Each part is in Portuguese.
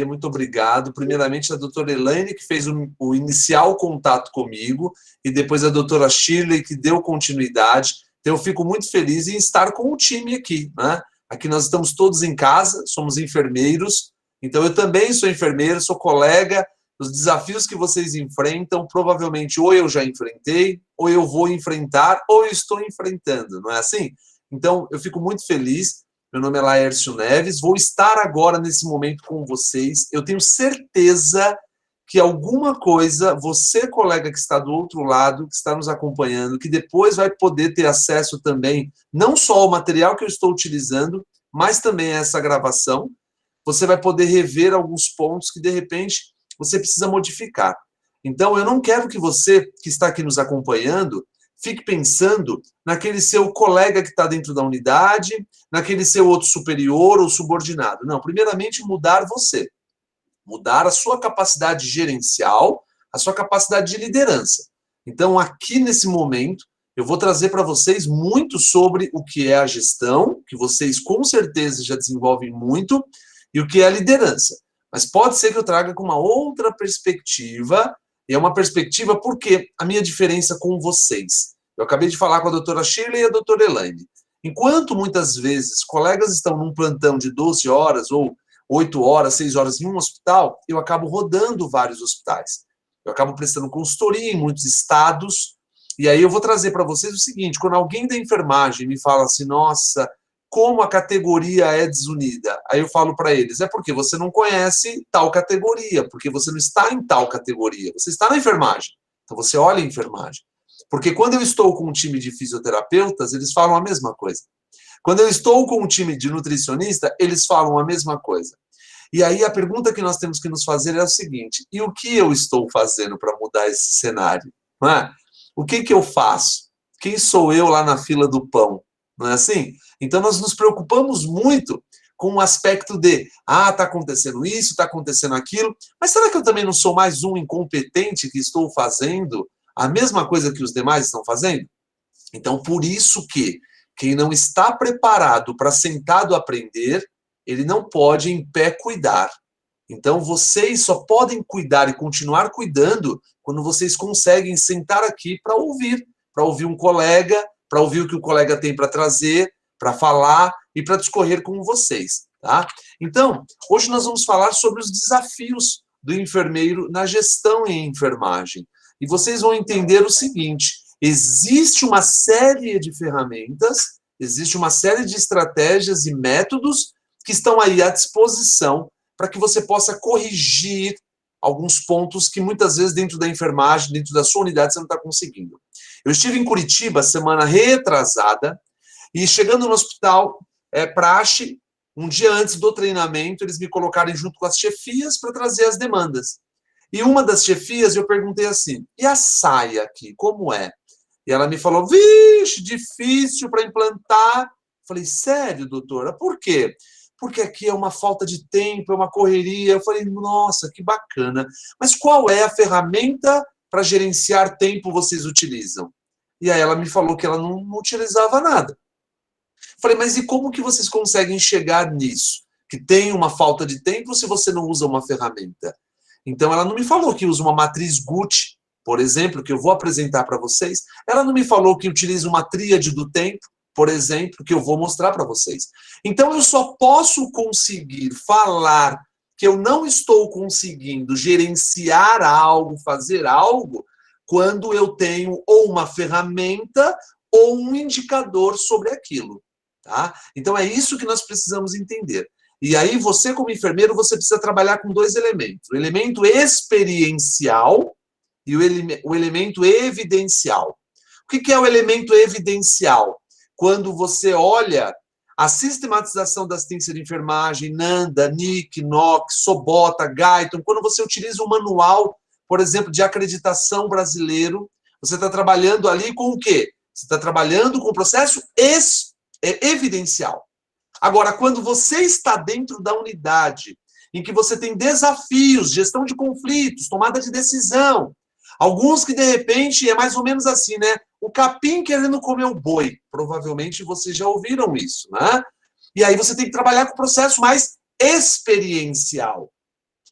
Muito obrigado. Primeiramente, a doutora Elaine, que fez o inicial contato comigo, e depois a doutora Shirley, que deu continuidade. Então, eu fico muito feliz em estar com o time aqui, né? Aqui nós estamos todos em casa, somos enfermeiros, então eu também sou enfermeiro, sou colega. Os desafios que vocês enfrentam, provavelmente ou eu já enfrentei, ou eu vou enfrentar, ou eu estou enfrentando, não é assim? Então, eu fico muito feliz. Meu nome é Laércio Neves, vou estar agora nesse momento com vocês. Eu tenho certeza que alguma coisa, você, colega que está do outro lado, que está nos acompanhando, que depois vai poder ter acesso também, não só ao material que eu estou utilizando, mas também a essa gravação. Você vai poder rever alguns pontos que, de repente, você precisa modificar. Então, eu não quero que você, que está aqui nos acompanhando, fique pensando naquele seu colega que está dentro da unidade, naquele seu outro superior ou subordinado. Não, primeiramente, mudar você. Mudar a sua capacidade gerencial, a sua capacidade de liderança. Então, aqui nesse momento, eu vou trazer para vocês muito sobre o que é a gestão, que vocês com certeza já desenvolvem muito, e o que é a liderança. Mas pode ser que eu traga com uma outra perspectiva, e é uma perspectiva porque a minha diferença com vocês. Eu acabei de falar com a doutora Shirley e a doutora Elaine. Enquanto muitas vezes colegas estão num plantão de 12 horas ou 8 horas, 6 horas em um hospital, eu acabo rodando vários hospitais. Eu acabo prestando consultoria em muitos estados, e aí eu vou trazer para vocês o seguinte: quando alguém da enfermagem me fala assim, nossa, como a categoria é desunida, aí eu falo para eles, é porque você não conhece tal categoria, porque você não está em tal categoria, você está na enfermagem, então você olha a enfermagem. Porque quando eu estou com um time de fisioterapeutas, eles falam a mesma coisa. Quando eu estou com um time de nutricionista, eles falam a mesma coisa. E aí a pergunta que nós temos que nos fazer é o seguinte: e o que eu estou fazendo para mudar esse cenário? Não é? O que eu faço? Quem sou eu lá na fila do pão? Não é assim? Então nós nos preocupamos muito com o aspecto de, está acontecendo isso, está acontecendo aquilo, mas será que eu também não sou mais um incompetente que estou fazendo a mesma coisa que os demais estão fazendo? Então, por isso que quem não está preparado para sentado aprender, ele não pode em pé cuidar. Então, vocês só podem cuidar e continuar cuidando quando vocês conseguem sentar aqui para ouvir um colega, para ouvir o que o colega tem para trazer, para falar e para discorrer com vocês, tá? Então, hoje nós vamos falar sobre os desafios do enfermeiro na gestão em enfermagem. E vocês vão entender o seguinte: existe uma série de ferramentas, existe uma série de estratégias e métodos que estão aí à disposição para que você possa corrigir alguns pontos que muitas vezes dentro da enfermagem, dentro da sua unidade, você não está conseguindo. Eu estive em Curitiba semana retrasada e chegando no hospital, praxe, um dia antes do treinamento, eles me colocaram junto com as chefias para trazer as demandas. E uma das chefias, eu perguntei assim, e a saia aqui, como é? E ela me falou, vixe, difícil para implantar. Falei, sério, doutora? Por quê? Porque aqui é uma falta de tempo, é uma correria. Eu falei, nossa, que bacana. Mas qual é a ferramenta para gerenciar tempo vocês utilizam? E aí ela me falou que ela não utilizava nada. Falei, mas e como que vocês conseguem chegar nisso? Que tem uma falta de tempo se você não usa uma ferramenta? Então, ela não me falou que usa uma matriz Gucci, por exemplo, que eu vou apresentar para vocês. Ela não me falou que utiliza uma tríade do tempo, por exemplo, que eu vou mostrar para vocês. Então, eu só posso conseguir falar que eu não estou conseguindo gerenciar algo, fazer algo, quando eu tenho ou uma ferramenta ou um indicador sobre aquilo. Tá? Então, é isso que nós precisamos entender. E aí, você como enfermeiro, você precisa trabalhar com dois elementos. O elemento experiencial e o elemento evidencial. O que é o elemento evidencial? Quando você olha a sistematização da assistência de enfermagem, NANDA, NIC, NOC, SOBOTA, Guyton, quando você utiliza um manual, por exemplo, de acreditação brasileiro, você está trabalhando ali com o quê? Você está trabalhando com o processo evidencial. Agora, quando você está dentro da unidade, em que você tem desafios, gestão de conflitos, tomada de decisão, alguns que, de repente, é mais ou menos assim, né? O capim querendo comer o boi. Provavelmente vocês já ouviram isso, né? E aí você tem que trabalhar com o processo mais experiencial.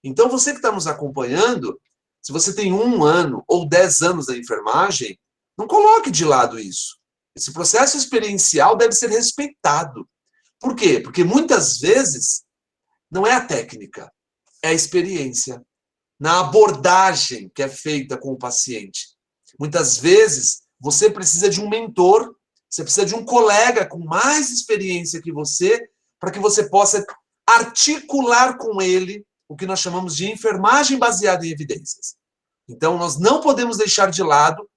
Então, você que está nos acompanhando, se você tem 1 ano ou 10 anos da enfermagem, não coloque de lado isso. Esse processo experiencial deve ser respeitado. Por quê? Porque muitas vezes não é a técnica, é a experiência, na abordagem que é feita com o paciente. Muitas vezes você precisa de um mentor, você precisa de um colega com mais experiência que você, para que você possa articular com ele o que nós chamamos de enfermagem baseada em evidências. Então, nós não podemos deixar de lado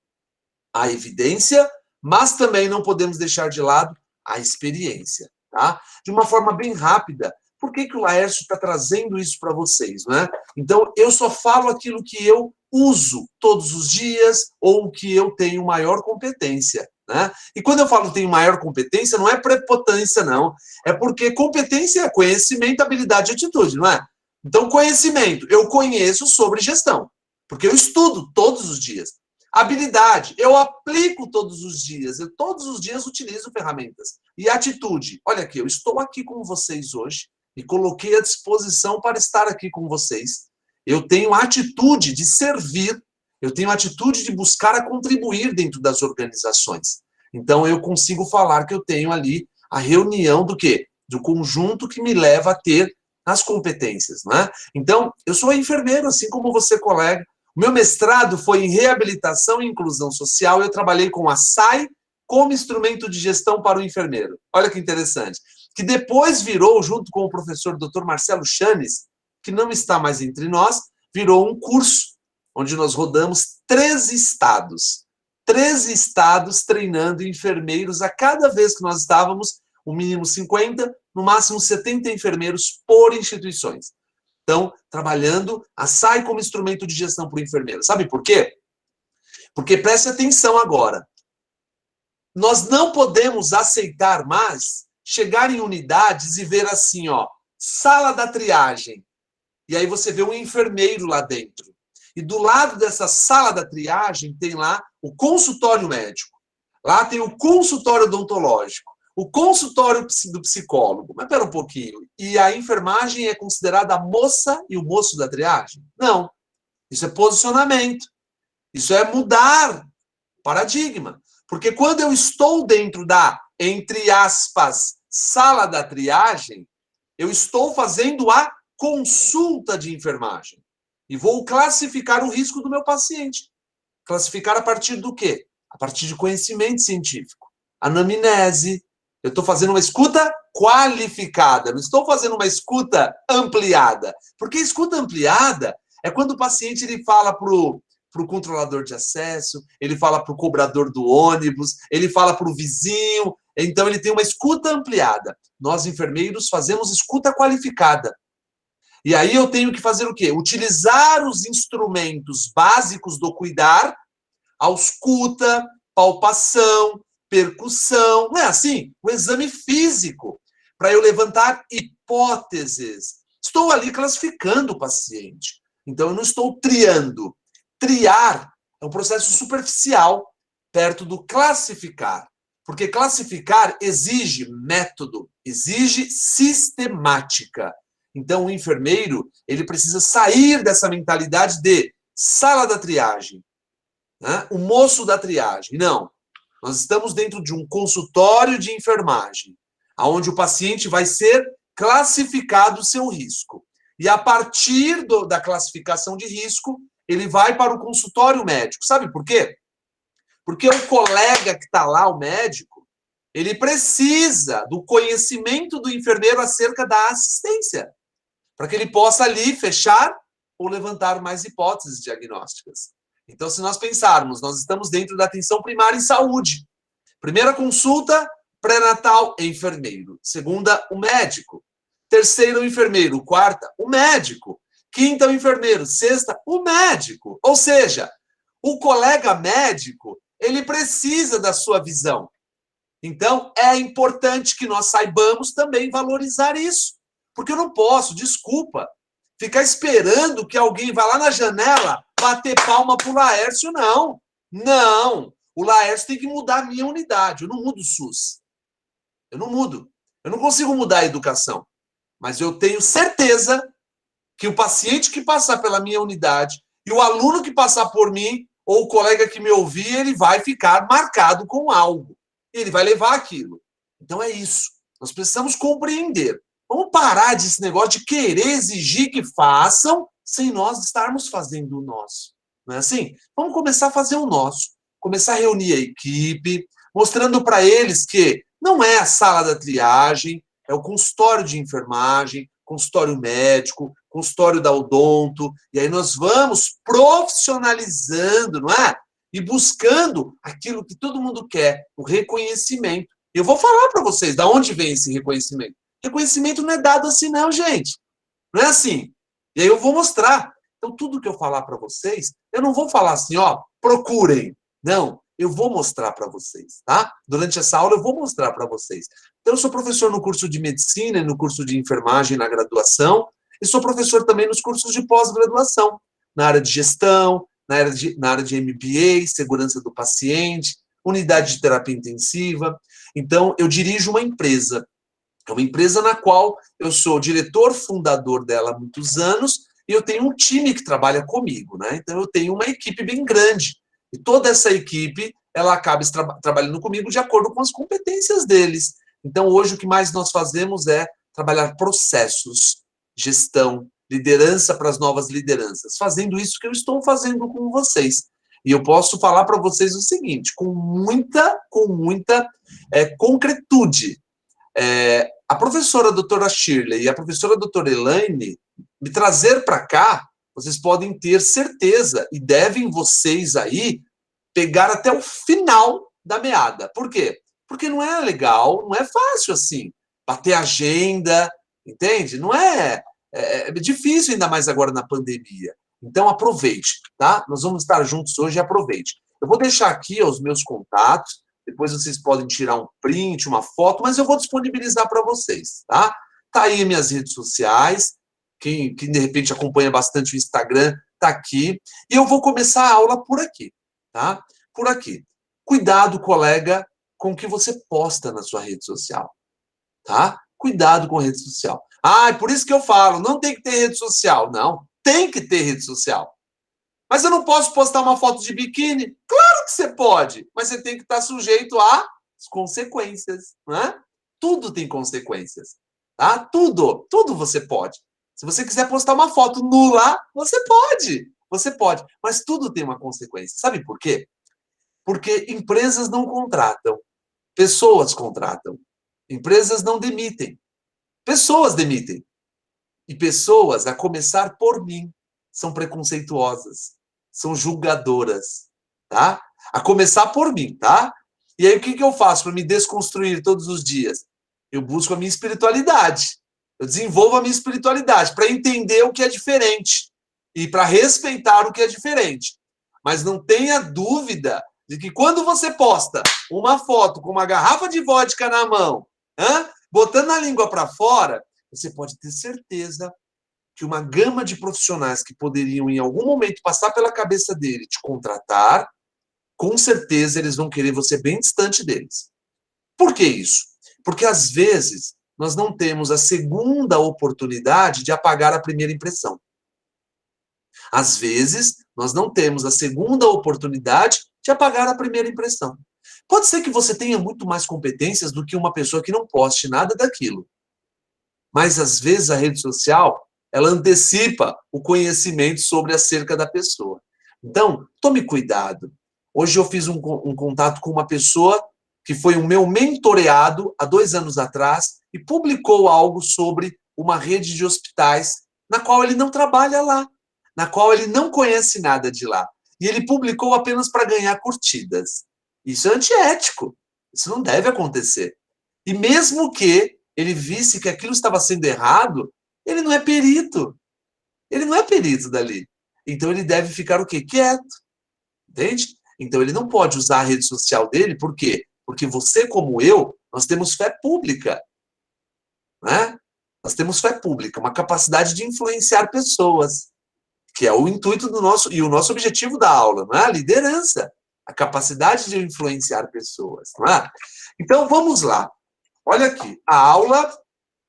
a evidência, mas também não podemos deixar de lado a experiência. Tá? De uma forma bem rápida, por que o Laércio está trazendo isso para vocês? Né? Então, eu só falo aquilo que eu uso todos os dias ou que eu tenho maior competência. Né? E quando eu falo tenho maior competência, não é prepotência, não. É porque competência é conhecimento, habilidade e atitude, não é? Então, conhecimento, eu conheço sobre gestão, porque eu estudo todos os dias. Habilidade, eu aplico todos os dias, eu todos os dias utilizo ferramentas. E atitude, olha aqui, eu estou aqui com vocês hoje, me coloquei à disposição para estar aqui com vocês. Eu tenho a atitude de servir, eu tenho a atitude de buscar a contribuir dentro das organizações. Então, eu consigo falar que eu tenho ali a reunião do quê? Do conjunto que me leva a ter as competências, não é? Então, eu sou enfermeiro, assim como você, colega. O meu mestrado foi em reabilitação e inclusão social, eu trabalhei com a SAI como instrumento de gestão para o enfermeiro. Olha que interessante. Que depois virou, junto com o professor Dr. Marcelo Chanes, que não está mais entre nós, virou um curso onde nós rodamos 13 estados. 13 estados treinando enfermeiros a cada vez que nós estávamos, o mínimo 50, no máximo 70 enfermeiros por instituições. Então, trabalhando a SAI como instrumento de gestão para o enfermeiro. Sabe por quê? Porque preste atenção agora. Nós não podemos aceitar mais chegar em unidades e ver assim, ó, sala da triagem. E aí você vê um enfermeiro lá dentro. E do lado dessa sala da triagem tem lá o consultório médico. Lá tem o consultório odontológico. O consultório do psicólogo. Mas pera um pouquinho. E a enfermagem é considerada a moça e o moço da triagem? Não. Isso é posicionamento. Isso é mudar paradigma. Porque quando eu estou dentro da, entre aspas, sala da triagem, eu estou fazendo a consulta de enfermagem. E vou classificar o risco do meu paciente. Classificar a partir do quê? A partir de conhecimento científico. Anamnese. Eu estou fazendo uma escuta qualificada, não estou fazendo uma escuta ampliada. Porque escuta ampliada é quando o paciente ele fala para o controlador de acesso, ele fala para o cobrador do ônibus, ele fala para o vizinho, então ele tem uma escuta ampliada. Nós, enfermeiros, fazemos escuta qualificada. E aí eu tenho que fazer o quê? Utilizar os instrumentos básicos do cuidar, ausculta, palpação, percussão, não é assim? O exame físico, para eu levantar hipóteses. Estou ali classificando o paciente. Então, eu não estou triando. Triar é um processo superficial, perto do classificar. Porque classificar exige método, exige sistemática. Então, o enfermeiro, ele precisa sair dessa mentalidade de sala da triagem, né? O moço da triagem. Não. Nós estamos dentro de um consultório de enfermagem, onde o paciente vai ser classificado o seu risco. E a partir da classificação de risco, ele vai para o consultório médico. Sabe por quê? Porque o colega que está lá, o médico, ele precisa do conhecimento do enfermeiro acerca da assistência, para que ele possa ali fechar ou levantar mais hipóteses diagnósticas. Então, se nós pensarmos, nós estamos dentro da atenção primária em saúde. Primeira consulta, pré-natal, enfermeiro. Segunda, o médico. Terceira, o enfermeiro. Quarta, o médico. Quinta, o enfermeiro. Sexta, o médico. Ou seja, o colega médico, ele precisa da sua visão. Então, é importante que nós saibamos também valorizar isso. Porque eu não posso, desculpa, ficar esperando que alguém vá lá na janela bater palma para o Laércio, não. Não. O Laércio tem que mudar a minha unidade. Eu não mudo o SUS. Eu não mudo. Eu não consigo mudar a educação. Mas eu tenho certeza que o paciente que passar pela minha unidade e o aluno que passar por mim, ou o colega que me ouvir, ele vai ficar marcado com algo. Ele vai levar aquilo. Então é isso. Nós precisamos compreender. Vamos parar desse negócio de querer exigir que façam sem nós estarmos fazendo o nosso. Não é assim? Vamos começar a fazer o nosso. Começar a reunir a equipe, mostrando para eles que não é a sala da triagem, é o consultório de enfermagem, consultório médico, consultório da odonto, e aí nós vamos profissionalizando, não é? E buscando aquilo que todo mundo quer, o reconhecimento. Eu vou falar para vocês de onde vem esse reconhecimento. Reconhecimento não é dado assim não, gente. Não é assim. E aí eu vou mostrar. Então, tudo que eu falar para vocês, eu não vou falar assim, ó, procurem. Não, eu vou mostrar para vocês, tá? Durante essa aula eu vou mostrar para vocês. Então, eu sou professor no curso de medicina e no curso de enfermagem na graduação, e sou professor também nos cursos de pós-graduação, na área de gestão, na área de MBA, segurança do paciente, unidade de terapia intensiva. Então, eu dirijo uma empresa. É uma empresa na qual eu sou diretor fundador dela há muitos anos e eu tenho um time que trabalha comigo, né? Então, eu tenho uma equipe bem grande. E toda essa equipe, ela acaba trabalhando comigo de acordo com as competências deles. Então, hoje, o que mais nós fazemos é trabalhar processos, gestão, liderança para as novas lideranças, fazendo isso que eu estou fazendo com vocês. E eu posso falar para vocês o seguinte, com muita concretude. A professora doutora Shirley e a professora doutora Elaine me trazer para cá, vocês podem ter certeza, e devem vocês aí pegar até o final da meada. Por quê? Porque não é legal, não é fácil assim, bater agenda, entende? Não é, é difícil, ainda mais agora na pandemia. Então, aproveite, tá? Nós vamos estar juntos hoje, aproveite. Eu vou deixar aqui os meus contatos, depois vocês podem tirar um print, uma foto, mas eu vou disponibilizar para vocês, tá? Tá aí minhas redes sociais, quem de repente acompanha bastante o Instagram, tá aqui. E eu vou começar a aula por aqui, tá? Por aqui. Cuidado, colega, com o que você posta na sua rede social, tá? Cuidado com a rede social. Ah, é por isso que eu falo, não tem que ter rede social. Não, tem que ter rede social. Mas eu não posso postar uma foto de biquíni? Claro que você pode, mas você tem que estar sujeito às consequências, né? Tudo tem consequências, tá? Tudo você pode. Se você quiser postar uma foto nula, você pode, mas tudo tem uma consequência. Sabe por quê? Porque empresas não contratam, pessoas contratam. Empresas não demitem, pessoas demitem. E pessoas, a começar por mim, são preconceituosas, são julgadoras, tá? A começar por mim, tá? E aí o que eu faço para me desconstruir todos os dias? Eu busco a minha espiritualidade. Eu desenvolvo a minha espiritualidade para entender o que é diferente e para respeitar o que é diferente. Mas não tenha dúvida de que quando você posta uma foto com uma garrafa de vodka na mão, botando a língua para fora, você pode ter certeza que uma gama de profissionais que poderiam, em algum momento, passar pela cabeça dele te contratar, com certeza eles vão querer você bem distante deles. Por que isso? Porque, às vezes, nós não temos a segunda oportunidade de apagar a primeira impressão. Às vezes, nós não temos a segunda oportunidade de apagar a primeira impressão. Pode ser que você tenha muito mais competências do que uma pessoa que não poste nada daquilo. Mas, às vezes, a rede social, ela antecipa o conhecimento sobre acerca da pessoa. Então, tome cuidado. Hoje eu fiz um contato com uma pessoa que foi o meu mentoreado há 2 anos atrás e publicou algo sobre uma rede de hospitais na qual ele não trabalha lá, na qual ele não conhece nada de lá. E ele publicou apenas para ganhar curtidas. Isso é antiético. Isso não deve acontecer. E mesmo que ele visse que aquilo estava sendo errado, ele não é perito. Ele não é perito dali. Então ele deve ficar o quê? Quieto. Entende? Então ele não pode usar a rede social dele, por quê? Porque você, como eu, nós temos fé pública. Né? Nós temos fé pública, uma capacidade de influenciar pessoas, que é o intuito do nosso, e o nosso objetivo da aula, não é? A liderança, a capacidade de influenciar pessoas. Não é? Então vamos lá. Olha aqui, a aula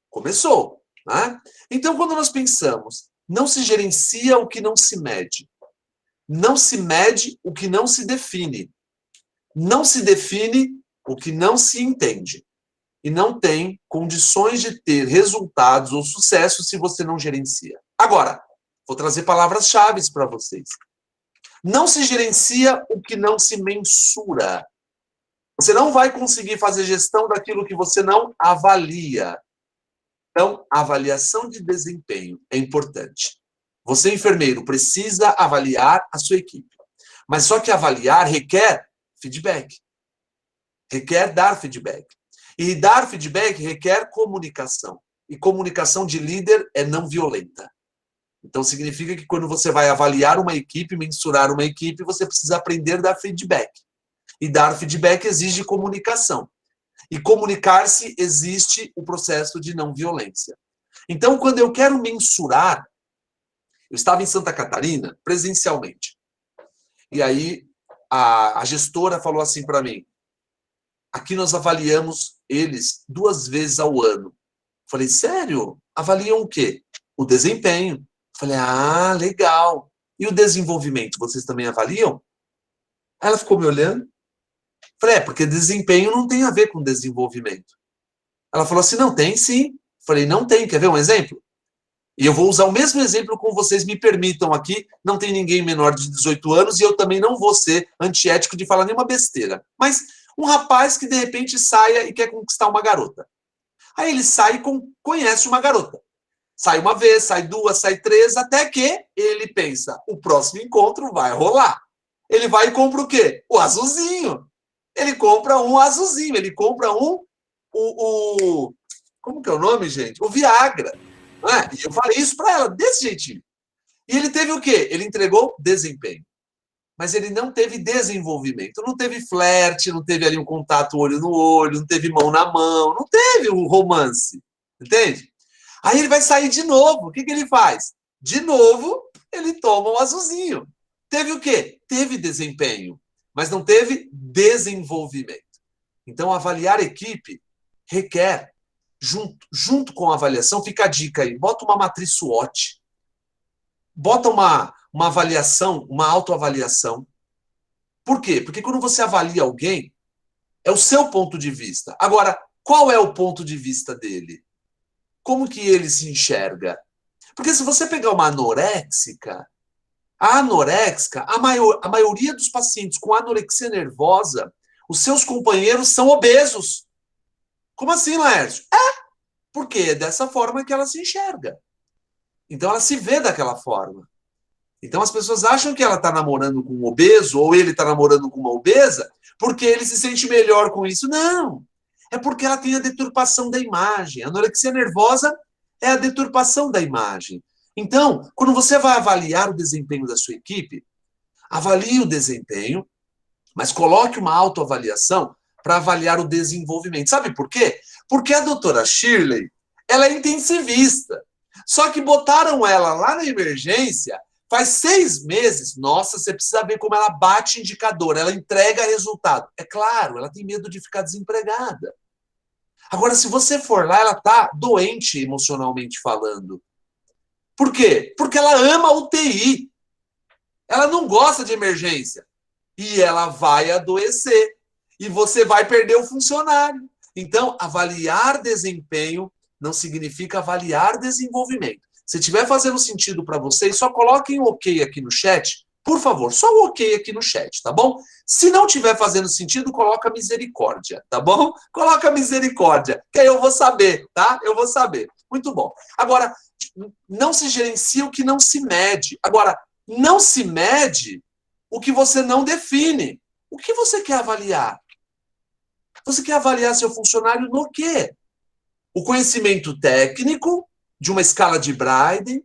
começou. Né? Então, quando nós pensamos Não se gerencia o que não se mede. Não se mede o que não se define. Não se define o que não se entende. E não tem condições de ter resultados ou sucesso se você não gerencia. Agora, vou trazer palavras-chave para vocês. Não se gerencia o que não se mensura. Você não vai conseguir fazer gestão daquilo que você não avalia. Então, a avaliação de desempenho é importante. Você, enfermeiro, precisa avaliar a sua equipe. Mas só que avaliar requer feedback. Requer dar feedback. E dar feedback requer comunicação. E comunicação de líder é não violenta. Então, significa que quando você vai avaliar uma equipe, mensurar uma equipe, você precisa aprender a dar feedback. E dar feedback exige comunicação. E comunicar-se existe o processo de não violência. Então, quando eu quero mensurar, eu estava em Santa Catarina, presencialmente. E aí, a gestora falou assim para mim, aqui nós avaliamos eles 2 vezes ao ano. Falei, sério? Avaliam o quê? O desempenho. Falei, ah, legal. E o desenvolvimento, vocês também avaliam? Ela ficou me olhando. Falei, porque desempenho não tem a ver com desenvolvimento. Ela falou assim, não, tem sim. Falei, não tem, quer ver um exemplo? E eu vou usar o mesmo exemplo com vocês, me permitam aqui, não tem ninguém menor de 18 anos e eu também não vou ser antiético de falar nenhuma besteira. Mas um rapaz que de repente saia e quer conquistar uma garota. Aí ele sai e conhece uma garota. Sai uma vez, sai 2, sai 3, até que ele pensa, o próximo encontro vai rolar. Ele vai e compra o quê? O azulzinho. Ele compra um azulzinho, ele compra como que é o nome, gente? O Viagra. Não é? E eu falei isso para ela, desse jeitinho. E ele teve o quê? Ele entregou desempenho. Mas ele não teve desenvolvimento. Não teve flerte, não teve ali um contato olho no olho, não teve mão na mão, não teve um romance. Entende? Aí ele vai sair de novo. O que ele faz? De novo, ele toma um azulzinho. Teve o quê? Teve desempenho, mas não teve desenvolvimento. Então, avaliar equipe requer, junto com a avaliação, fica a dica aí, bota uma matriz SWOT, bota uma avaliação, uma autoavaliação. Por quê? Porque quando você avalia alguém, é o seu ponto de vista. Agora, qual é o ponto de vista dele? Como que ele se enxerga? Porque se você pegar uma anoréxica, a anoréxica, a maioria dos pacientes com anorexia nervosa, os seus companheiros são obesos. Como assim, Laércio? Porque é dessa forma que ela se enxerga. Então ela se vê daquela forma. Então as pessoas acham que ela está namorando com um obeso ou ele está namorando com uma obesa porque ele se sente melhor com isso. Não. É porque ela tem a deturpação da imagem. A anorexia nervosa é a deturpação da imagem. Então, quando você vai avaliar o desempenho da sua equipe, avalie o desempenho, mas coloque uma autoavaliação para avaliar o desenvolvimento. Sabe por quê? Porque a doutora Shirley, ela é intensivista. Só que botaram ela lá na emergência faz 6 meses. Nossa, você precisa ver como ela bate indicador, ela entrega resultado. É claro, ela tem medo de ficar desempregada. Agora, se você for lá, ela está doente emocionalmente falando. Por quê? Porque ela ama UTI. Ela não gosta de emergência. E ela vai adoecer. E você vai perder o funcionário. Então, avaliar desempenho não significa avaliar desenvolvimento. Se estiver fazendo sentido para vocês, só coloquem um ok aqui no chat. Por favor, só um ok aqui no chat, tá bom? Se não estiver fazendo sentido, coloca misericórdia, tá bom? Coloca misericórdia, que aí eu vou saber, tá? Eu vou saber. Muito bom. Agora, não se gerencia o que não se mede. Agora, não se mede o que você não define. O que você quer avaliar? Você quer avaliar seu funcionário no quê? O conhecimento técnico de uma escala de Braiden,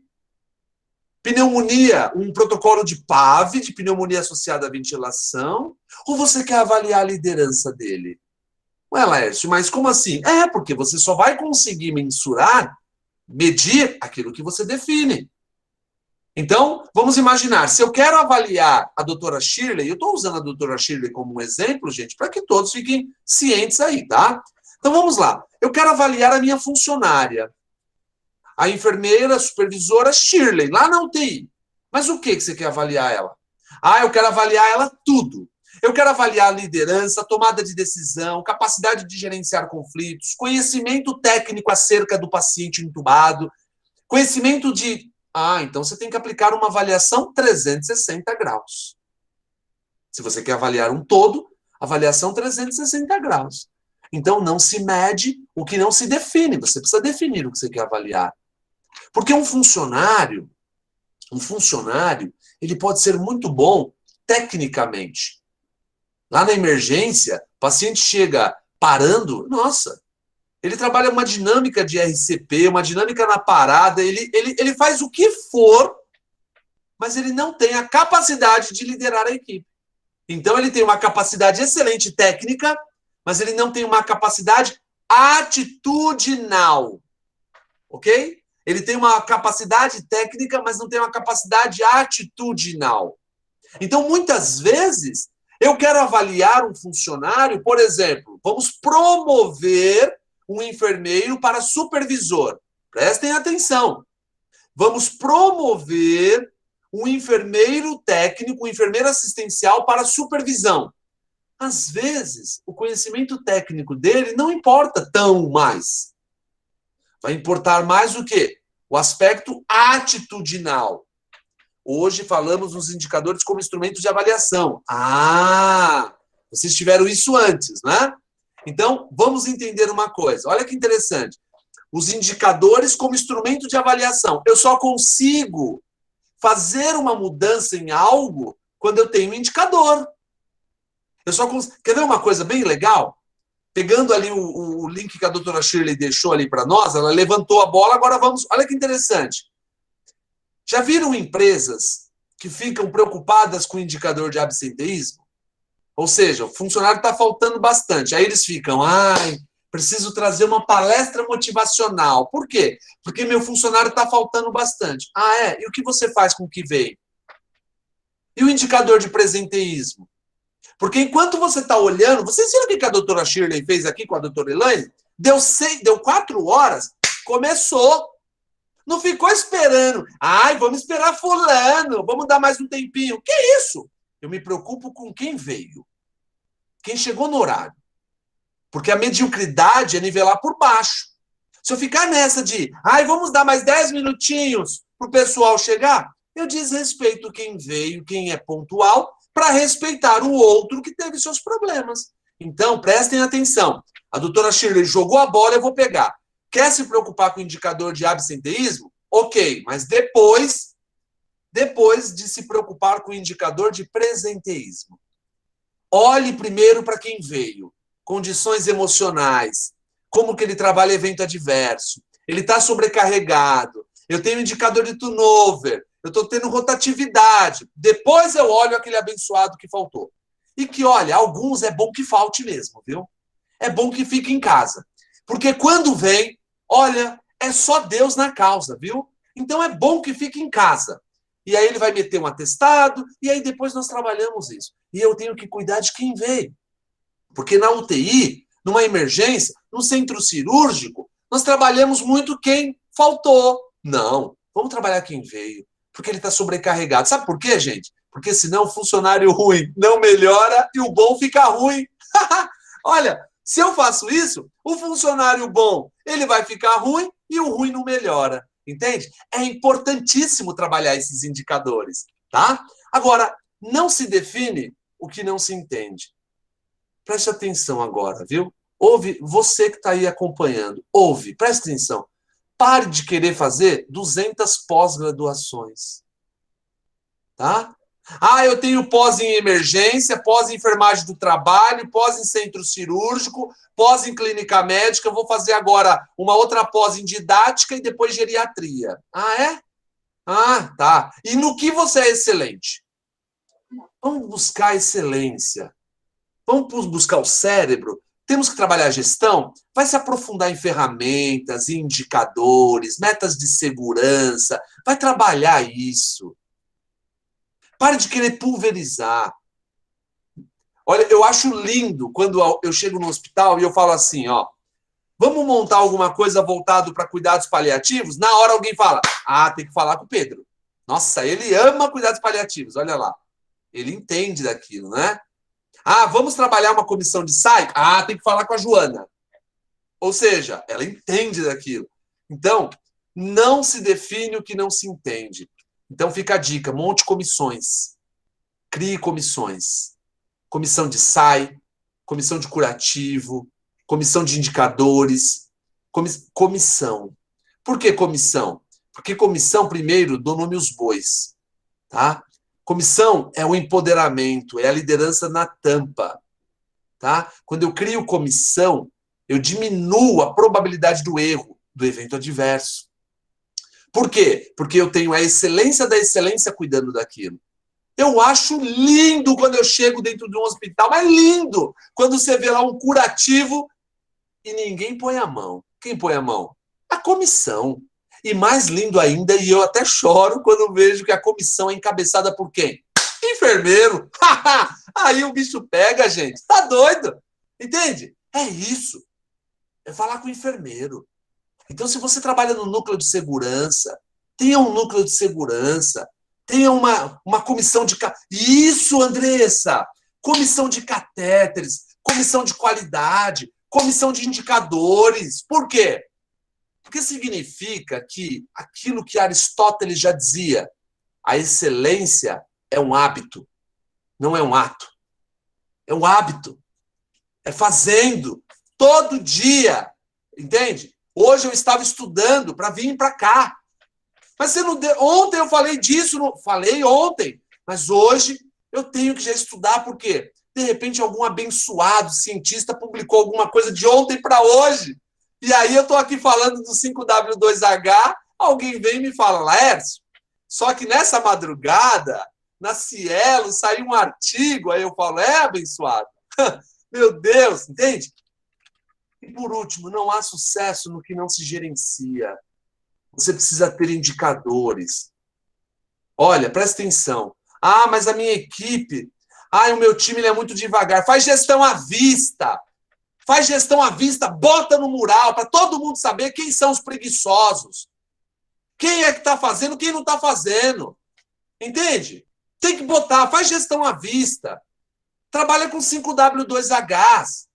pneumonia, um protocolo de PAV, de pneumonia associada à ventilação, ou você quer avaliar a liderança dele? Ué, Laércio, mas como assim? Porque você só vai conseguir mensurar, medir aquilo que você define. Então, vamos imaginar, se eu quero avaliar a doutora Shirley, eu estou usando a doutora Shirley como um exemplo, gente, para que todos fiquem cientes aí, tá? Então, vamos lá. Eu quero avaliar a minha funcionária. a enfermeira, a supervisora Shirley, lá na UTI. Mas o que você quer avaliar ela? Ah, eu quero avaliar ela tudo. Eu quero avaliar a liderança, a tomada de decisão, capacidade de gerenciar conflitos, conhecimento técnico acerca do paciente entubado, conhecimento de... Ah, então você tem que aplicar uma avaliação 360 graus. Se você quer avaliar um todo, avaliação 360 graus. Então não se mede o que não se define. Você precisa definir o que você quer avaliar. Porque um funcionário, ele pode ser muito bom tecnicamente. Lá na emergência, o paciente chega parando, nossa, ele trabalha uma dinâmica de RCP, uma dinâmica na parada, ele faz o que for, mas ele não tem a capacidade de liderar a equipe. Então ele tem uma capacidade excelente técnica, mas ele não tem uma capacidade atitudinal. Ok? Ele tem uma capacidade técnica, mas não tem uma capacidade atitudinal. Então, muitas vezes, eu quero avaliar um funcionário, por exemplo, vamos promover um enfermeiro para supervisor. Prestem atenção. Vamos promover um enfermeiro técnico, um enfermeiro assistencial para supervisão. Às vezes, o conhecimento técnico dele não importa tão mais. Vai importar mais o quê? O aspecto atitudinal. Hoje falamos nos indicadores como instrumentos de avaliação. Ah, vocês tiveram isso antes, né? Então, vamos entender uma coisa. Olha que interessante. Os indicadores como instrumento de avaliação. Eu só consigo fazer uma mudança em algo quando eu tenho um indicador. Quer ver uma coisa bem legal? Pegando ali o link que a doutora Shirley deixou ali para nós, ela levantou a bola, agora vamos... Olha que interessante. Já viram empresas que ficam preocupadas com o indicador de absenteísmo? Ou seja, o funcionário está faltando bastante. Aí eles ficam, preciso trazer uma palestra motivacional. Por quê? Porque meu funcionário está faltando bastante. Ah, é? E o que você faz com o que veio? E o indicador de presenteísmo? Porque enquanto você está olhando, vocês viram o que a doutora Shirley fez aqui com a doutora Elaine? Deu 4 horas, começou. Não ficou esperando. Vamos esperar fulano, vamos dar mais um tempinho. Que isso? Eu me preocupo com quem veio. Quem chegou no horário. Porque a mediocridade é nivelar por baixo. Se eu ficar nessa de, vamos dar mais 10 minutinhos para o pessoal chegar, eu desrespeito quem veio, quem é pontual, para respeitar o outro que teve seus problemas. Então, prestem atenção. A doutora Shirley jogou a bola, eu vou pegar. Quer se preocupar com o indicador de absenteísmo? Ok, mas depois de se preocupar com o indicador de presenteísmo. Olhe primeiro para quem veio. Condições emocionais. Como que ele trabalha evento adverso. Ele está sobrecarregado. Eu tenho indicador de turnover. Eu estou tendo rotatividade. Depois eu olho aquele abençoado que faltou. E que, olha, alguns é bom que falte mesmo, viu? É bom que fique em casa. Porque quando vem, olha, é só Deus na causa, viu? Então é bom que fique em casa. E aí ele vai meter um atestado, e aí depois nós trabalhamos isso. E eu tenho que cuidar de quem veio. Porque na UTI, numa emergência, no centro cirúrgico, nós trabalhamos muito quem faltou. Não, vamos trabalhar quem veio. Porque ele está sobrecarregado. Sabe por quê, gente? Porque senão o funcionário ruim não melhora e o bom fica ruim. Olha, se eu faço isso, o funcionário bom ele vai ficar ruim e o ruim não melhora. Entende? É importantíssimo trabalhar esses indicadores. Tá? Agora, não se define o que não se entende. Preste atenção agora, viu? Ouve, você que está aí acompanhando, ouve, preste atenção. Pare de querer fazer 200 pós-graduações. Tá? Eu tenho pós em emergência, pós em enfermagem do trabalho, pós em centro cirúrgico, pós em clínica médica. Eu vou fazer agora uma outra pós em didática e depois geriatria. É? Tá. E no que você é excelente? Vamos buscar excelência. Vamos buscar o cérebro. Temos que trabalhar a gestão, vai se aprofundar em ferramentas, indicadores, metas de segurança, vai trabalhar isso. Pare de querer pulverizar. Olha, eu acho lindo quando eu chego no hospital e eu falo assim, Vamos montar alguma coisa voltado para cuidados paliativos? Na hora alguém fala, tem que falar com o Pedro. Nossa, ele ama cuidados paliativos, olha lá. Ele entende daquilo, né? Vamos trabalhar uma comissão de SAI? Tem que falar com a Joana. Ou seja, ela entende daquilo. Então, não se define o que não se entende. Então, fica a dica, monte comissões. Crie comissões. Comissão de SAI, comissão de curativo, comissão de indicadores, comissão. Por que comissão? Porque comissão, primeiro, dou nome os bois. Tá? Comissão é o empoderamento, é a liderança na tampa. Tá? Quando eu crio comissão, eu diminuo a probabilidade do erro, do evento adverso. Por quê? Porque eu tenho a excelência da excelência cuidando daquilo. Eu acho lindo quando eu chego dentro de um hospital, mas lindo quando você vê lá um curativo e ninguém põe a mão. Quem põe a mão? A comissão. E mais lindo ainda, e eu até choro quando vejo que a comissão é encabeçada por quem? Enfermeiro. Aí o bicho pega, gente. Tá doido? Entende? É isso. É falar com o enfermeiro. Então, se você trabalha no núcleo de segurança, tenha um núcleo de segurança, tenha uma comissão de... Isso, Andressa! Comissão de catéteres, comissão de qualidade, comissão de indicadores. Por quê? Porque significa que aquilo que Aristóteles já dizia, a excelência é um hábito, não é um ato. É um hábito. É fazendo todo dia. Entende? Hoje eu estava estudando para vir para cá. Mas você não deu... Ontem eu falei disso, falei ontem. Mas hoje eu tenho que já estudar, porque de repente algum abençoado cientista publicou alguma coisa de ontem para hoje. E aí eu estou aqui falando do 5W2H, alguém vem e me fala, Laércio, só que nessa madrugada, na Cielo, saiu um artigo, aí eu falo, abençoado. Meu Deus, entende? E por último, não há sucesso no que não se gerencia. Você precisa ter indicadores. Olha, presta atenção. Mas a minha equipe, o meu time ele é muito devagar. Faz gestão à vista. Faz gestão à vista, bota no mural para todo mundo saber quem são os preguiçosos. Quem é que está fazendo, quem não está fazendo. Entende? Tem que botar, faz gestão à vista. Trabalha com 5W2Hs.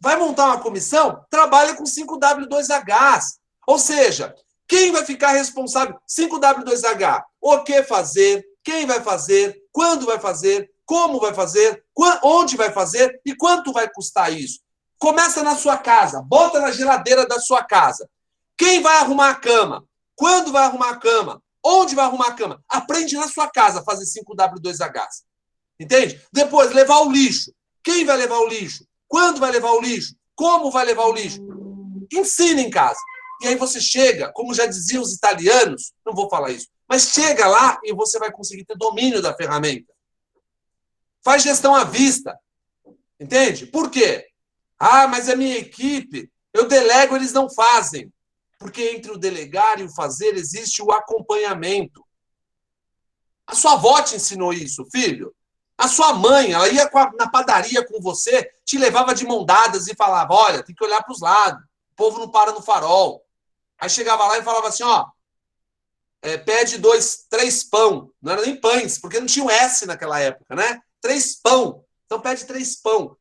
Vai montar uma comissão? Trabalha com 5W2Hs. Ou seja, quem vai ficar responsável? 5W2H. O que fazer? Quem vai fazer? Quando vai fazer? Como vai fazer? Onde vai fazer? E quanto vai custar isso? Começa na sua casa. Bota na geladeira da sua casa. Quem vai arrumar a cama? Quando vai arrumar a cama? Onde vai arrumar a cama? Aprende na sua casa a fazer 5W2Hs. Entende? Depois, levar o lixo. Quem vai levar o lixo? Quando vai levar o lixo? Como vai levar o lixo? Ensina em casa. E aí você chega, como já diziam os italianos, não vou falar isso, mas chega lá e você vai conseguir ter domínio da ferramenta. Faz gestão à vista. Entende? Por quê? Mas a minha equipe, eu delego, eles não fazem. Porque entre o delegar e o fazer existe o acompanhamento. A sua avó te ensinou isso, filho. A sua mãe, ela ia na padaria com você, te levava de mão dadas e falava, olha, tem que olhar para os lados, o povo não para no farol. Aí chegava lá e falava assim, pede 3 pão. Não era nem pães, porque não tinha um S naquela época, né? 3 pão. Então pede 3 pão.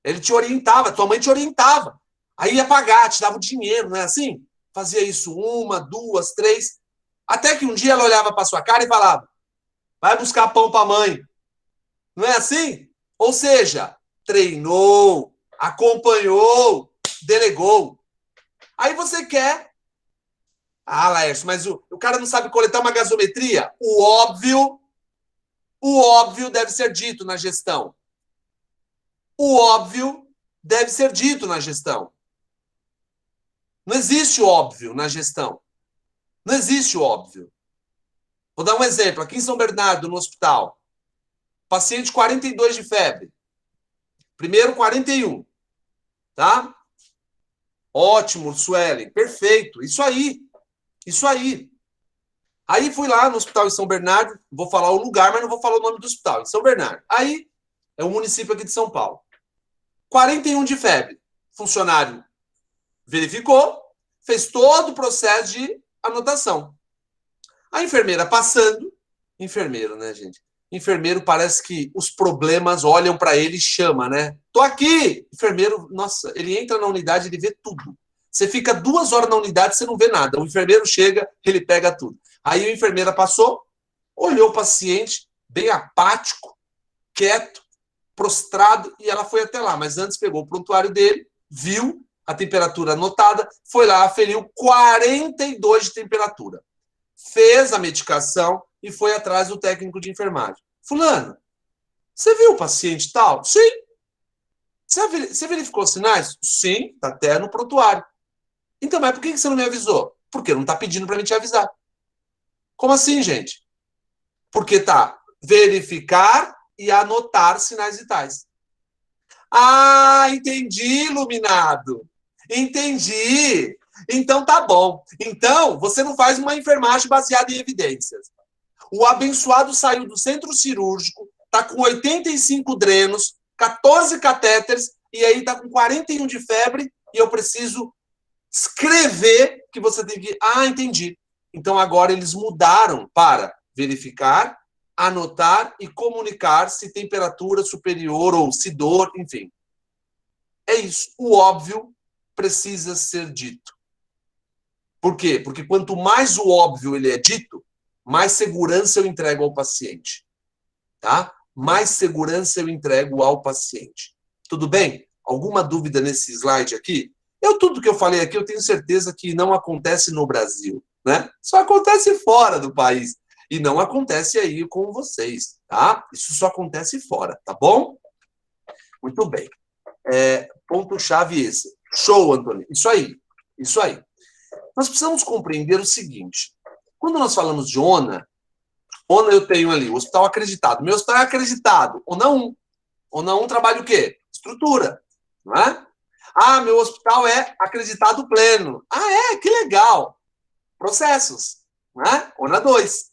Ele te orientava, tua mãe te orientava. Aí ia pagar, te dava o dinheiro, não é assim? Fazia isso 1, 2, 3. Até que um dia ela olhava para sua cara e falava, vai buscar pão para a mãe. Não é assim? Ou seja, treinou, acompanhou, delegou. Aí você quer... Laércio, mas o cara não sabe coletar uma gasometria? O óbvio deve ser dito na gestão. O óbvio deve ser dito na gestão. Não existe o óbvio na gestão. Não existe o óbvio. Vou dar um exemplo. Aqui em São Bernardo, no hospital, paciente 42 de febre. Primeiro 41. Tá? Ótimo, Suelen. Perfeito. Isso aí. Isso aí. Aí fui lá no hospital em São Bernardo. Vou falar o lugar, mas não vou falar o nome do hospital. Em São Bernardo. Aí é um município aqui de São Paulo. 41 de febre. Funcionário verificou, fez todo o processo de anotação. A enfermeira passando, enfermeiro, né, gente? Enfermeiro parece que os problemas olham para ele e chama, né? Tô aqui! Enfermeiro, nossa, ele entra na unidade, ele vê tudo. Você fica 2 horas na unidade, você não vê nada. O enfermeiro chega, ele pega tudo. Aí a enfermeira passou, olhou o paciente, bem apático, quieto, prostrado, e ela foi até lá. Mas antes pegou o prontuário dele, viu a temperatura anotada, foi lá, aferiu 42 de temperatura. Fez a medicação e foi atrás do técnico de enfermagem. Fulano, você viu o paciente tal? Sim. Você verificou os sinais? Sim, está até no prontuário. Então, mas por que você não me avisou? Porque não está pedindo para me te avisar. Como assim, gente? Porque tá verificar e anotar sinais vitais. Ah, entendi, iluminado. Entendi. Então tá bom. Então, você não faz uma enfermagem baseada em evidências. O abençoado saiu do centro cirúrgico, tá com 85 drenos, 14 catéteres, e aí tá com 41 de febre, e eu preciso escrever que você tem que... Ah, entendi. Então agora eles mudaram para verificar, anotar e comunicar se temperatura superior ou se dor, enfim. É isso. O óbvio precisa ser dito. Por quê? Porque quanto mais o óbvio ele é dito, mais segurança eu entrego ao paciente. Tá? Mais segurança eu entrego ao paciente. Tudo bem? Alguma dúvida nesse slide aqui? Tudo que eu falei aqui, eu tenho certeza que não acontece no Brasil, né? Só acontece fora do país. E não acontece aí com vocês, tá? Isso só acontece fora, tá bom? Muito bem. Ponto-chave esse. Show, Antônio. Isso aí. Isso aí. Nós precisamos compreender o seguinte. Quando nós falamos de ONA eu tenho ali o hospital acreditado. Meu hospital é acreditado. ONA 1. ONA 1 trabalha o quê? Estrutura. Não é? Ah, meu hospital é acreditado pleno. Ah, que legal. Processos. Não é? ONA 2.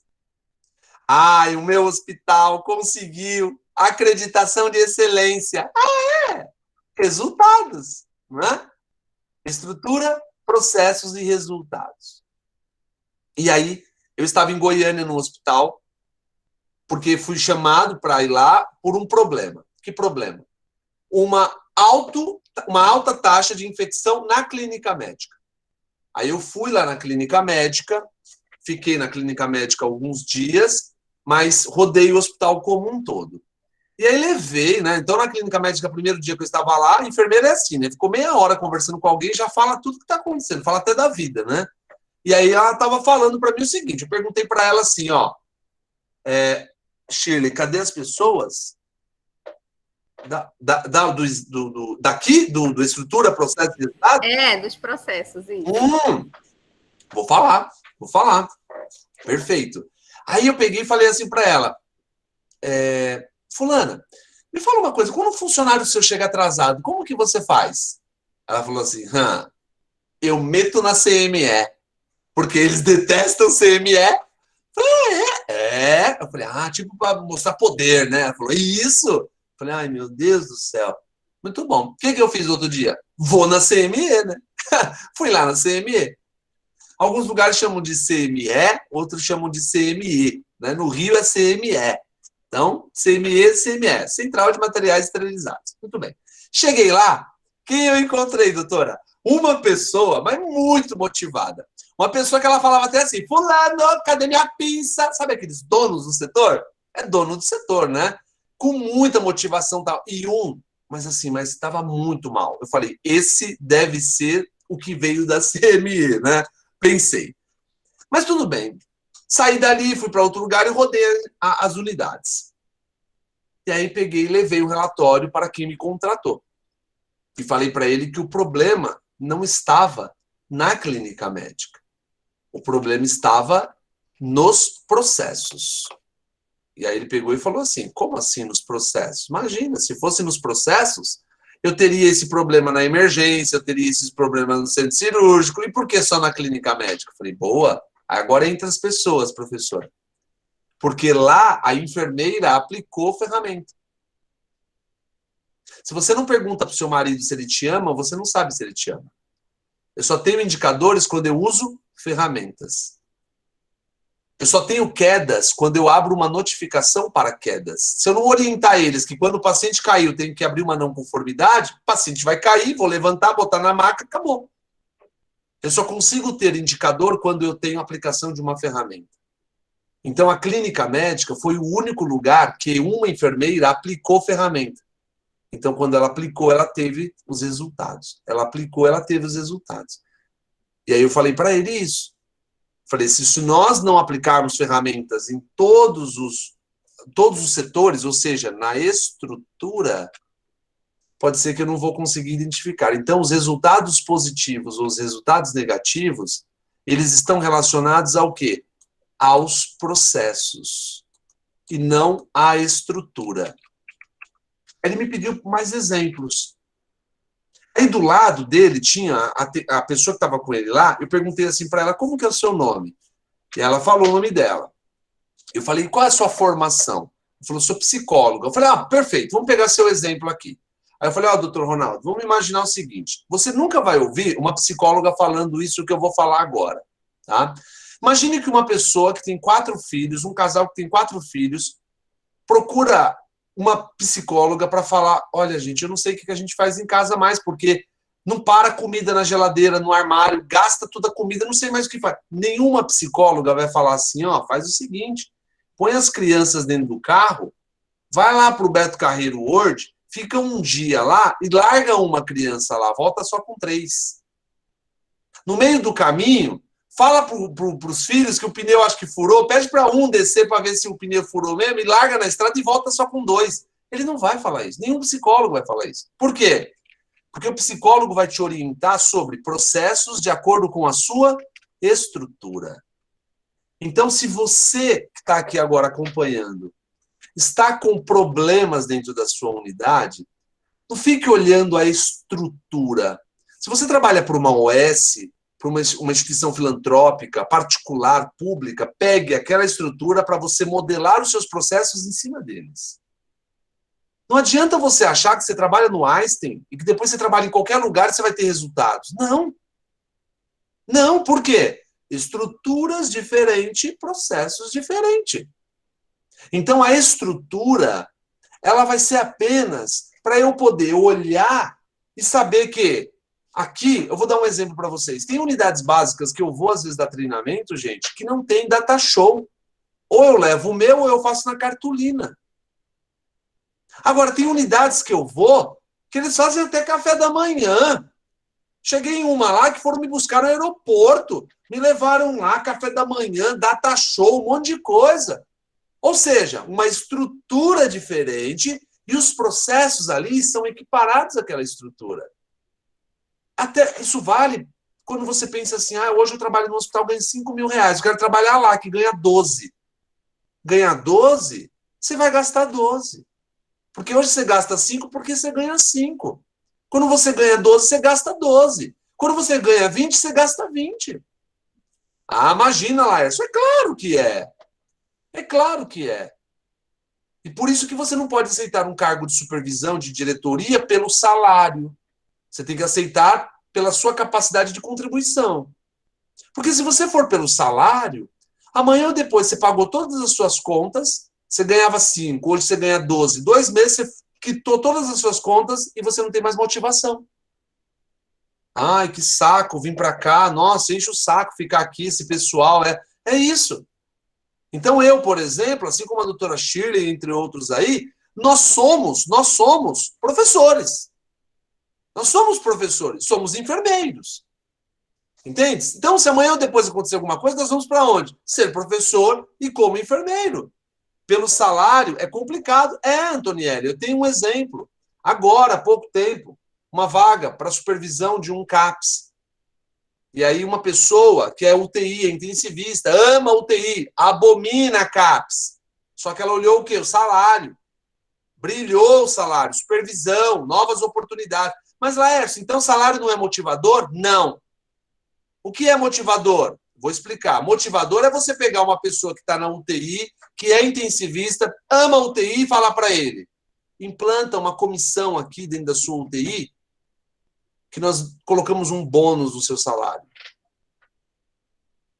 Ah, o meu hospital conseguiu acreditação de excelência. Resultados. Não é? Estrutura, processos e resultados. E aí, eu estava em Goiânia, no hospital, porque fui chamado para ir lá por um problema. Que problema? Uma alta taxa de infecção na clínica médica. Aí eu fui lá na clínica médica, fiquei na clínica médica alguns dias, mas rodei o hospital como um todo. E aí levei, né? Então, na clínica médica, primeiro dia que eu estava lá, a enfermeira é assim, né? Ficou meia hora conversando com alguém, já fala tudo que está acontecendo, fala até da vida, né? E aí ela estava falando para mim o seguinte, eu perguntei para ela assim, ó, Shirley, cadê as pessoas daqui, do estrutura, processo de resultado? Dos processos, isso. Vou falar. Perfeito. Aí eu peguei e falei assim para ela, fulana, me fala uma coisa, quando um funcionário seu chega atrasado, como que você faz? Ela falou assim, eu meto na CME, porque eles detestam CME. Eu falei, tipo para mostrar poder, né? Ela falou, isso? Eu falei, ai, meu Deus do céu. Muito bom. O que eu fiz outro dia? Vou na CME, né? Fui lá na CME. Alguns lugares chamam de CME, outros chamam de CME. Né? No Rio é CME. Então, CME, Central de Materiais Esterilizados. Muito bem. Cheguei lá, quem eu encontrei, doutora? Uma pessoa, mas muito motivada. Uma pessoa que ela falava até assim, fulano, cadê minha pinça? Sabe aqueles donos do setor? É dono do setor, né? Com muita motivação. Tal. E mas estava muito mal. Eu falei, esse deve ser o que veio da CME, né? Pensei. Mas tudo bem. Saí dali, fui para outro lugar e rodei as unidades. E aí peguei e levei o relatório para quem me contratou. E falei para ele que o problema não estava na clínica médica. O problema estava nos processos. E aí ele pegou e falou assim, como assim nos processos? Imagina, se fosse nos processos, eu teria esse problema na emergência, eu teria esses problemas no centro cirúrgico, e por que só na clínica médica? Eu falei, boa, agora é entre as pessoas, professor. Porque lá a enfermeira aplicou ferramenta. Se você não pergunta para o seu marido se ele te ama, você não sabe se ele te ama. Eu só tenho indicadores quando eu uso ferramentas. Eu só tenho quedas quando eu abro uma notificação para quedas. Se eu não orientar eles que quando o paciente caiu tem que abrir uma não conformidade, o paciente vai cair, vou levantar, botar na maca, acabou. Eu só consigo ter indicador quando eu tenho aplicação de uma ferramenta. Então, a clínica médica foi o único lugar que uma enfermeira aplicou ferramenta. Então, quando ela aplicou, ela teve os resultados. Ela aplicou, ela teve os resultados. E aí eu falei para ele isso. Falei, se nós não aplicarmos ferramentas em todos os setores, ou seja, na estrutura, pode ser que eu não vou conseguir identificar. Então, os resultados positivos ou os resultados negativos, eles estão relacionados ao quê? Aos processos e não à estrutura. Ele me pediu mais exemplos. Aí do lado dele tinha a pessoa que estava com ele lá, eu perguntei assim para ela, como que é o seu nome? E ela falou o nome dela. Eu falei, qual é a sua formação? Ela falou, sou psicóloga. Eu falei, perfeito, vamos pegar seu exemplo aqui. Aí eu falei, doutor Ronaldo, vamos imaginar o seguinte, você nunca vai ouvir uma psicóloga falando isso que eu vou falar agora, tá? Imagine que uma pessoa que tem 4 filhos, um casal que tem 4 filhos, procura uma psicóloga para falar, olha, gente, eu não sei o que a gente faz em casa mais, porque não para comida na geladeira, no armário, gasta toda a comida, não sei mais o que faz. Nenhuma psicóloga vai falar assim, faz o seguinte, põe as crianças dentro do carro, vai lá para o Beto Carreiro World, fica um dia lá e larga uma criança lá, volta só com 3. No meio do caminho, fala para os filhos que o pneu acho que furou, pede para um descer para ver se o pneu furou mesmo e larga na estrada e volta só com 2. Ele não vai falar isso, nenhum psicólogo vai falar isso. Por quê? Porque o psicólogo vai te orientar sobre processos de acordo com a sua estrutura. Então, se você que está aqui agora acompanhando está com problemas dentro da sua unidade, não fique olhando a estrutura. Se você trabalha para uma OS, para uma instituição filantrópica, particular, pública, pegue aquela estrutura para você modelar os seus processos em cima deles. Não adianta você achar que você trabalha no Einstein e que depois você trabalha em qualquer lugar e você vai ter resultados. Não. Não, por quê? Estruturas diferentes, processos diferentes. Então, a estrutura, ela vai ser apenas para eu poder olhar e saber que aqui, eu vou dar um exemplo para vocês. Tem unidades básicas que eu vou, às vezes, dar treinamento, gente, que não tem data show. Ou eu levo o meu, ou eu faço na cartolina. Agora, tem unidades que eu vou, que eles fazem até café da manhã. Cheguei em uma lá que foram me buscar no aeroporto. Me levaram lá, café da manhã, data show, um monte de coisa. Ou seja, uma estrutura diferente e os processos ali são equiparados àquela estrutura. Até isso vale quando você pensa assim, hoje eu trabalho no hospital, ganho 5 mil reais, eu quero trabalhar lá, que ganha 12. Ganhar 12, você vai gastar 12. Porque hoje você gasta 5 porque você ganha 5. Quando você ganha 12, você gasta 12. Quando você ganha 20, você gasta 20. Imagina, Laércio, é claro que é. É claro que é. E por isso que você não pode aceitar um cargo de supervisão, de diretoria, pelo salário. Você tem que aceitar pela sua capacidade de contribuição. Porque se você for pelo salário, amanhã ou depois você pagou todas as suas contas, você ganhava 5, hoje você ganha 12. 2 meses você quitou todas as suas contas e você não tem mais motivação. Ai, que saco, vim para cá, nossa, enche o saco ficar aqui, esse pessoal, é isso. Então eu, por exemplo, assim como a doutora Shirley, entre outros aí, nós somos professores. Nós somos professores, somos enfermeiros. Entende? Então, se amanhã ou depois acontecer alguma coisa, nós vamos para onde? Ser professor e como enfermeiro. Pelo salário é complicado. Antonielli, eu tenho um exemplo. Agora, há pouco tempo, uma vaga para supervisão de um CAPS. E aí uma pessoa que é UTI, é intensivista, ama UTI, abomina CAPS. Só que ela olhou o quê? O salário. Brilhou o salário, supervisão, novas oportunidades. Mas, Laércio, então salário não é motivador? Não. O que é motivador? Vou explicar. Motivador é você pegar uma pessoa que está na UTI, que é intensivista, ama a UTI e falar para ele, implanta uma comissão aqui dentro da sua UTI que nós colocamos um bônus no seu salário.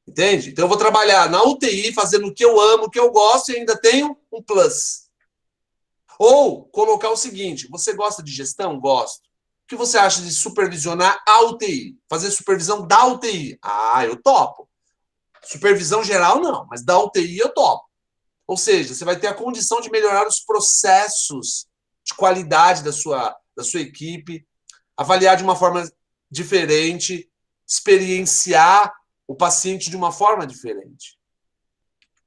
Entende? Então eu vou trabalhar na UTI, fazendo o que eu amo, o que eu gosto, e ainda tenho um plus. Ou colocar o seguinte: você gosta de gestão? Gosto. O que você acha de supervisionar a UTI? Fazer supervisão da UTI? Ah, eu topo. Supervisão geral, não, mas da UTI eu topo. Ou seja, você vai ter a condição de melhorar os processos de qualidade da sua equipe, avaliar de uma forma diferente, experienciar o paciente de uma forma diferente.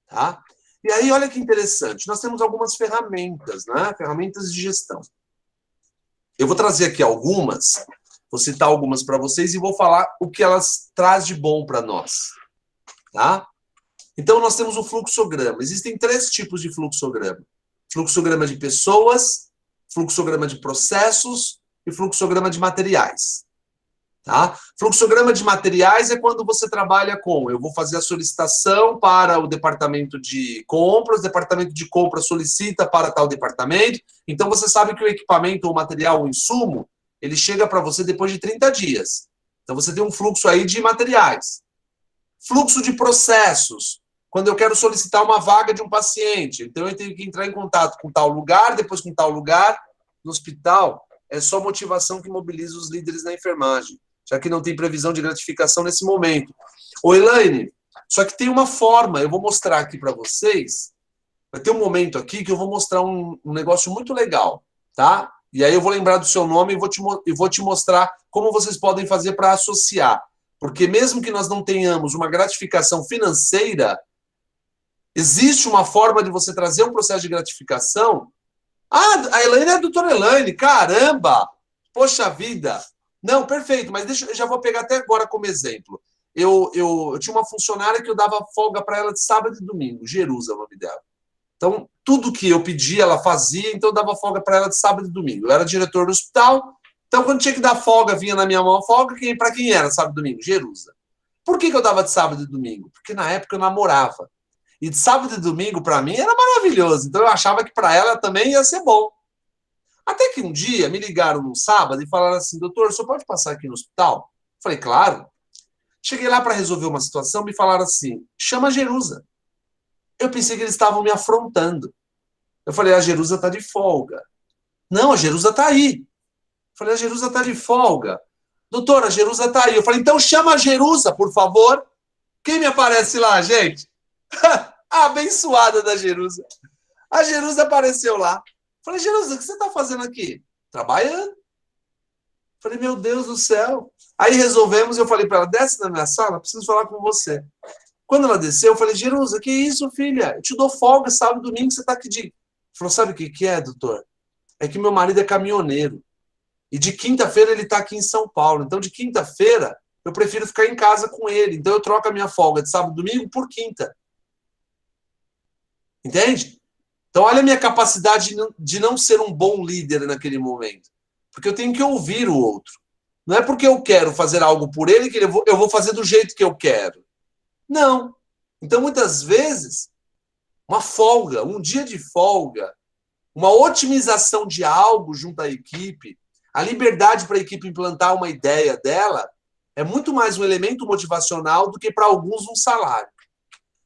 Tá? E aí, olha que interessante, nós temos algumas ferramentas, né? Ferramentas de gestão. Eu vou trazer aqui algumas, vou citar algumas para vocês e vou falar o que elas trazem de bom para nós. Tá? Então, nós temos o fluxograma. Existem 3 tipos de fluxograma. Fluxograma de pessoas, fluxograma de processos e fluxograma de materiais. Tá? Fluxograma de materiais é quando você trabalha com: eu vou fazer a solicitação para o departamento de compras, o departamento de compras solicita para tal departamento. Então, você sabe que o equipamento, o material, o insumo, ele chega para você depois de 30 dias. Então, você tem um fluxo aí de materiais. Fluxo de processos. Quando eu quero solicitar uma vaga de um paciente, então eu tenho que entrar em contato com tal lugar, depois com tal lugar. No hospital, é só motivação que mobiliza os líderes da enfermagem, já que não tem previsão de gratificação nesse momento. Ô, Elaine, só que tem uma forma, eu vou mostrar aqui para vocês, vai ter um momento aqui que eu vou mostrar um negócio muito legal, tá? E aí eu vou lembrar do seu nome e vou te mostrar como vocês podem fazer para associar. Porque mesmo que nós não tenhamos uma gratificação financeira, existe uma forma de você trazer um processo de gratificação. Ah, a Elaine é a doutora Elaine, caramba! Poxa vida! Não, perfeito, mas eu já vou pegar até agora como exemplo. Eu tinha uma funcionária que eu dava folga para ela de sábado e domingo, Jerusa é o nome dela. Então, tudo que eu pedia, ela fazia, então eu dava folga para ela de sábado e domingo. Eu era diretor do hospital, então quando tinha que dar folga, vinha na minha mão a folga, para quem era sábado e domingo? Jerusa. Por que eu dava de sábado e domingo? Porque na época eu namorava. E de sábado e domingo, para mim, era maravilhoso. Então eu achava que para ela também ia ser bom. Até que um dia me ligaram num sábado e falaram assim: doutor, o senhor pode passar aqui no hospital? Falei, claro. Cheguei lá para resolver uma situação, me falaram assim: chama a Jerusa. Eu pensei que eles estavam me afrontando. Eu falei, a Jerusa está de folga. Não, a Jerusa está aí. Eu falei, a Jerusa está de folga. Doutora, a Jerusa está aí. Eu falei, então chama a Jerusa, por favor. Quem me aparece lá, gente? A abençoada da Jerusa. A Jerusa apareceu lá. Falei, Jerusa, o que você está fazendo aqui? Trabalhando. Falei, meu Deus do céu. Aí resolvemos, eu falei para ela, desce na minha sala, preciso falar com você. Quando ela desceu, eu falei, Jerusa, que isso, filha? Eu te dou folga sábado e domingo, você está aqui de... Falou, sabe o que é, doutor? É que meu marido é caminhoneiro. E de quinta-feira ele está aqui em São Paulo. Então, de quinta-feira, eu prefiro ficar em casa com ele. Então, eu troco a minha folga de sábado e domingo por quinta. Entende? Então, olha a minha capacidade de não ser um bom líder naquele momento. Porque eu tenho que ouvir o outro. Não é porque eu quero fazer algo por ele que eu vou fazer do jeito que eu quero. Não. Então, muitas vezes, uma folga, um dia de folga, uma otimização de algo junto à equipe, a liberdade para a equipe implantar uma ideia dela, é muito mais um elemento motivacional do que para alguns um salário.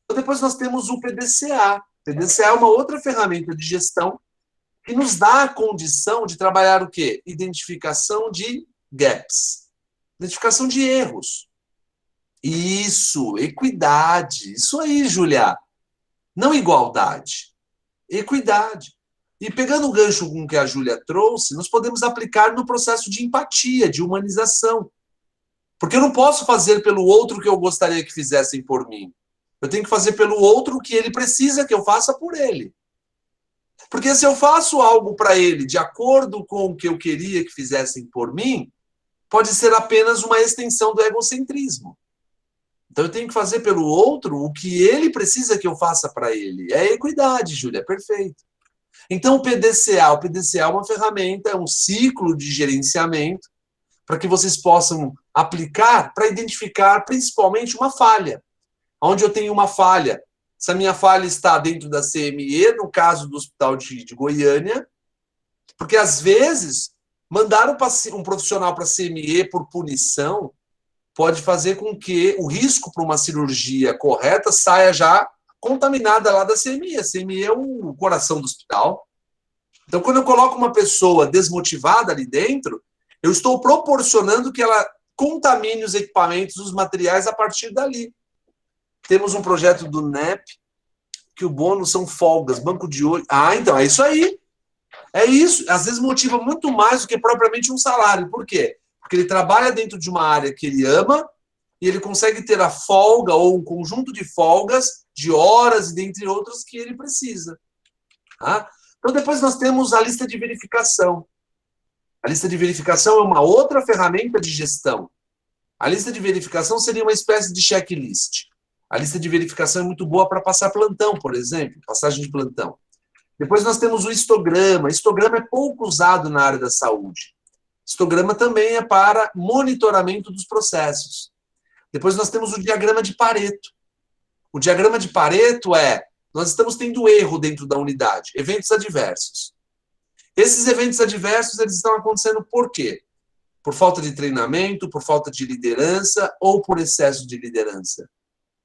Então, depois nós temos o PDCA. O PDCA é uma outra ferramenta de gestão que nos dá a condição de trabalhar o quê? Identificação de gaps. Identificação de erros. Isso, equidade. Isso aí, Julia. Não igualdade. Equidade. E pegando o gancho com o que a Júlia trouxe, nós podemos aplicar no processo de empatia, de humanização. Porque eu não posso fazer pelo outro o que eu gostaria que fizessem por mim. Eu tenho que fazer pelo outro o que ele precisa que eu faça por ele. Porque se eu faço algo para ele de acordo com o que eu queria que fizessem por mim, pode ser apenas uma extensão do egocentrismo. Então eu tenho que fazer pelo outro o que ele precisa que eu faça para ele. É equidade, Júlia, perfeito. Então o PDCA é uma ferramenta, é um ciclo de gerenciamento para que vocês possam aplicar para identificar principalmente uma falha. Onde eu tenho uma falha, se a minha falha está dentro da CME, no caso do Hospital de Goiânia, porque às vezes Mandar um profissional para CME por punição pode fazer com que o risco para uma cirurgia correta saia já contaminada lá da CME. A CME é o coração do hospital. Então, quando eu coloco uma pessoa desmotivada ali dentro, eu estou proporcionando que ela contamine os equipamentos, os materiais a partir dali. Temos um projeto do NEP, que o bônus são folgas, banco de olho. Ah, então, é isso aí. É isso. Às vezes motiva muito mais do que propriamente um salário. Por quê? Porque ele trabalha dentro de uma área que ele ama e ele consegue ter a folga ou um conjunto de folgas, de horas e dentre outras que ele precisa. Tá? Então, depois nós temos a lista de verificação. A lista de verificação é uma outra ferramenta de gestão. A lista de verificação seria uma espécie de checklist. A lista de verificação é muito boa para passar plantão, por exemplo, passagem de plantão. Depois nós temos o histograma. Histograma é pouco usado na área da saúde. Histograma também é para monitoramento dos processos. Depois nós temos o diagrama de Pareto. O diagrama de Pareto nós estamos tendo erro dentro da unidade, eventos adversos. Esses eventos adversos, eles estão acontecendo por quê? Por falta de treinamento, por falta de liderança ou por excesso de liderança?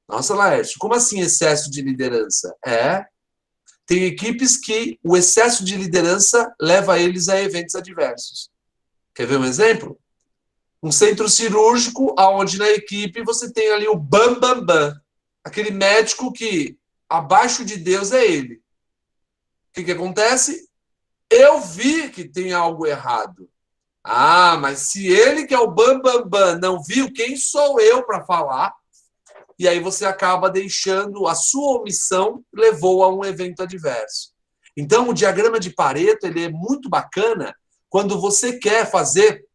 Nossa, Laércio, como assim excesso de liderança? Tem equipes que o excesso de liderança leva eles a eventos adversos. Quer ver um exemplo? Um centro cirúrgico, onde na equipe você tem ali o bam, bam, bam. Aquele médico que abaixo de Deus é ele. O que acontece? Eu vi que tem algo errado. Ah, mas se ele que é o bam, bam, bam não viu, quem sou eu para falar? E aí você acaba deixando, a sua omissão levou a um evento adverso. Então, o diagrama de Pareto ele é muito bacana quando você quer fazer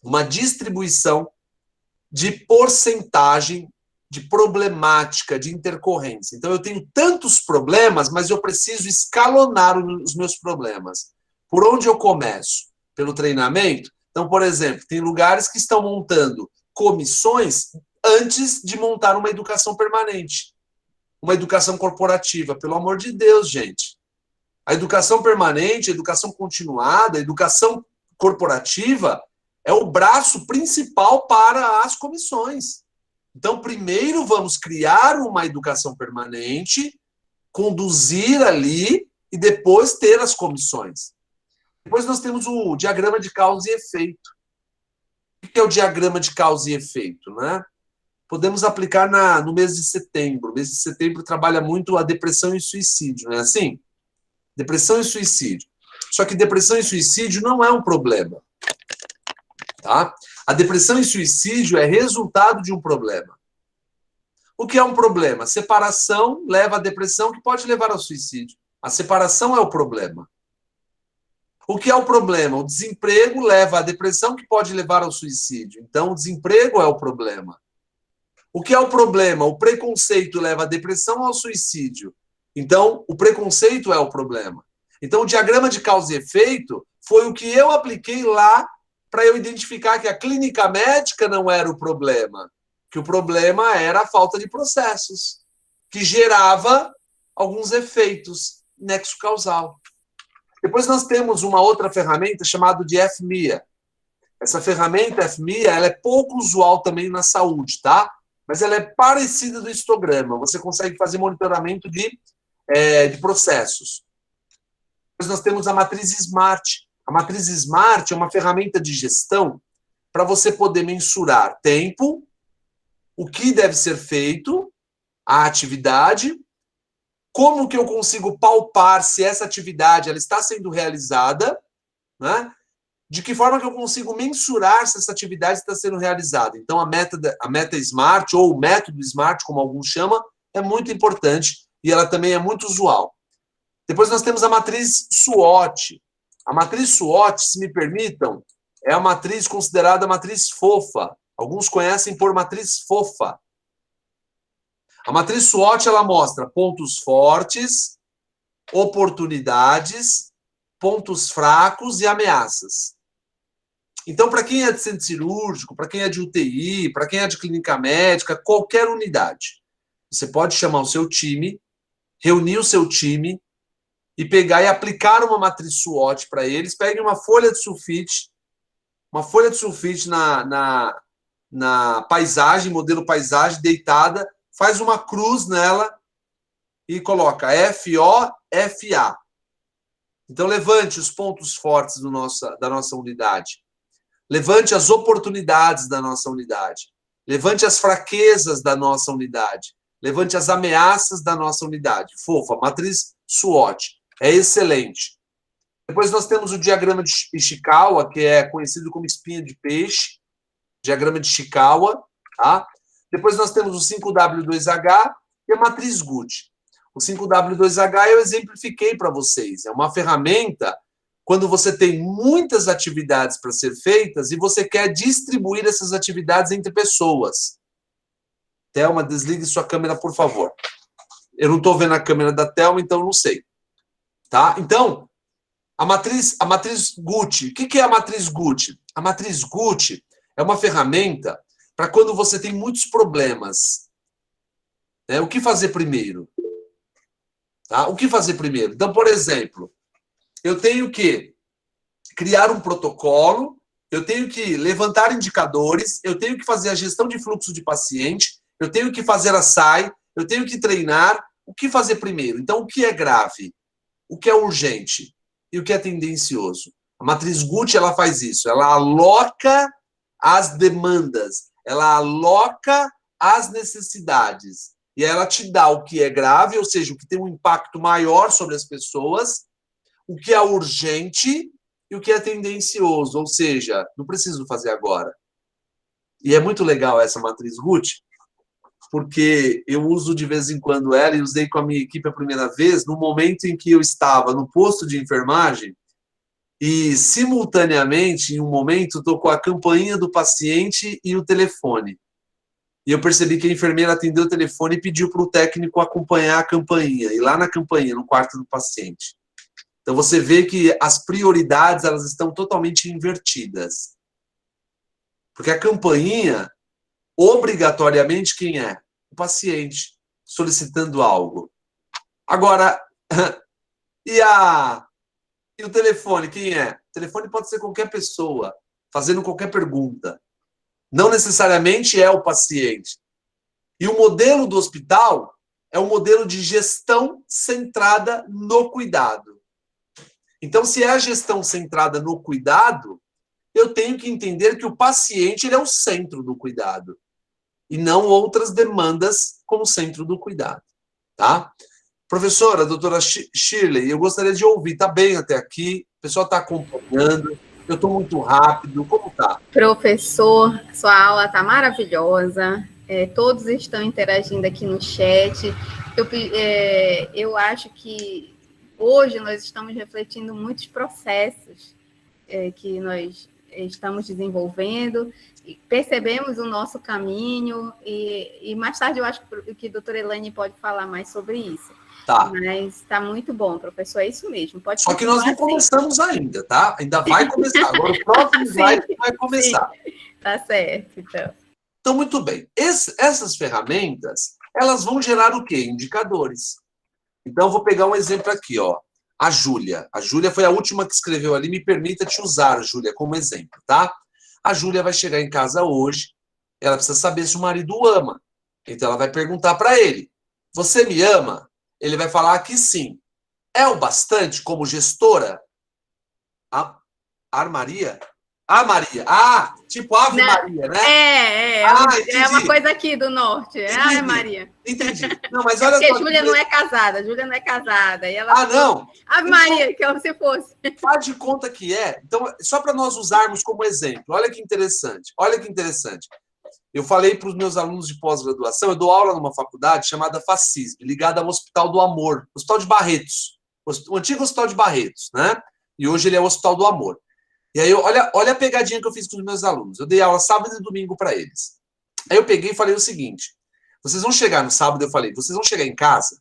uma distribuição de porcentagem de problemática, de intercorrência. Então, eu tenho tantos problemas, mas eu preciso escalonar os meus problemas. Por onde eu começo? Pelo treinamento? Então, por exemplo, tem lugares que estão montando comissões antes de montar uma educação permanente, uma educação corporativa. Pelo amor de Deus, gente. A educação permanente, a educação continuada, a educação corporativa é o braço principal para as comissões. Então, primeiro vamos criar uma educação permanente, conduzir ali e depois ter as comissões. Depois nós temos o diagrama de causa e efeito. O que é o diagrama de causa e efeito, né? Podemos aplicar no mês de setembro. O mês de setembro trabalha muito a depressão e suicídio, não é assim? Depressão e suicídio. Só que depressão e suicídio não é um problema. Tá? A depressão e suicídio é resultado de um problema. O que é um problema? Separação leva à depressão, que pode levar ao suicídio. A separação é o problema. O que é o problema? O desemprego leva à depressão, que pode levar ao suicídio. Então, o desemprego é o problema. O que é o problema? O preconceito leva à depressão ou ao suicídio. Então, o preconceito é o problema. Então, o diagrama de causa e efeito foi o que eu apliquei lá para eu identificar que a clínica médica não era o problema, que o problema era a falta de processos, que gerava alguns efeitos nexo causal. Depois nós temos uma outra ferramenta chamada de FMIA. Essa ferramenta FMIA ela é pouco usual também na saúde, tá? Mas ela é parecida do histograma. Você consegue fazer monitoramento de processos. Depois nós temos a matriz SMART. A matriz SMART é uma ferramenta de gestão para você poder mensurar tempo, o que deve ser feito, a atividade, como que eu consigo palpar se essa atividade ela está sendo realizada, né? De que forma que eu consigo mensurar se essa atividade está sendo realizada. Então, a meta SMART, ou o método SMART, como alguns chamam, é muito importante e ela também é muito usual. Depois nós temos a matriz SWOT. A matriz SWOT, se me permitam, é a matriz considerada a matriz fofa. Alguns conhecem por matriz fofa. A matriz SWOT, ela mostra pontos fortes, oportunidades, pontos fracos e ameaças. Então, para quem é de centro cirúrgico, para quem é de UTI, para quem é de clínica médica, qualquer unidade, você pode chamar o seu time, reunir o seu time e pegar e aplicar uma matriz SWOT para eles. Pegue uma folha de sulfite uma folha de sulfite na paisagem, modelo paisagem, deitada, faz uma cruz nela e coloca FOFA. Então, levante os pontos fortes da nossa unidade. Levante as oportunidades da nossa unidade. Levante as fraquezas da nossa unidade. Levante as ameaças da nossa unidade. Fofa, matriz SWOT. É excelente. Depois nós temos o diagrama de Ishikawa, que é conhecido como espinha de peixe. Diagrama de Ishikawa. Tá? Depois nós temos o 5W2H e a matriz Gucci. O 5W2H eu exemplifiquei para vocês. É uma ferramenta quando você tem muitas atividades para ser feitas e você quer distribuir essas atividades entre pessoas. Thelma, desligue sua câmera, por favor. Eu não estou vendo a câmera da Thelma, então não sei. Tá? Então, a matriz Gucci. O que é a matriz Gucci? A matriz Gucci é uma ferramenta para quando você tem muitos problemas. Né? O que fazer primeiro? Tá? O que fazer primeiro? Então, por exemplo, eu tenho que criar um protocolo, eu tenho que levantar indicadores, eu tenho que fazer a gestão de fluxo de paciente, eu tenho que fazer a SAI, eu tenho que treinar. O que fazer primeiro? Então, o que é grave? O que é urgente? E o que é tendencioso? A matriz Gucci, ela faz isso. Ela aloca as demandas, ela aloca as necessidades. E ela te dá o que é grave, ou seja, o que tem um impacto maior sobre as pessoas, o que é urgente e o que é tendencioso, ou seja, não preciso fazer agora. E é muito legal essa matriz Gucci, porque eu uso de vez em quando ela e usei com a minha equipe a primeira vez, no momento em que eu estava no posto de enfermagem e, simultaneamente, em um momento, tocou a campainha do paciente e o telefone. E eu percebi que a enfermeira atendeu o telefone e pediu para o técnico acompanhar a campainha, ir lá na campainha, no quarto do paciente. Então, você vê que as prioridades elas estão totalmente invertidas. Porque a campainha, obrigatoriamente, quem é? O paciente, solicitando algo. Agora, e o telefone, quem é? O telefone pode ser qualquer pessoa, fazendo qualquer pergunta. Não necessariamente é o paciente. E o modelo do hospital é um modelo de gestão centrada no cuidado. Então, se é a gestão centrada no cuidado, eu tenho que entender que o paciente ele é o centro do cuidado e não outras demandas como centro do cuidado. Tá? Professora, doutora Shirley, eu gostaria de ouvir. Está bem até aqui? O pessoal está acompanhando? Eu estou muito rápido. Como está? Professor, sua aula está maravilhosa. Todos estão interagindo aqui no chat. Eu acho que hoje nós estamos refletindo muitos processos que nós estamos desenvolvendo, percebemos o nosso caminho e mais tarde eu acho que a doutora Elaine pode falar mais sobre isso. Tá. Mas está muito bom, professor, é isso mesmo. Pode Só que nós não começamos ainda, tá? Ainda vai começar. Agora o próximo slide vai começar. Tá certo, então. Então, muito bem. Essas ferramentas, elas vão gerar o quê? Indicadores. Então, eu vou pegar um exemplo aqui, ó. A Júlia. A Júlia foi a última que escreveu ali. Me permita te usar, Júlia, como exemplo, tá? A Júlia vai chegar em casa hoje. Ela precisa saber se o marido ama. Então, ela vai perguntar para ele: você me ama? Ele vai falar que sim. É o bastante como gestora? Maria? Maria. Tipo Ave não, Maria, né? É uma coisa aqui do norte. Entendi. Maria. Entendi. Não, mas olha só. Porque Júlia não é casada. Júlia não é casada. E ela não? Ave Maria, que se fosse. Faz de conta que é. Então, só para nós usarmos como exemplo. Olha que interessante. Olha que interessante. Eu falei para os meus alunos de pós-graduação, eu dou aula numa faculdade chamada FACISB, ligada ao Hospital do Amor, Hospital de Barretos, o antigo Hospital de Barretos, né? E hoje ele é o Hospital do Amor. E aí, olha a pegadinha que eu fiz com os meus alunos. Eu dei aula sábado e domingo para eles. Aí eu peguei e falei o seguinte: vocês vão chegar no sábado, eu falei, vocês vão chegar em casa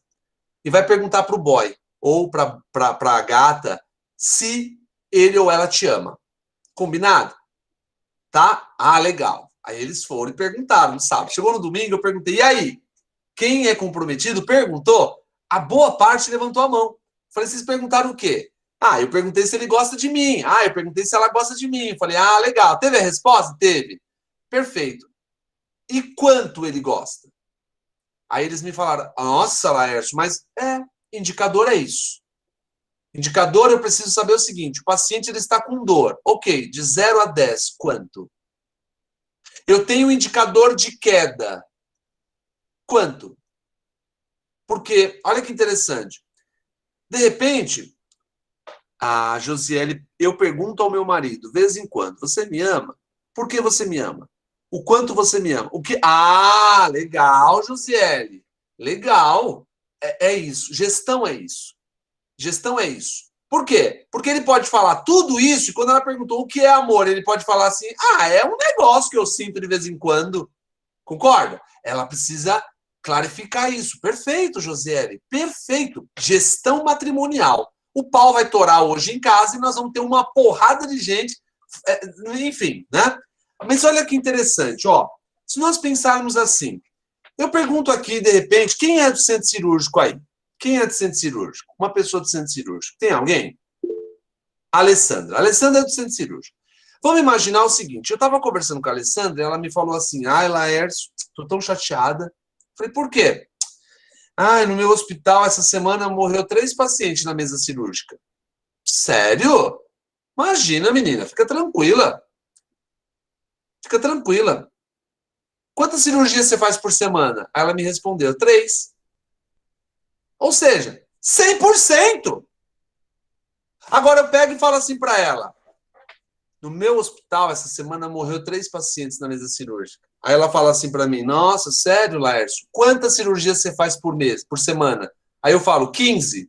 e vai perguntar para o boy ou para a gata se ele ou ela te ama. Combinado? Tá? Legal. Aí eles foram e perguntaram no sábado. Chegou no domingo, eu perguntei, e aí? Quem é comprometido perguntou? A boa parte levantou a mão. Falei, vocês perguntaram o quê? Ah, eu perguntei se ele gosta de mim. Ah, eu perguntei se ela gosta de mim. Falei, ah, legal. Teve a resposta? Teve. Perfeito. E quanto ele gosta? Aí eles me falaram, nossa, Laércio, mas indicador é isso. Indicador, eu preciso saber o seguinte, o paciente ele está com dor. Ok, de 0 a 10, quanto? Eu tenho um indicador de queda. Quanto? Porque, olha que interessante. De repente, a Josiele, eu pergunto ao meu marido, de vez em quando, você me ama? Por que você me ama? O quanto você me ama? O que? Ah, legal, Josiele. Legal. É isso. Gestão é isso. Gestão é isso. Por quê? Porque ele pode falar tudo isso e quando ela perguntou o que é amor, ele pode falar assim, é um negócio que eu sinto de vez em quando. Concorda? Ela precisa clarificar isso. Perfeito, Josiele. Perfeito. Gestão matrimonial. O pau vai torar hoje em casa e nós vamos ter uma porrada de gente. Enfim, né? Mas olha que interessante, ó. Se nós pensarmos assim, eu pergunto aqui, de repente, quem é do centro cirúrgico aí? Quem é do centro cirúrgico? Uma pessoa do centro cirúrgico. Tem alguém? Alessandra. Alessandra é do centro cirúrgico. Vamos imaginar o seguinte, eu estava conversando com a Alessandra e ela me falou assim, Laércio, estou tão chateada. Falei, por quê? No meu hospital, essa semana, morreu 3 pacientes na mesa cirúrgica. Sério? Imagina, menina, fica tranquila. Fica tranquila. Quantas cirurgias você faz por semana? Aí ela me respondeu, 3. Ou seja, 100%. Agora eu pego e falo assim para ela, no meu hospital, essa semana, morreu 3 pacientes na mesa cirúrgica. Aí ela fala assim para mim, nossa, sério, Laércio? Quantas cirurgias você faz por mês, por semana? Aí eu falo, 15.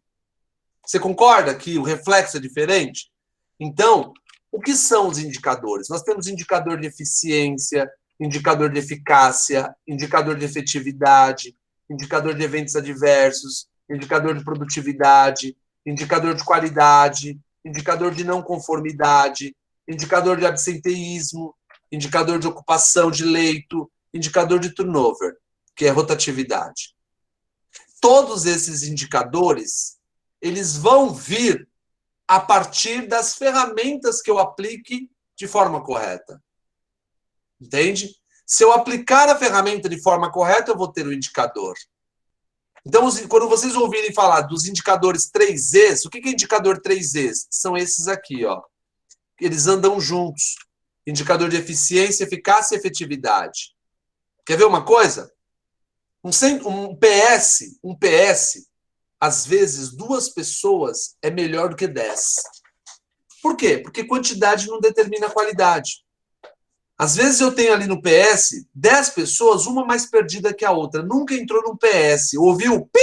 Você concorda que o reflexo é diferente? Então, o que são os indicadores? Nós temos indicador de eficiência, indicador de eficácia, indicador de efetividade, indicador de eventos adversos, indicador de produtividade, indicador de qualidade, indicador de não conformidade, indicador de absenteísmo, indicador de ocupação de leito, indicador de turnover, que é rotatividade. Todos esses indicadores, eles vão vir a partir das ferramentas que eu aplique de forma correta. Entende? Se eu aplicar a ferramenta de forma correta, eu vou ter o indicador. Então, quando vocês ouvirem falar dos indicadores 3Es, o que é indicador 3Es? São esses aqui, ó. Eles andam juntos. Indicador de eficiência, eficácia e efetividade. Quer ver uma coisa? Um PS, às vezes, 2 pessoas é melhor do que 10. Por quê? Porque quantidade não determina qualidade. Às vezes eu tenho ali no PS 10 pessoas, uma mais perdida que a outra. Nunca entrou no PS. Ouviu? Pi,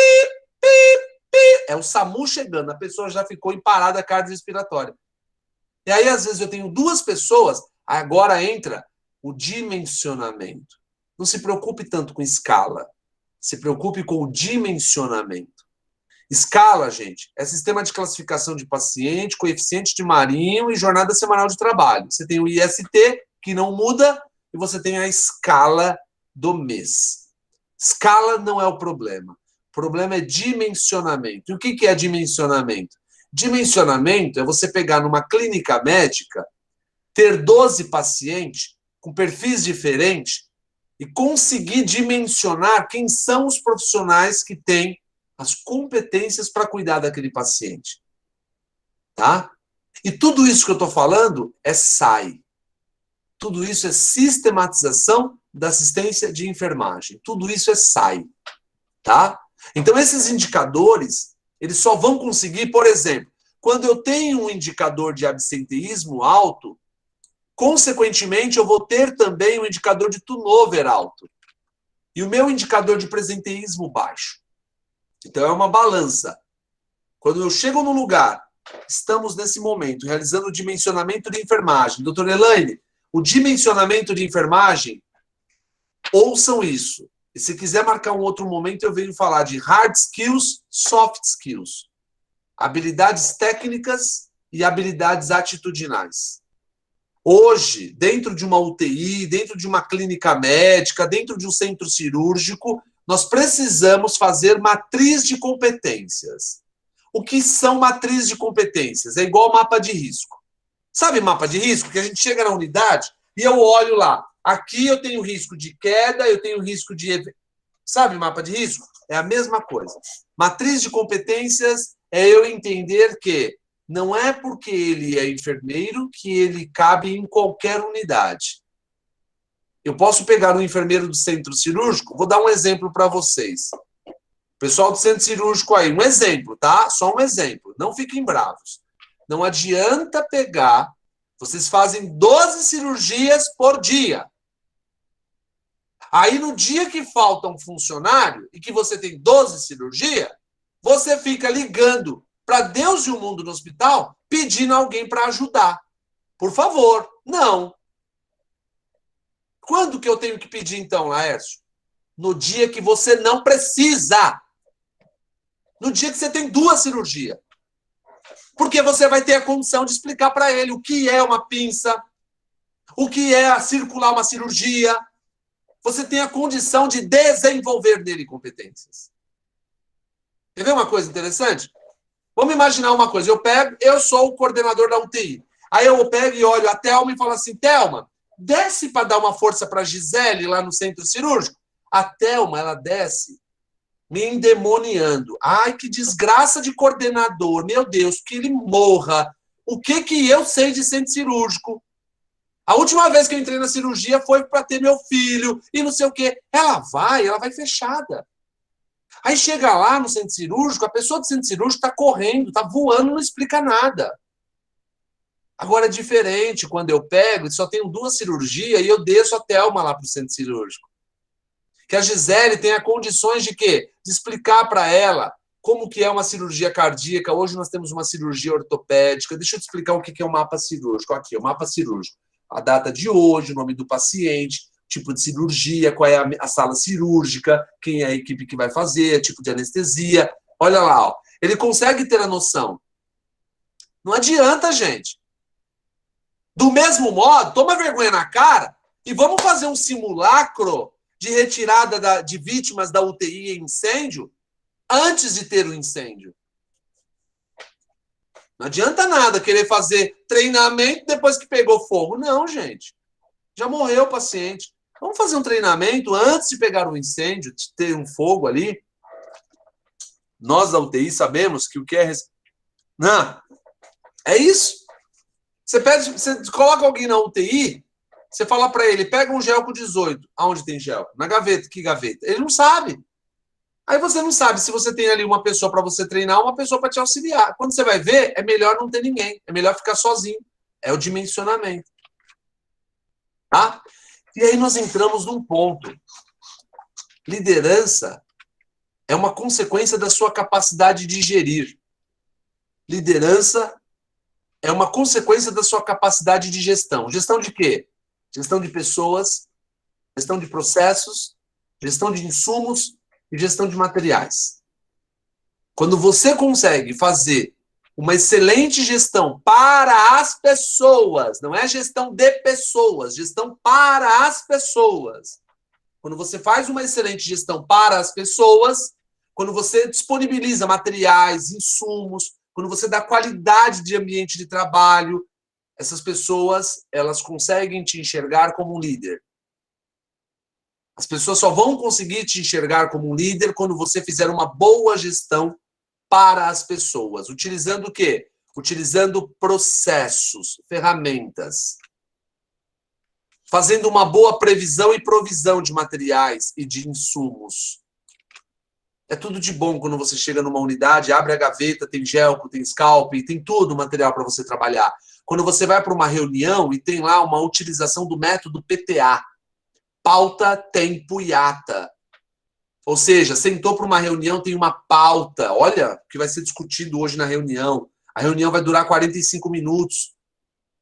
pi, pi. É o SAMU chegando. A pessoa já ficou em parada cardiorrespiratória. E aí, às vezes, eu tenho 2 pessoas. Agora entra o dimensionamento. Não se preocupe tanto com escala. Se preocupe com o dimensionamento. Escala, gente, é sistema de classificação de paciente, coeficiente de Marinho e jornada semanal de trabalho. Você tem o IST, que não muda, e você tem a escala do mês. Escala não é o problema. O problema é dimensionamento. E o que é dimensionamento? Dimensionamento é você pegar numa clínica médica, ter 12 pacientes com perfis diferentes e conseguir dimensionar quem são os profissionais que têm as competências para cuidar daquele paciente. Tá? E tudo isso que eu estou falando é SAI. Tudo isso é sistematização da assistência de enfermagem. Tudo isso é SAI. Tá? Então, esses indicadores, eles só vão conseguir, por exemplo, quando eu tenho um indicador de absenteísmo alto, consequentemente, eu vou ter também um indicador de turnover alto. E o meu indicador de presenteísmo baixo. Então, é uma balança. Quando eu chego num lugar, estamos nesse momento realizando o dimensionamento de enfermagem. Doutora Elaine, o dimensionamento de enfermagem, ouçam isso. E se quiser marcar um outro momento, eu venho falar de hard skills, soft skills. Habilidades técnicas e habilidades atitudinais. Hoje, dentro de uma UTI, dentro de uma clínica médica, dentro de um centro cirúrgico, nós precisamos fazer matriz de competências. o que são matrizes de competências. É igual mapa de risco. Sabe mapa de risco? Que a gente chega na unidade e eu olho lá. Aqui eu tenho risco de queda, eu tenho risco de... Sabe mapa de risco? É a mesma coisa. Matriz de competências é eu entender que não é porque ele é enfermeiro que ele cabe em qualquer unidade. Eu posso pegar um enfermeiro do centro cirúrgico, vou dar um exemplo para vocês. Pessoal do centro cirúrgico aí, um exemplo, tá? Só um exemplo. Não fiquem bravos. Não adianta pegar... Vocês fazem 12 cirurgias por dia. Aí, no dia que falta um funcionário e que você tem 12 cirurgias, você fica ligando para Deus e o mundo no hospital pedindo alguém para ajudar. Por favor, não. Quando que eu tenho que pedir, então, Laércio? No dia que você não precisa. No dia que você tem 2 cirurgias. Porque você vai ter a condição de explicar para ele o que é uma pinça, o que é circular uma cirurgia. Você tem a condição de desenvolver nele competências. Quer ver uma coisa interessante? Vamos imaginar uma coisa. Eu sou o coordenador da UTI. Aí eu pego e olho a Thelma e falo assim, Thelma, desce para dar uma força para a Gisele lá no centro cirúrgico. A Thelma, ela desce me endemoniando. Ai, que desgraça de coordenador. Meu Deus, que ele morra. O que eu sei de centro cirúrgico? A última vez que eu entrei na cirurgia foi para ter meu filho e não sei o quê. Ela vai fechada. Aí chega lá no centro cirúrgico, a pessoa do centro cirúrgico está correndo, está voando, não explica nada. Agora é diferente quando eu pego e só tenho 2 cirurgias e eu desço a Thelma lá para o centro cirúrgico. Que a Gisele tenha condições de quê? De explicar para ela como que é uma cirurgia cardíaca. Hoje nós temos uma cirurgia ortopédica. Deixa eu te explicar o que é o mapa cirúrgico. Aqui, o mapa cirúrgico. A data de hoje, o nome do paciente, tipo de cirurgia, qual é a sala cirúrgica, quem é a equipe que vai fazer, tipo de anestesia. Olha lá, ó. Ele consegue ter a noção. Não adianta, gente. Do mesmo modo, toma vergonha na cara e vamos fazer um simulacro de retirada de vítimas da UTI em incêndio antes de ter o incêndio. Não adianta nada querer fazer treinamento depois que pegou fogo. Não, gente. Já morreu o paciente. Vamos fazer um treinamento antes de pegar um incêndio, de ter um fogo ali. Nós da UTI sabemos que o que é... Não, é isso. Você coloca alguém na UTI, você fala para ele, pega um gel com 18. Aonde tem gel? Na gaveta. Que gaveta? Ele não sabe. Aí você não sabe se você tem ali uma pessoa para você treinar, uma pessoa para te auxiliar. Quando você vai ver, é melhor não ter ninguém. É melhor ficar sozinho. É o dimensionamento. Tá? E aí nós entramos num ponto. Liderança é uma consequência da sua capacidade de gerir. Liderança é uma consequência da sua capacidade de gestão. Gestão de quê? Gestão de pessoas, gestão de processos, gestão de insumos e gestão de materiais. Quando você consegue fazer uma excelente gestão para as pessoas, não é gestão de pessoas, gestão para as pessoas. Quando você faz uma excelente gestão para as pessoas, quando você disponibiliza materiais, insumos, quando você dá qualidade de ambiente de trabalho, essas pessoas, elas conseguem te enxergar como um líder. As pessoas só vão conseguir te enxergar como um líder quando você fizer uma boa gestão para as pessoas. Utilizando o quê? Utilizando processos, ferramentas. Fazendo uma boa previsão e provisão de materiais e de insumos. É tudo de bom quando você chega numa unidade, abre a gaveta, tem gelco, tem scalp, tem tudo material para você trabalhar. Quando você vai para uma reunião e tem lá uma utilização do método PTA, pauta, tempo e ata. Ou seja, sentou para uma reunião, tem uma pauta. Olha o que vai ser discutido hoje na reunião. A reunião vai durar 45 minutos.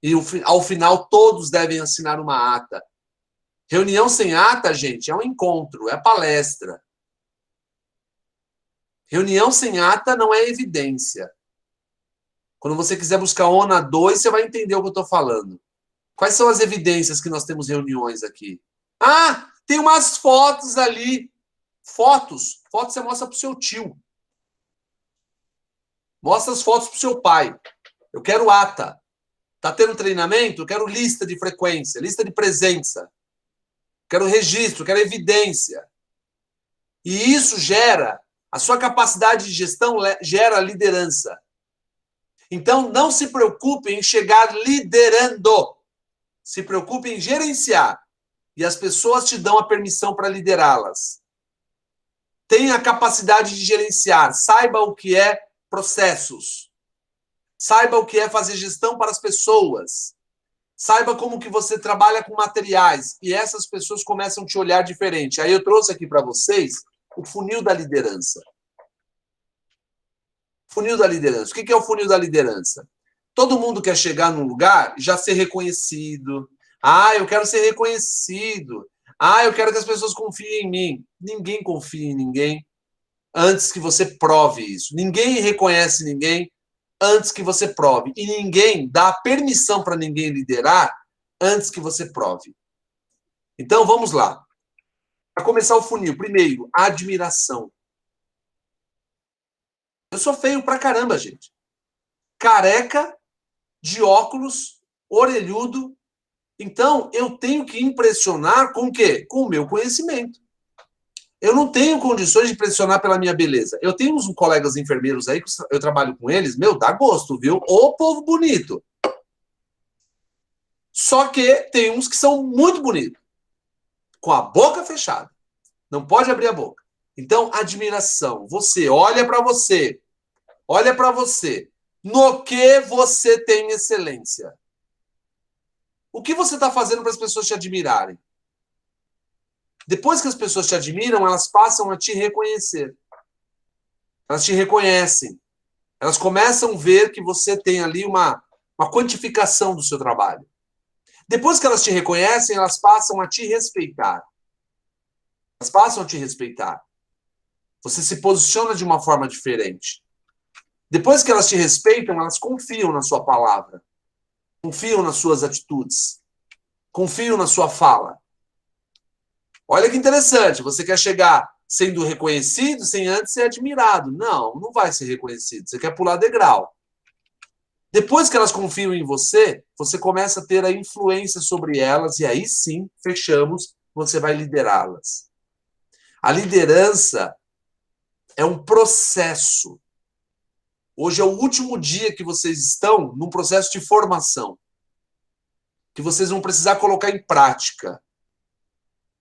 E ao final todos devem assinar uma ata. Reunião sem ata, gente, é um encontro, é palestra. Reunião sem ata não é evidência. Quando você quiser buscar ONA 2, você vai entender o que eu estou falando. Quais são as evidências que nós temos reuniões aqui? Ah, tem umas fotos ali. Fotos você mostra para o seu tio. Mostra as fotos pro seu pai. Eu quero ata. Tá tendo treinamento? Eu quero lista de frequência, lista de presença. Quero registro, quero evidência. E isso gera, a sua capacidade de gestão gera liderança. Então, não se preocupe em chegar liderando. Se preocupe em gerenciar. E as pessoas te dão a permissão para liderá-las. Tenha a capacidade de gerenciar. Saiba o que é processos. Saiba o que é fazer gestão para as pessoas. Saiba como que você trabalha com materiais. E essas pessoas começam a te olhar diferente. Aí eu trouxe aqui para vocês o funil da liderança. Funil da liderança. O que é o funil da liderança? Todo mundo quer chegar num lugar e já ser reconhecido. Ah, eu quero ser reconhecido. Ah, eu quero que as pessoas confiem em mim. Ninguém confia em ninguém antes que você prove isso. Ninguém reconhece ninguém antes que você prove. E ninguém dá permissão para ninguém liderar antes que você prove. Então, vamos lá. Para começar o funil, primeiro, admiração. Eu sou feio pra caramba, gente. Careca, de óculos, orelhudo. Então, eu tenho que impressionar com o quê? Com o meu conhecimento. Eu não tenho condições de impressionar pela minha beleza. Eu tenho uns colegas enfermeiros aí, que eu trabalho com eles, meu, dá gosto, viu? Ô povo bonito. Só que tem uns que são muito bonitos. Com a boca fechada. Não pode abrir a boca. Então, admiração. Você olha para você. Olha para você. No que você tem excelência? O que você está fazendo para as pessoas te admirarem? Depois que as pessoas te admiram, elas passam a te reconhecer. Elas te reconhecem. Elas começam a ver que você tem ali uma quantificação do seu trabalho. Depois que elas te reconhecem, elas passam a te respeitar. Elas passam a te respeitar. Você se posiciona de uma forma diferente. Depois que elas te respeitam, elas confiam na sua palavra. Confiam nas suas atitudes. Confiam na sua fala. Olha que interessante. Você quer chegar sendo reconhecido sem antes ser admirado. Não, não vai ser reconhecido. Você quer pular degrau. Depois que elas confiam em você, você começa a ter a influência sobre elas e aí sim, fechamos, você vai liderá-las. A liderança é um processo. Hoje é o último dia que vocês estão num processo de formação, que vocês vão precisar colocar em prática.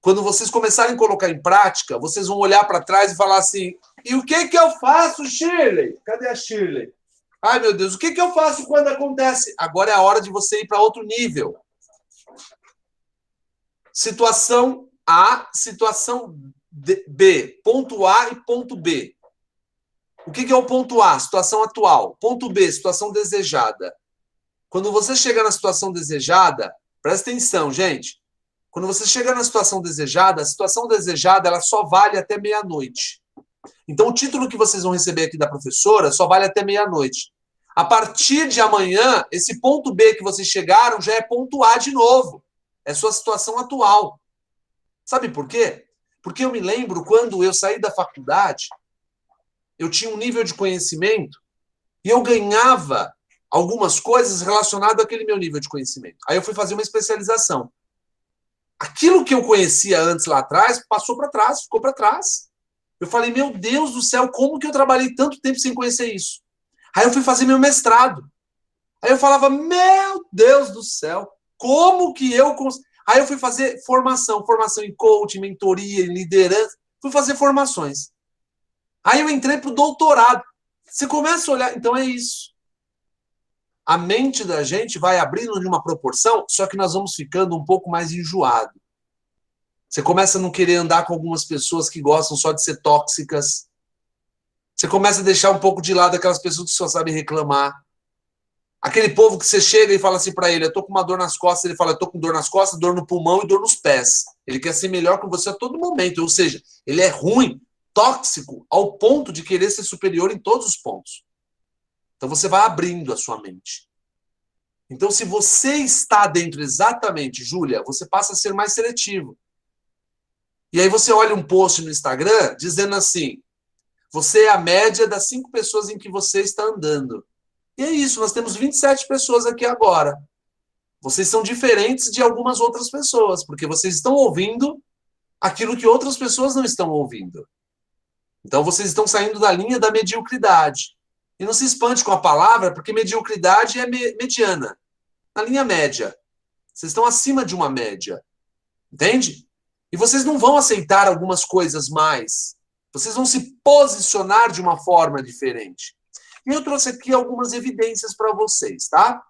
Quando vocês começarem a colocar em prática, vocês vão olhar para trás e falar assim, e o que eu faço, Shirley? Cadê a Shirley? Ai, meu Deus, o que eu faço quando acontece? Agora é a hora de você ir para outro nível. Situação A, situação B. Ponto A e ponto B. O que é o ponto A? Situação atual. Ponto B, situação desejada. Quando você chega na situação desejada, presta atenção, gente. Quando você chega na situação desejada, a situação desejada ela só vale até meia-noite. Então, o título que vocês vão receber aqui da professora só vale até meia-noite. A partir de amanhã, esse ponto B que vocês chegaram já é ponto A de novo. É sua situação atual. Sabe por quê? Porque eu me lembro quando eu saí da faculdade, eu tinha um nível de conhecimento e eu ganhava algumas coisas relacionadas àquele meu nível de conhecimento. Aí eu fui fazer uma especialização. Aquilo que eu conhecia antes lá atrás, passou para trás, ficou para trás. Eu falei, meu Deus do céu, como que eu trabalhei tanto tempo sem conhecer isso? Aí eu fui fazer meu mestrado. Aí eu falava, meu Deus do céu, como que eu... Aí eu fui fazer formação em coaching, mentoria, em liderança. Fui fazer formações. Aí eu entrei para o doutorado. Você começa a olhar, então é isso. A mente da gente vai abrindo de uma proporção, só que nós vamos ficando um pouco mais enjoado. Você começa a não querer andar com algumas pessoas que gostam só de ser tóxicas. Você começa a deixar um pouco de lado aquelas pessoas que só sabem reclamar. Aquele povo que você chega e fala assim para ele, eu tô com uma dor nas costas, ele fala, eu tô com dor nas costas, dor no pulmão e dor nos pés. Ele quer ser melhor que você a todo momento, ou seja, ele é ruim, tóxico, ao ponto de querer ser superior em todos os pontos. Então você vai abrindo a sua mente. Então se você está dentro exatamente, Júlia, você passa a ser mais seletivo. E aí você olha um post no Instagram dizendo assim, Você é a média das 5 pessoas em que você está andando. E é isso, nós temos 27 pessoas aqui agora. Vocês são diferentes de algumas outras pessoas, porque vocês estão ouvindo aquilo que outras pessoas não estão ouvindo. Então, vocês estão saindo da linha da mediocridade. E não se espante com a palavra, porque mediocridade é mediana, na linha média. Vocês estão acima de uma média. Entende? E vocês não vão aceitar algumas coisas mais. Vocês vão se posicionar de uma forma diferente. E eu trouxe aqui algumas evidências para vocês, tá?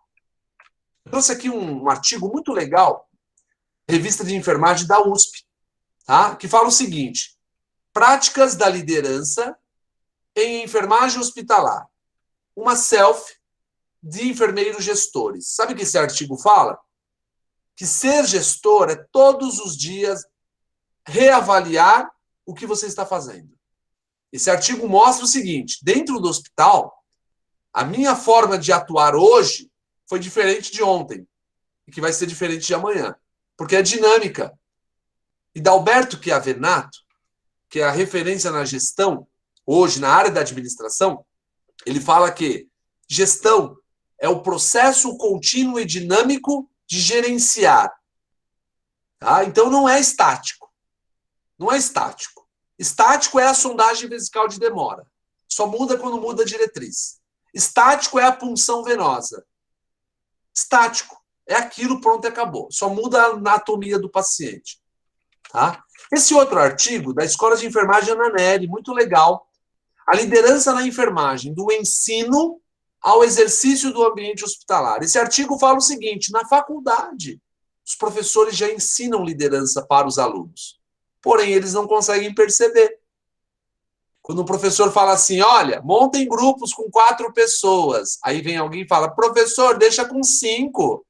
Eu trouxe aqui um artigo muito legal, revista de enfermagem da USP, tá? Que fala o seguinte: práticas da liderança em enfermagem hospitalar. Uma selfie de enfermeiros gestores. Sabe o que esse artigo fala? Que ser gestor é todos os dias reavaliar o que você está fazendo. Esse artigo mostra o seguinte: dentro do hospital, a minha forma de atuar hoje foi diferente de ontem e que vai ser diferente de amanhã, porque é dinâmica. E Dalberto Chiavenato, que é a referência na gestão, hoje na área da administração, ele fala que gestão é o processo contínuo e dinâmico de gerenciar. Tá? Então não é estático. Não é estático. Estático é a sondagem vesical de demora. Só muda quando muda a diretriz. Estático é a punção venosa. Estático é aquilo, pronto e acabou. Só muda a anatomia do paciente. Tá? Esse outro artigo, da Escola de Enfermagem Ananelli, muito legal. A liderança na enfermagem, do ensino ao exercício do ambiente hospitalar. Esse artigo fala o seguinte: na faculdade, os professores já ensinam liderança para os alunos. Porém, eles não conseguem perceber. Quando o professor fala assim, olha, montem grupos com 4 pessoas. Aí vem alguém e fala, professor, deixa com 5.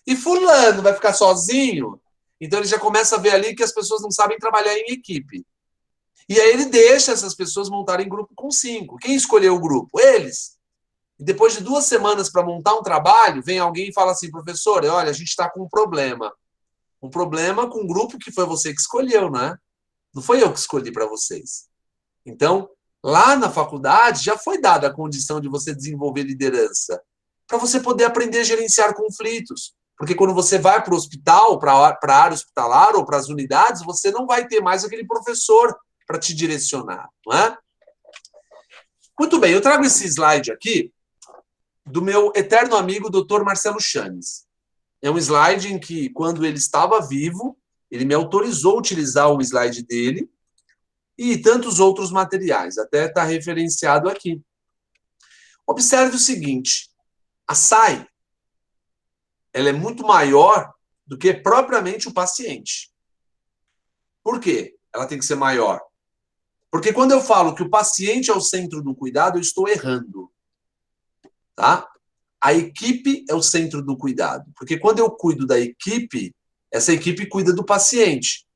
E fulano vai ficar sozinho? Então ele já começa a ver ali que as pessoas não sabem trabalhar em equipe. E aí ele deixa essas pessoas montarem grupo com 5. Quem escolheu o grupo? Eles. E depois de 2 semanas para montar um trabalho, vem alguém e fala assim, professor, olha, a gente está com um problema. Um problema com um grupo que foi você que escolheu, né? Não foi eu que escolhi para vocês. Então, lá na faculdade, já foi dada a condição de você desenvolver liderança, para você poder aprender a gerenciar conflitos. Porque quando você vai para o hospital, para a área hospitalar ou para as unidades, você não vai ter mais aquele professor para te direcionar, não é? Muito bem, eu trago esse slide aqui do meu eterno amigo, Dr. Marcelo Chanes. É um slide em que, quando ele estava vivo, ele me autorizou a utilizar o slide dele e tantos outros materiais, até está referenciado aqui. Observe o seguinte, a SAI, ela é muito maior do que propriamente o paciente. Por quê? Ela tem que ser maior. Porque quando eu falo que o paciente é o centro do cuidado, eu estou errando. Tá? A equipe é o centro do cuidado. Porque quando eu cuido da equipe, essa equipe cuida do paciente.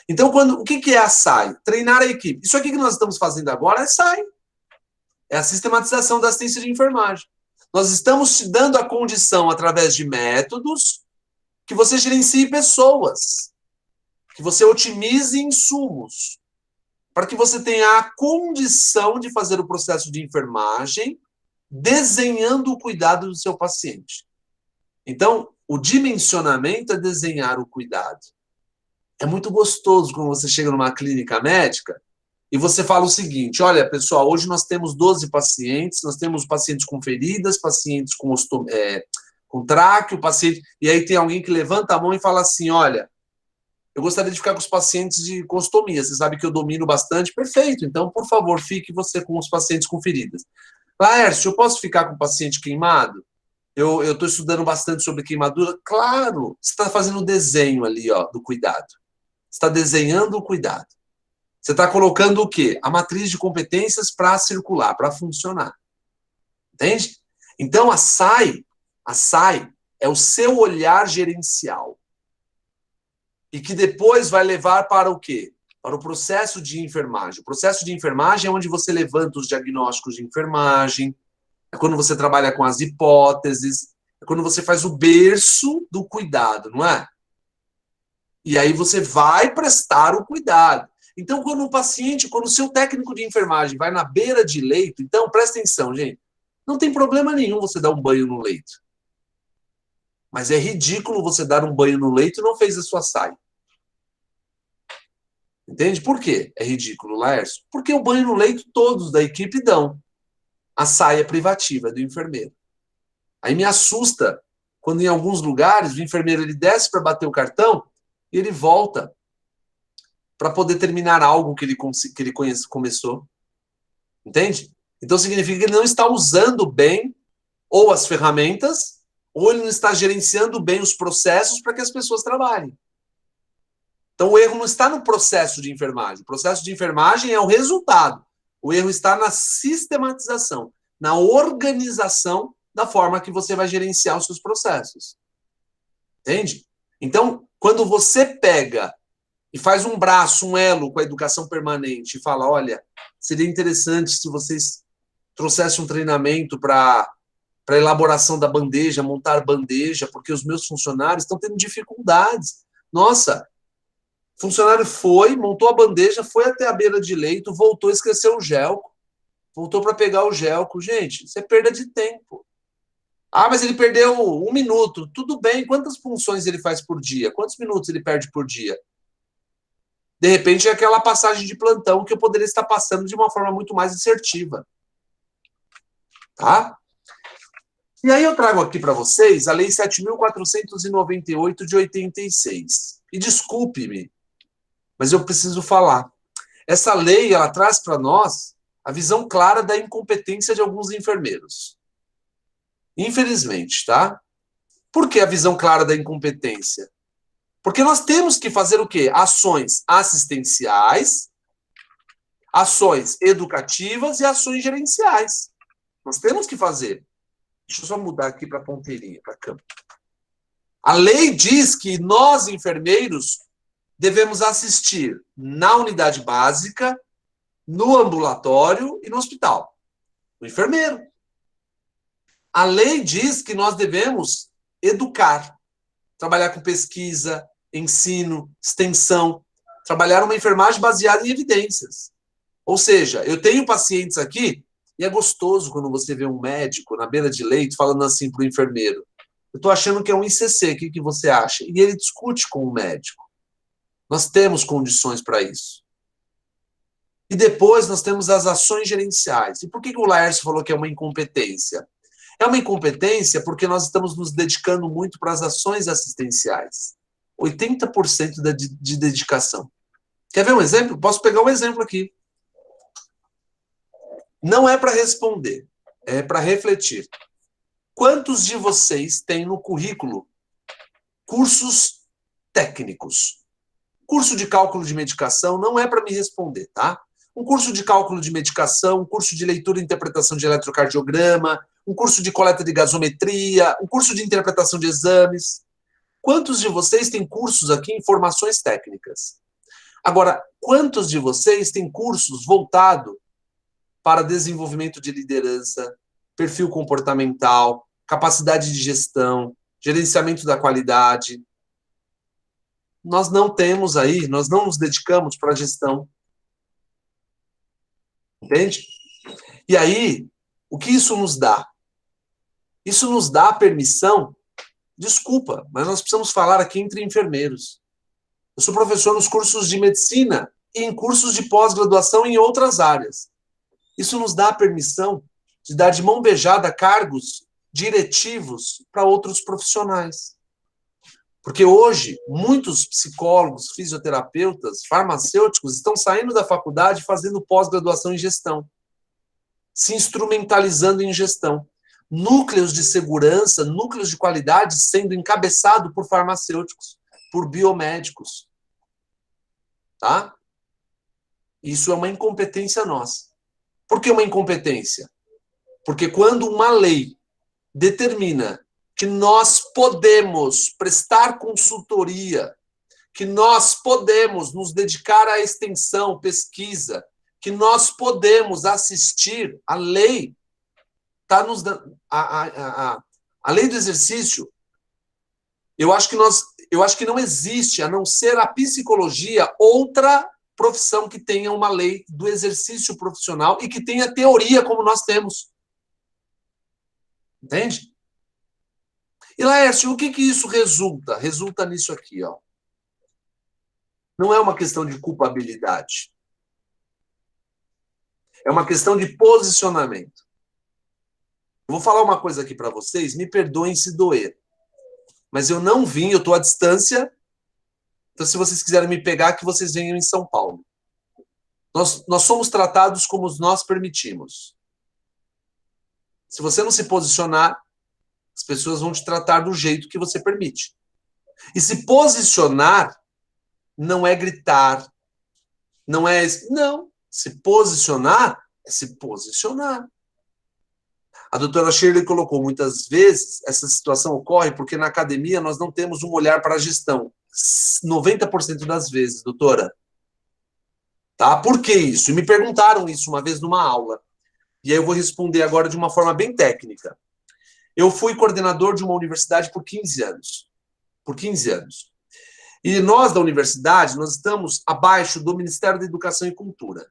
Então, o que é a SAI? Treinar a equipe. Isso aqui que nós estamos fazendo agora é SAI. É a sistematização da assistência de enfermagem. Nós estamos te dando a condição, através de métodos, que você gerencie pessoas, que você otimize insumos, para que você tenha a condição de fazer o processo de enfermagem desenhando o cuidado do seu paciente. Então, o dimensionamento é desenhar o cuidado. É muito gostoso quando você chega numa clínica médica e você fala o seguinte, olha, pessoal, hoje nós temos 12 pacientes, nós temos pacientes com feridas, pacientes com tráqueo, paciente... E aí tem alguém que levanta a mão e fala assim, olha, eu gostaria de ficar com os pacientes com ostomia, você sabe que eu domino bastante, perfeito, então, por favor, fique você com os pacientes com feridas. Laércio, eu posso ficar com o paciente queimado? Eu estou estudando bastante sobre queimadura. Claro, você está fazendo o desenho ali, ó, do cuidado. Você está desenhando o cuidado. Você está colocando o quê? A matriz de competências para circular, para funcionar. Entende? Então, a SAI é o seu olhar gerencial. E que depois vai levar para o quê? Para o processo de enfermagem. O processo de enfermagem é onde você levanta os diagnósticos de enfermagem, é quando você trabalha com as hipóteses, é quando você faz o berço do cuidado, não é? E aí você vai prestar o cuidado. Então, quando o seu técnico de enfermagem vai na beira de leito, então, presta atenção, gente, não tem problema nenhum você dar um banho no leito. Mas é ridículo você dar um banho no leito e não fez a sua saia. Entende? Por quê? É ridículo, Laércio? Porque o banho no leito todos da equipe dão. A saia privativa do enfermeiro. Aí me assusta quando em alguns lugares o enfermeiro ele desce para bater o cartão e ele volta para poder terminar algo que ele começou. Entende? Então significa que ele não está usando bem ou as ferramentas ou ele não está gerenciando bem os processos para que as pessoas trabalhem. Então, o erro não está no processo de enfermagem. O processo de enfermagem é o resultado. O erro está na sistematização, na organização da forma que você vai gerenciar os seus processos. Entende? Então, quando você pega e faz um braço, um elo com a educação permanente e fala, olha, seria interessante se vocês trouxessem um treinamento para a elaboração da bandeja, montar bandeja, porque os meus funcionários estão tendo dificuldades. Nossa, o funcionário foi, montou a bandeja, foi até a beira de leito, voltou, esqueceu o gelco, voltou para pegar o gelco. Gente, isso é perda de tempo. Ah, mas ele perdeu 1 minuto. Tudo bem, quantas funções ele faz por dia? Quantos minutos ele perde por dia? De repente é aquela passagem de plantão que eu poderia estar passando de uma forma muito mais assertiva. Tá? E aí eu trago aqui para vocês a Lei 7.498 de 86. E desculpe-me, mas eu preciso falar. Essa lei, ela traz para nós a visão clara da incompetência de alguns enfermeiros. Infelizmente, tá? Por que a visão clara da incompetência? Porque nós temos que fazer o quê? Ações assistenciais, ações educativas e ações gerenciais. Nós temos que fazer. Deixa eu só mudar aqui para a ponteirinha, para a câmera. A lei diz que nós, enfermeiros, devemos assistir na unidade básica, no ambulatório e no hospital. O enfermeiro. A lei diz que nós devemos educar, trabalhar com pesquisa, ensino, extensão, trabalhar uma enfermagem baseada em evidências. Ou seja, eu tenho pacientes aqui, e é gostoso quando você vê um médico na beira de leito falando assim para o enfermeiro, eu estou achando que é um ICC, o que você acha? E ele discute com o médico. Nós temos condições para isso. E depois nós temos as ações gerenciais. E por que o Laércio falou que é uma incompetência? É uma incompetência porque nós estamos nos dedicando muito para as ações assistenciais. 80% de dedicação. Quer ver um exemplo? Posso pegar um exemplo aqui. Não é para responder, é para refletir. Quantos de vocês têm no currículo cursos técnicos? Curso de cálculo de medicação não é para me responder, tá? Um curso de cálculo de medicação, um curso de leitura e interpretação de eletrocardiograma, um curso de coleta de gasometria, um curso de interpretação de exames. Quantos de vocês têm cursos aqui em formações técnicas? Agora, quantos de vocês têm cursos voltados para desenvolvimento de liderança, perfil comportamental, capacidade de gestão, gerenciamento da qualidade? Nós não temos aí, nós não nos dedicamos para a gestão. Entende? E aí, o que isso nos dá? Isso nos dá a permissão, desculpa, mas nós precisamos falar aqui entre enfermeiros. Eu sou professor nos cursos de medicina e em cursos de pós-graduação em outras áreas. Isso nos dá a permissão de dar de mão beijada cargos diretivos para outros profissionais. Porque hoje, muitos psicólogos, fisioterapeutas, farmacêuticos estão saindo da faculdade fazendo pós-graduação em gestão, se instrumentalizando em gestão. Núcleos de segurança, núcleos de qualidade sendo encabeçados por farmacêuticos, por biomédicos. Tá? Isso é uma incompetência nossa. Por que uma incompetência? Porque quando uma lei determina que nós podemos prestar consultoria, que nós podemos nos dedicar à extensão, pesquisa, que nós podemos assistir, a lei está nos dando. A lei do exercício, eu acho que não existe, a não ser a psicologia, outra profissão que tenha uma lei do exercício profissional e que tenha teoria como nós temos. Entende? E, Laércio, o que isso resulta? Resulta nisso aqui, ó. Não é uma questão de culpabilidade. É uma questão de posicionamento. Eu vou falar uma coisa aqui para vocês, me perdoem se doer. Mas eu não vim, eu estou à distância. Então, se vocês quiserem me pegar, que vocês venham em São Paulo. Nós somos tratados como nós permitimos. Se você não se posicionar, as pessoas vão te tratar do jeito que você permite. E se posicionar não é gritar, não é... Não, se posicionar é se posicionar. A doutora Shirley colocou, muitas vezes, essa situação ocorre porque na academia nós não temos um olhar para a gestão. 90% das vezes, doutora. Tá? Por que isso? E me perguntaram isso uma vez numa aula. E aí eu vou responder agora de uma forma bem técnica. Eu fui coordenador de uma universidade por 15 anos. Por 15 anos. E nós, da universidade, nós estamos abaixo do Ministério da Educação e Cultura.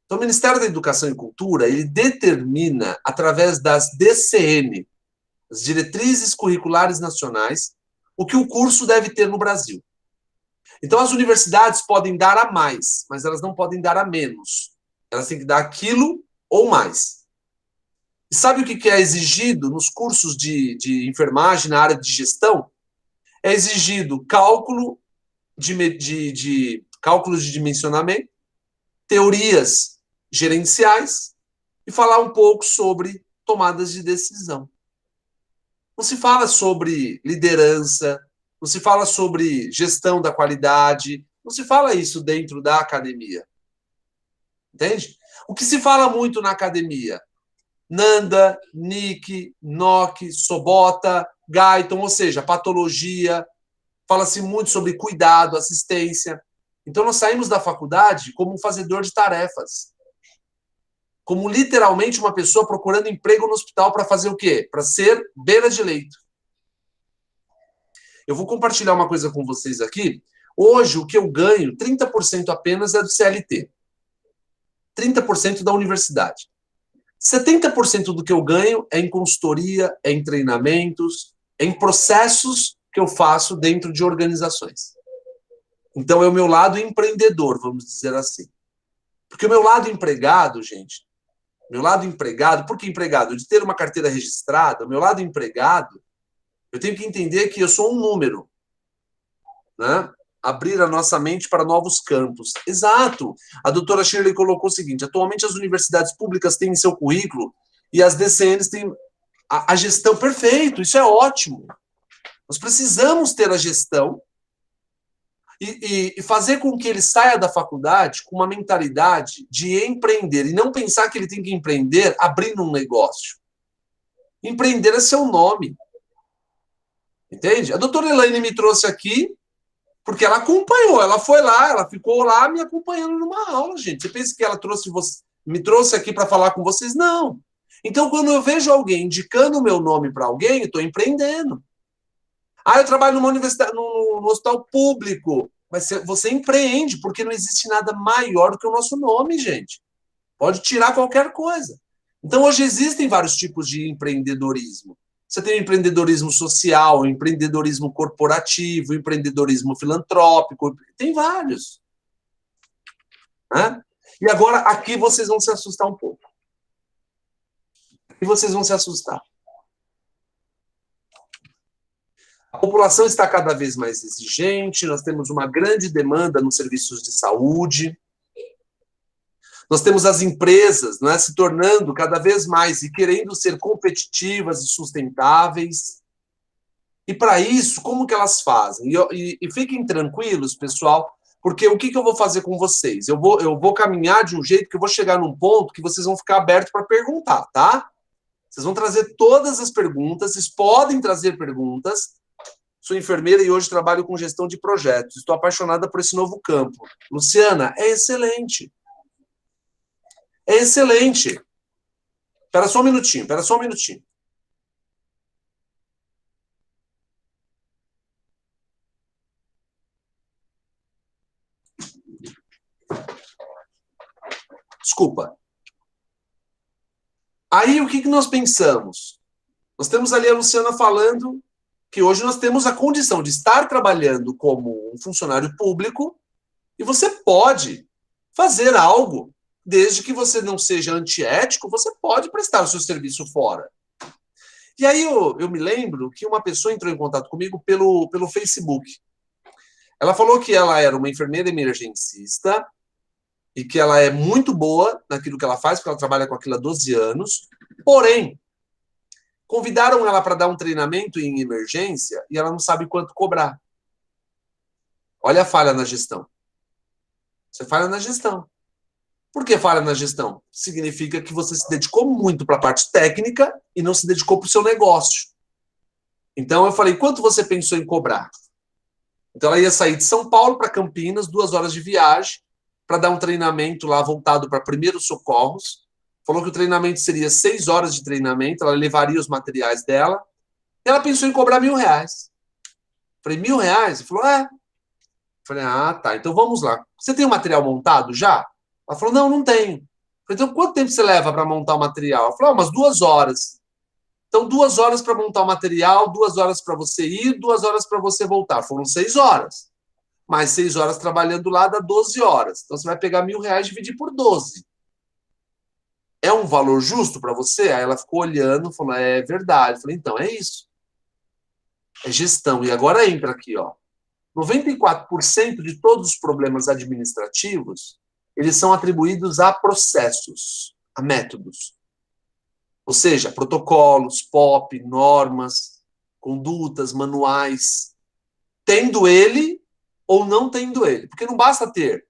Então, o Ministério da Educação e Cultura, ele determina, através das DCN, as Diretrizes Curriculares Nacionais, o que o curso deve ter no Brasil. Então, as universidades podem dar a mais, mas elas não podem dar a menos. Elas têm que dar aquilo ou mais. E sabe o que é exigido nos cursos de enfermagem na área de gestão? É exigido cálculos de dimensionamento, teorias gerenciais e falar um pouco sobre tomadas de decisão. Não se fala sobre liderança, não se fala sobre gestão da qualidade, não se fala isso dentro da academia. Entende? O que se fala muito na academia? Nanda, Nick, Nock, Sobota, Guyton, ou seja, patologia. Fala-se muito sobre cuidado, assistência. Então, nós saímos da faculdade como um fazedor de tarefas. Como literalmente uma pessoa procurando emprego no hospital para fazer o quê? Para ser beira de leito. Eu vou compartilhar uma coisa com vocês aqui. Hoje, o que eu ganho, 30% apenas é do CLT. 30% da universidade. 70% do que eu ganho é em consultoria, é em treinamentos, é em processos que eu faço dentro de organizações. Então, é o meu lado empreendedor, vamos dizer assim. Porque o meu lado empregado, gente, meu lado empregado, por que empregado? De ter uma carteira registrada, o meu lado empregado, eu tenho que entender que eu sou um número, né? Abrir a nossa mente para novos campos. Exato. A doutora Shirley colocou o seguinte, atualmente as universidades públicas têm em seu currículo e as DCNs têm a gestão. Perfeito, isso é ótimo. Nós precisamos ter a gestão e fazer com que ele saia da faculdade com uma mentalidade de empreender e não pensar que ele tem que empreender abrindo um negócio. Empreender é seu nome. Entende? A doutora Elaine me trouxe aqui porque ela acompanhou, ela foi lá, ela ficou lá me acompanhando numa aula, gente. Você pensa que ela me trouxe aqui para falar com vocês? Não. Então, quando eu vejo alguém indicando o meu nome para alguém, eu estou empreendendo. Ah, eu trabalho numa universidade, no hospital público. Mas você empreende, porque não existe nada maior do que o nosso nome, gente. Pode tirar qualquer coisa. Então, hoje existem vários tipos de empreendedorismo. Você tem o empreendedorismo social, o empreendedorismo corporativo, o empreendedorismo filantrópico, tem vários. Né? E agora, aqui vocês vão se assustar um pouco. Aqui vocês vão se assustar. A população está cada vez mais exigente, nós temos uma grande demanda nos serviços de saúde, nós temos as empresas, não é, se tornando cada vez mais e querendo ser competitivas e sustentáveis. E para isso, como que elas fazem? E fiquem tranquilos, pessoal, porque o que eu vou fazer com vocês? Eu vou caminhar de um jeito que eu vou chegar num ponto que vocês vão ficar abertos para perguntar, tá? Vocês vão trazer todas as perguntas, vocês podem trazer perguntas. Sou enfermeira e hoje trabalho com gestão de projetos. Estou apaixonada por esse novo campo. Luciana, é excelente. É excelente. Espera só um minutinho. Desculpa. Aí, o que nós pensamos? Nós temos ali a Luciana falando que hoje nós temos a condição de estar trabalhando como um funcionário público e você pode fazer algo, desde que você não seja antiético, você pode prestar o seu serviço fora. E aí eu me lembro que uma pessoa entrou em contato comigo pelo Facebook. Ela falou que ela era uma enfermeira emergencista e que ela é muito boa naquilo que ela faz, porque ela trabalha com aquilo há 12 anos, porém, convidaram ela para dar um treinamento em emergência e ela não sabe quanto cobrar. Olha a falha na gestão. Você falha na gestão. Por que falha na gestão? Significa que você se dedicou muito para a parte técnica e não se dedicou para o seu negócio. Então eu falei, quanto você pensou em cobrar? Então ela ia sair de São Paulo para Campinas, 2 horas de viagem, para dar um treinamento lá voltado para primeiros socorros. Falou que o treinamento seria 6 horas de treinamento, ela levaria os materiais dela. E ela pensou em cobrar R$1.000. Falei, R$1.000? Ele falou, é. Falei, ah, tá, então vamos lá. Você tem o material montado já? Ela falou, não, não tenho. Falei, então quanto tempo você leva para montar o material? Ela falou, umas 2 horas. Então, 2 horas para montar o material, 2 horas para você ir, 2 horas para você voltar. Foram 6 horas. Mais 6 horas trabalhando lá dá 12 horas. Então, você vai pegar R$1.000 e dividir por 12. É um valor justo para você? Aí ela ficou olhando, falou, é verdade. Eu falei, então, é isso. É gestão. E agora entra aqui, ó. 94% de todos os problemas administrativos, eles são atribuídos a processos, a métodos. Ou seja, protocolos, POP, normas, condutas, manuais. Tendo ele ou não tendo ele. Porque não basta ter.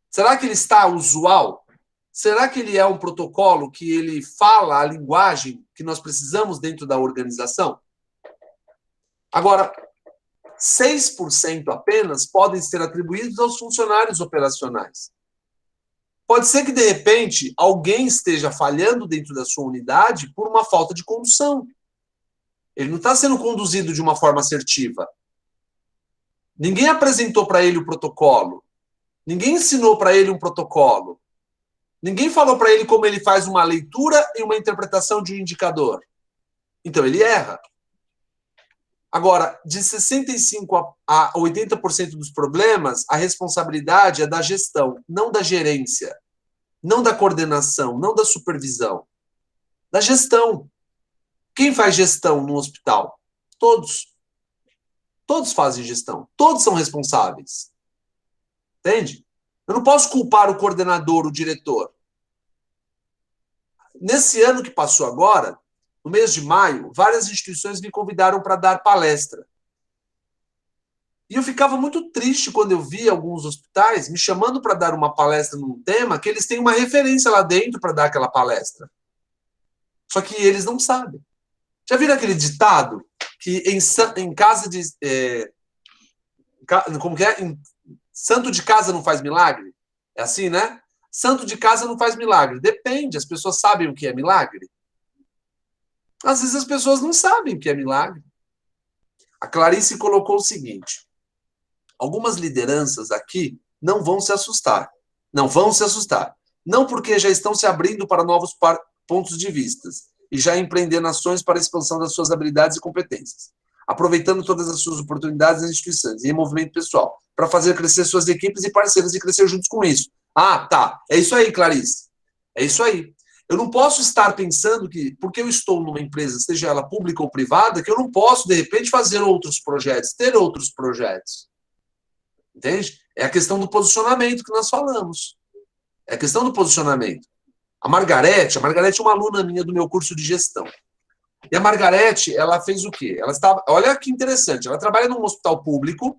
Será que ele está usual? Será que ele é um protocolo que ele fala a linguagem que nós precisamos dentro da organização? Agora, 6% apenas podem ser atribuídos aos funcionários operacionais. Pode ser que, de repente, alguém esteja falhando dentro da sua unidade por uma falta de condução. Ele não está sendo conduzido de uma forma assertiva. Ninguém apresentou para ele o protocolo. Ninguém ensinou para ele um protocolo. Ninguém falou para ele como ele faz uma leitura e uma interpretação de um indicador. Então, ele erra. Agora, de 65% a 80% dos problemas, a responsabilidade é da gestão, não da gerência, não da coordenação, não da supervisão. Da gestão. Quem faz gestão no hospital? Todos. Todos fazem gestão. Todos são responsáveis. Entende? Eu não posso culpar o coordenador, o diretor. Nesse ano que passou agora, no mês de maio, várias instituições me convidaram para dar palestra. E eu ficava muito triste quando eu via alguns hospitais me chamando para dar uma palestra num tema que eles têm uma referência lá dentro para dar aquela palestra. Só que eles não sabem. Já viram aquele ditado que em casa de... como que é? Santo de casa não faz milagre? É assim, né? Santo de casa não faz milagre. Depende, as pessoas sabem o que é milagre? Às vezes as pessoas não sabem o que é milagre. A Clarice colocou o seguinte: algumas lideranças aqui não vão se assustar. Não vão se assustar. Não porque já estão se abrindo para novos pontos de vista e já empreendendo ações para a expansão das suas habilidades e competências, aproveitando todas as suas oportunidades nas instituições e em movimento pessoal, para fazer crescer suas equipes e parceiros e crescer juntos com isso. Ah, tá. É isso aí, Clarice. É isso aí. Eu não posso estar pensando que, porque eu estou numa empresa, seja ela pública ou privada, que eu não posso, de repente, fazer outros projetos, ter outros projetos. Entende? É a questão do posicionamento que nós falamos. É a questão do posicionamento. A Margarete é uma aluna minha do meu curso de gestão. E a Margarete, ela fez o quê? Ela estava, olha que interessante, ela trabalha num hospital público,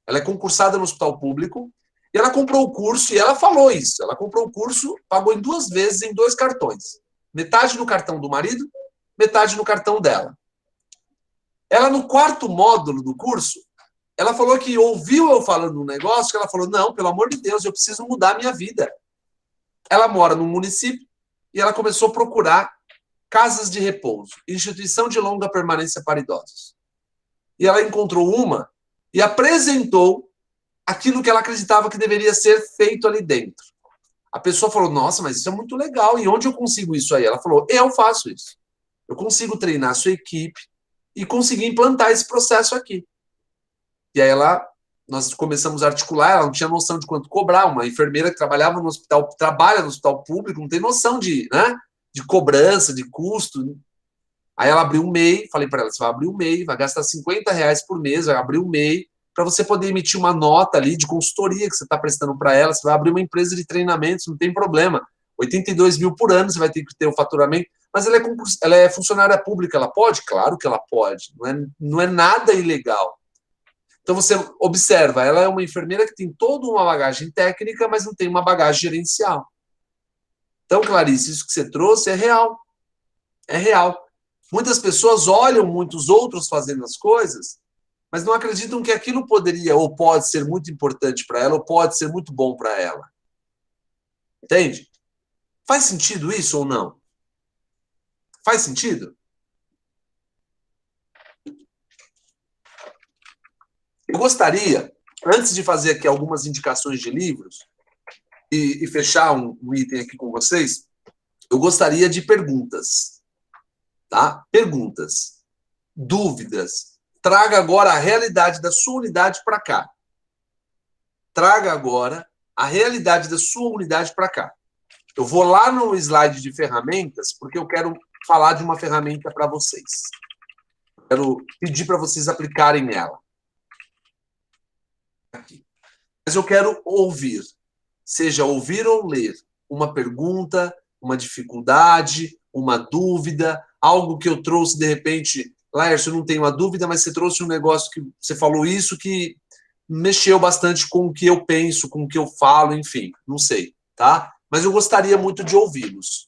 ela é concursada no hospital público, e ela comprou o curso, e ela falou isso, ela comprou o curso, pagou em 2 vezes, em 2 cartões. Metade no cartão do marido, metade no cartão dela. Ela, no 4º módulo do curso, ela falou que ouviu eu falando um negócio, que ela falou, não, pelo amor de Deus, eu preciso mudar a minha vida. Ela mora num município, e ela começou a procurar casas de repouso, instituição de longa permanência para idosos. E ela encontrou uma, e apresentou aquilo que ela acreditava que deveria ser feito ali dentro. A pessoa falou, nossa, mas isso é muito legal. E onde eu consigo isso aí? Ela falou, eu faço isso. Eu consigo treinar a sua equipe e conseguir implantar esse processo aqui. E aí nós começamos a articular, ela não tinha noção de quanto cobrar. Uma enfermeira que trabalhava no hospital, trabalha no hospital público, não tem noção de, né, de cobrança, de custo. Aí ela abriu um MEI, falei para ela, você vai abrir um MEI, vai gastar R$ 50 por mês, vai abrir um MEI, para você poder emitir uma nota ali de consultoria que você está prestando para ela, você vai abrir uma empresa de treinamentos, não tem problema. 82 mil por ano, você vai ter que ter o faturamento, mas ela é funcionária pública, ela pode? Claro que ela pode, não é nada ilegal. Então você observa, ela é uma enfermeira que tem toda uma bagagem técnica, mas não tem uma bagagem gerencial. Então, Clarice, isso que você trouxe é real. É real. Muitas pessoas olham muitos outros fazendo as coisas, mas não acreditam que aquilo poderia ou pode ser muito importante para ela ou pode ser muito bom para ela. Entende? Faz sentido isso ou não? Faz sentido? Eu gostaria, antes de fazer aqui algumas indicações de livros e fechar um item aqui com vocês, eu gostaria de perguntas. Tá? Perguntas, dúvidas. Traga agora a realidade da sua unidade para cá. Traga agora a realidade da sua unidade para cá. Eu vou lá no slide de ferramentas, porque eu quero falar de uma ferramenta para vocês. Quero pedir para vocês aplicarem ela. Aqui. Mas eu quero ouvir, seja ouvir ou ler, uma pergunta, uma dificuldade, uma dúvida, algo que eu trouxe de repente, Laércio, eu não tenho uma dúvida, mas você trouxe um negócio que você falou isso que mexeu bastante com o que eu penso, com o que eu falo, enfim, não sei, tá? Mas eu gostaria muito de ouvi-los.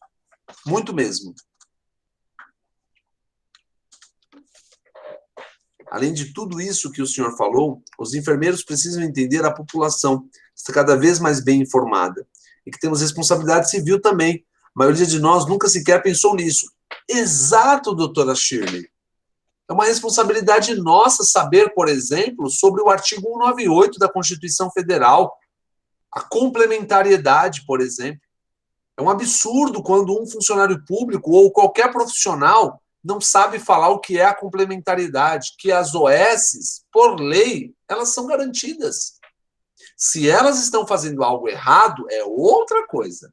Muito mesmo. Além de tudo isso que o senhor falou, os enfermeiros precisam entender a população está cada vez mais bem informada e que temos responsabilidade civil também. A maioria de nós nunca sequer pensou nisso. Exato, doutora Shirley. É uma responsabilidade nossa saber, por exemplo, sobre o artigo 198 da Constituição Federal, a complementariedade, por exemplo. É um absurdo quando um funcionário público ou qualquer profissional não sabe falar o que é a complementariedade, que as OSs, por lei, elas são garantidas. Se elas estão fazendo algo errado, é outra coisa.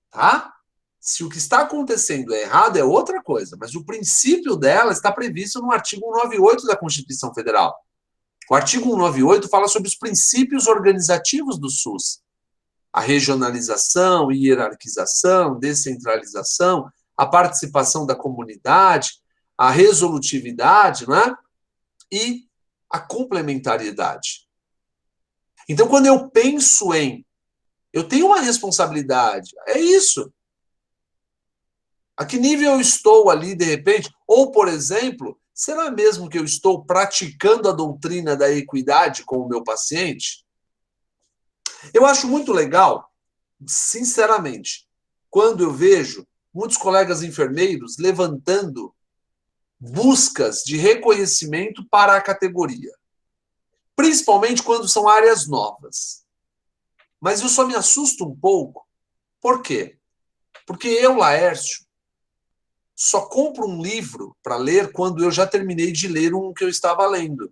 Tá? Se o que está acontecendo é errado, é outra coisa. Mas o princípio dela está previsto no artigo 198 da Constituição Federal. O artigo 198 fala sobre os princípios organizativos do SUS. A regionalização, hierarquização, descentralização, a participação da comunidade, a resolutividade, né? E a complementariedade. Então, quando eu penso eu tenho uma responsabilidade, é isso. A que nível eu estou ali, de repente? Ou, por exemplo, será mesmo que eu estou praticando a doutrina da equidade com o meu paciente? Eu acho muito legal, sinceramente, quando eu vejo muitos colegas enfermeiros levantando buscas de reconhecimento para a categoria. Principalmente quando são áreas novas. Mas eu só me assusto um pouco. Por quê? Porque eu, Laércio, só compro um livro para ler quando eu já terminei de ler um que eu estava lendo.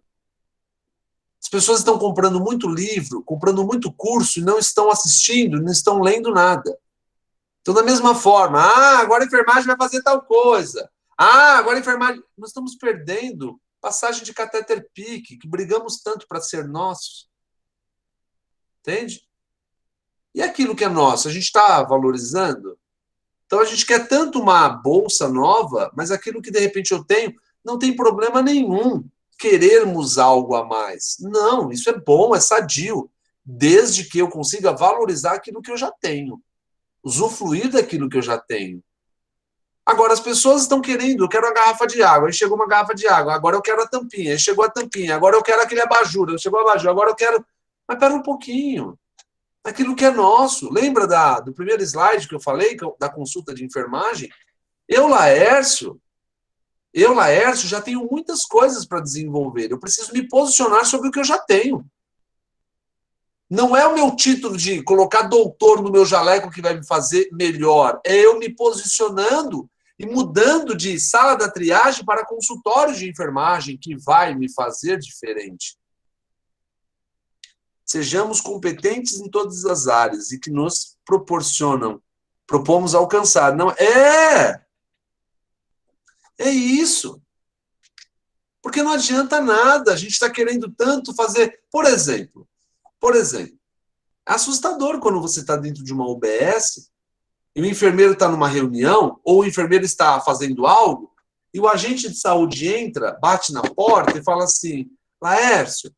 As pessoas estão comprando muito livro, comprando muito curso e não estão assistindo, não estão lendo nada. Então, da mesma forma, agora a enfermagem vai fazer tal coisa. Agora a enfermagem... Nós estamos perdendo passagem de catéter PIC, que brigamos tanto para ser nossos. Entende? E aquilo que é nosso, a gente está valorizando? Então, a gente quer tanto uma bolsa nova, mas aquilo que, de repente, eu tenho, não tem problema nenhum querermos algo a mais. Não, isso é bom, é sadio, desde que eu consiga valorizar aquilo que eu já tenho, usufruir daquilo que eu já tenho. Agora, as pessoas estão querendo, eu quero uma garrafa de água, aí chegou uma garrafa de água, agora eu quero a tampinha, aí chegou a tampinha, agora eu quero aquele abajur, chegou o abajur, agora eu quero... Mas pera um pouquinho. Aquilo que é nosso. Lembra do primeiro slide que eu falei, da consulta de enfermagem? Eu, Laércio, já tenho muitas coisas para desenvolver. Eu preciso me posicionar sobre o que eu já tenho. Não é o meu título de colocar doutor no meu jaleco que vai me fazer melhor. É eu me posicionando e mudando de sala da triagem para consultório de enfermagem que vai me fazer diferente. Sejamos competentes em todas as áreas e que nos propomos alcançar. Não é isso. Porque não adianta nada. A gente está querendo tanto fazer. Por exemplo, é assustador quando você está dentro de uma UBS e o enfermeiro está numa reunião ou o enfermeiro está fazendo algo e o agente de saúde entra, bate na porta e fala assim: Laércio,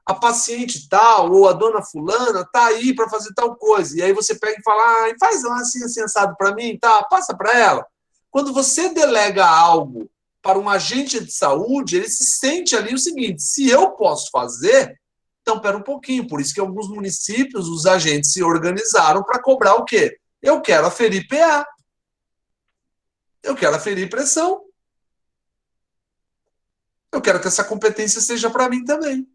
a paciente tal ou a dona fulana está aí para fazer tal coisa. E aí você pega e fala: faz lá assim, assim, assado para mim, tá? Passa para ela. Quando você delega algo para um agente de saúde, ele se sente ali o seguinte: se eu posso fazer, então pera um pouquinho. Por isso que em alguns municípios os agentes se organizaram para cobrar o quê? Eu quero aferir PA. Eu quero aferir pressão. Eu quero que essa competência seja para mim também.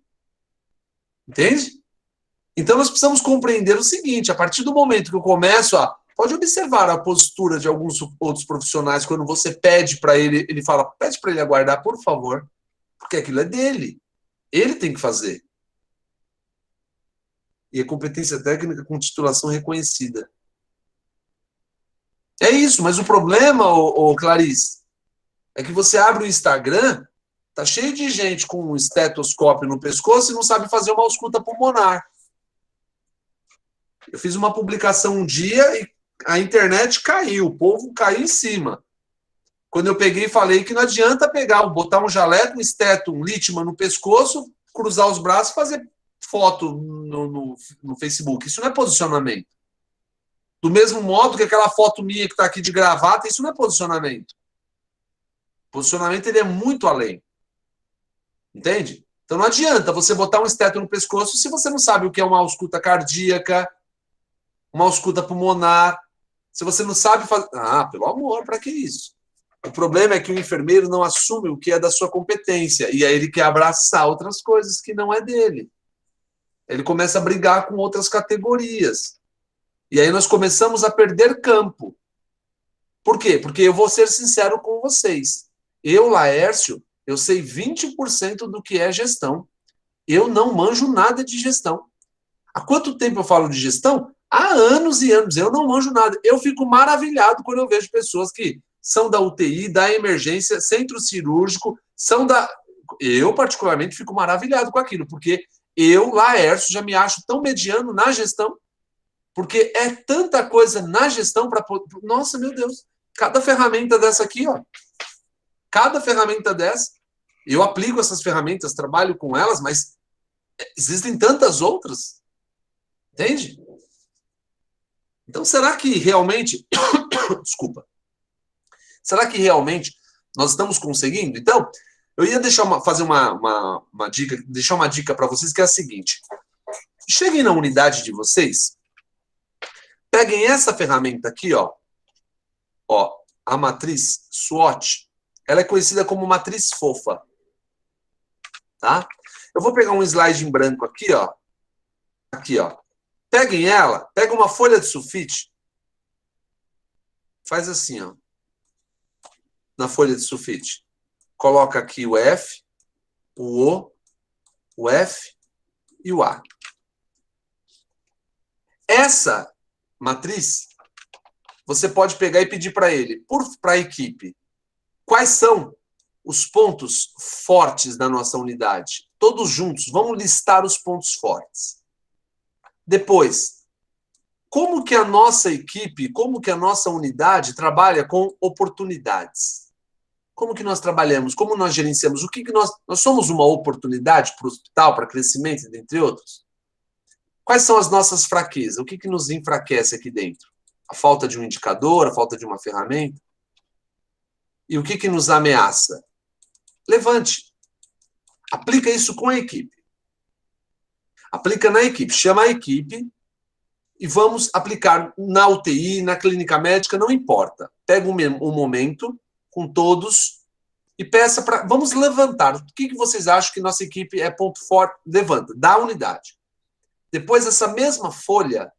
Entende? Então nós precisamos compreender o seguinte: a partir do momento que eu começo a... Pode observar a postura de alguns outros profissionais quando você pede para ele, ele fala, pede para ele aguardar, por favor, porque aquilo é dele. Ele tem que fazer. E a competência técnica com titulação reconhecida. É isso, mas o problema, Clarice, é que você abre o Instagram, tá cheio de gente com um estetoscópio no pescoço e não sabe fazer uma ausculta pulmonar. Eu fiz uma publicação um dia e a internet caiu, o povo caiu em cima. Quando eu peguei e falei que não adianta botar um jaleco, um esteto, um Litman no pescoço, cruzar os braços e fazer foto no Facebook. Isso não é posicionamento. Do mesmo modo que aquela foto minha que está aqui de gravata, isso não é posicionamento. Posicionamento ele é muito além. Entende? Então não adianta você botar um esteto no pescoço se você não sabe o que é uma ausculta cardíaca, uma ausculta pulmonar. Se você não sabe fazer... pelo amor, para que isso? O problema é que o enfermeiro não assume o que é da sua competência e aí ele quer abraçar outras coisas que não é dele. Ele começa a brigar com outras categorias. E aí nós começamos a perder campo. Por quê? Porque eu vou ser sincero com vocês. Eu, Laércio, eu sei 20% do que é gestão. Eu não manjo nada de gestão. Há quanto tempo eu falo de gestão? Há anos e anos. Eu não manjo nada. Eu fico maravilhado quando eu vejo pessoas que são da UTI, da emergência, centro cirúrgico, Eu, particularmente, fico maravilhado com aquilo, porque eu, Laércio, já me acho tão mediano na gestão, porque é tanta coisa na gestão para... Nossa, meu Deus! Cada ferramenta dessa aqui, ó. Cada ferramenta dessa, eu aplico essas ferramentas, trabalho com elas, mas existem tantas outras. Entende? Então, será que realmente... Desculpa. Será que realmente nós estamos conseguindo? Então, eu ia fazer uma dica, deixar uma dica para vocês, que é a seguinte. Cheguem na unidade de vocês, peguem essa ferramenta aqui, ó, a matriz SWOT. Ela é conhecida como matriz fofa. Tá? Eu vou pegar um slide em branco aqui, ó. Aqui, ó. Peguem ela, pega uma folha de sulfite. Faz assim, ó. Na folha de sulfite. Coloca aqui o F, o O, o F e o A. Essa matriz, você pode pegar e pedir para ele, para a equipe, quais são os pontos fortes da nossa unidade? Todos juntos, vamos listar os pontos fortes. Depois, como que a nossa equipe, como que a nossa unidade trabalha com oportunidades? Como que nós trabalhamos? Como nós gerenciamos? O que nós somos uma oportunidade para o hospital, para crescimento, entre outros? Quais são as nossas fraquezas? O que nos enfraquece aqui dentro? A falta de um indicador, a falta de uma ferramenta? E o que nos ameaça? Levante. Aplica isso com a equipe. Aplica na equipe. Chama a equipe e vamos aplicar na UTI, na clínica médica, não importa. Pega um momento com todos e peça para... Vamos levantar. O que vocês acham que nossa equipe é ponto forte? Levanta. Dá unidade. Depois, essa mesma folha,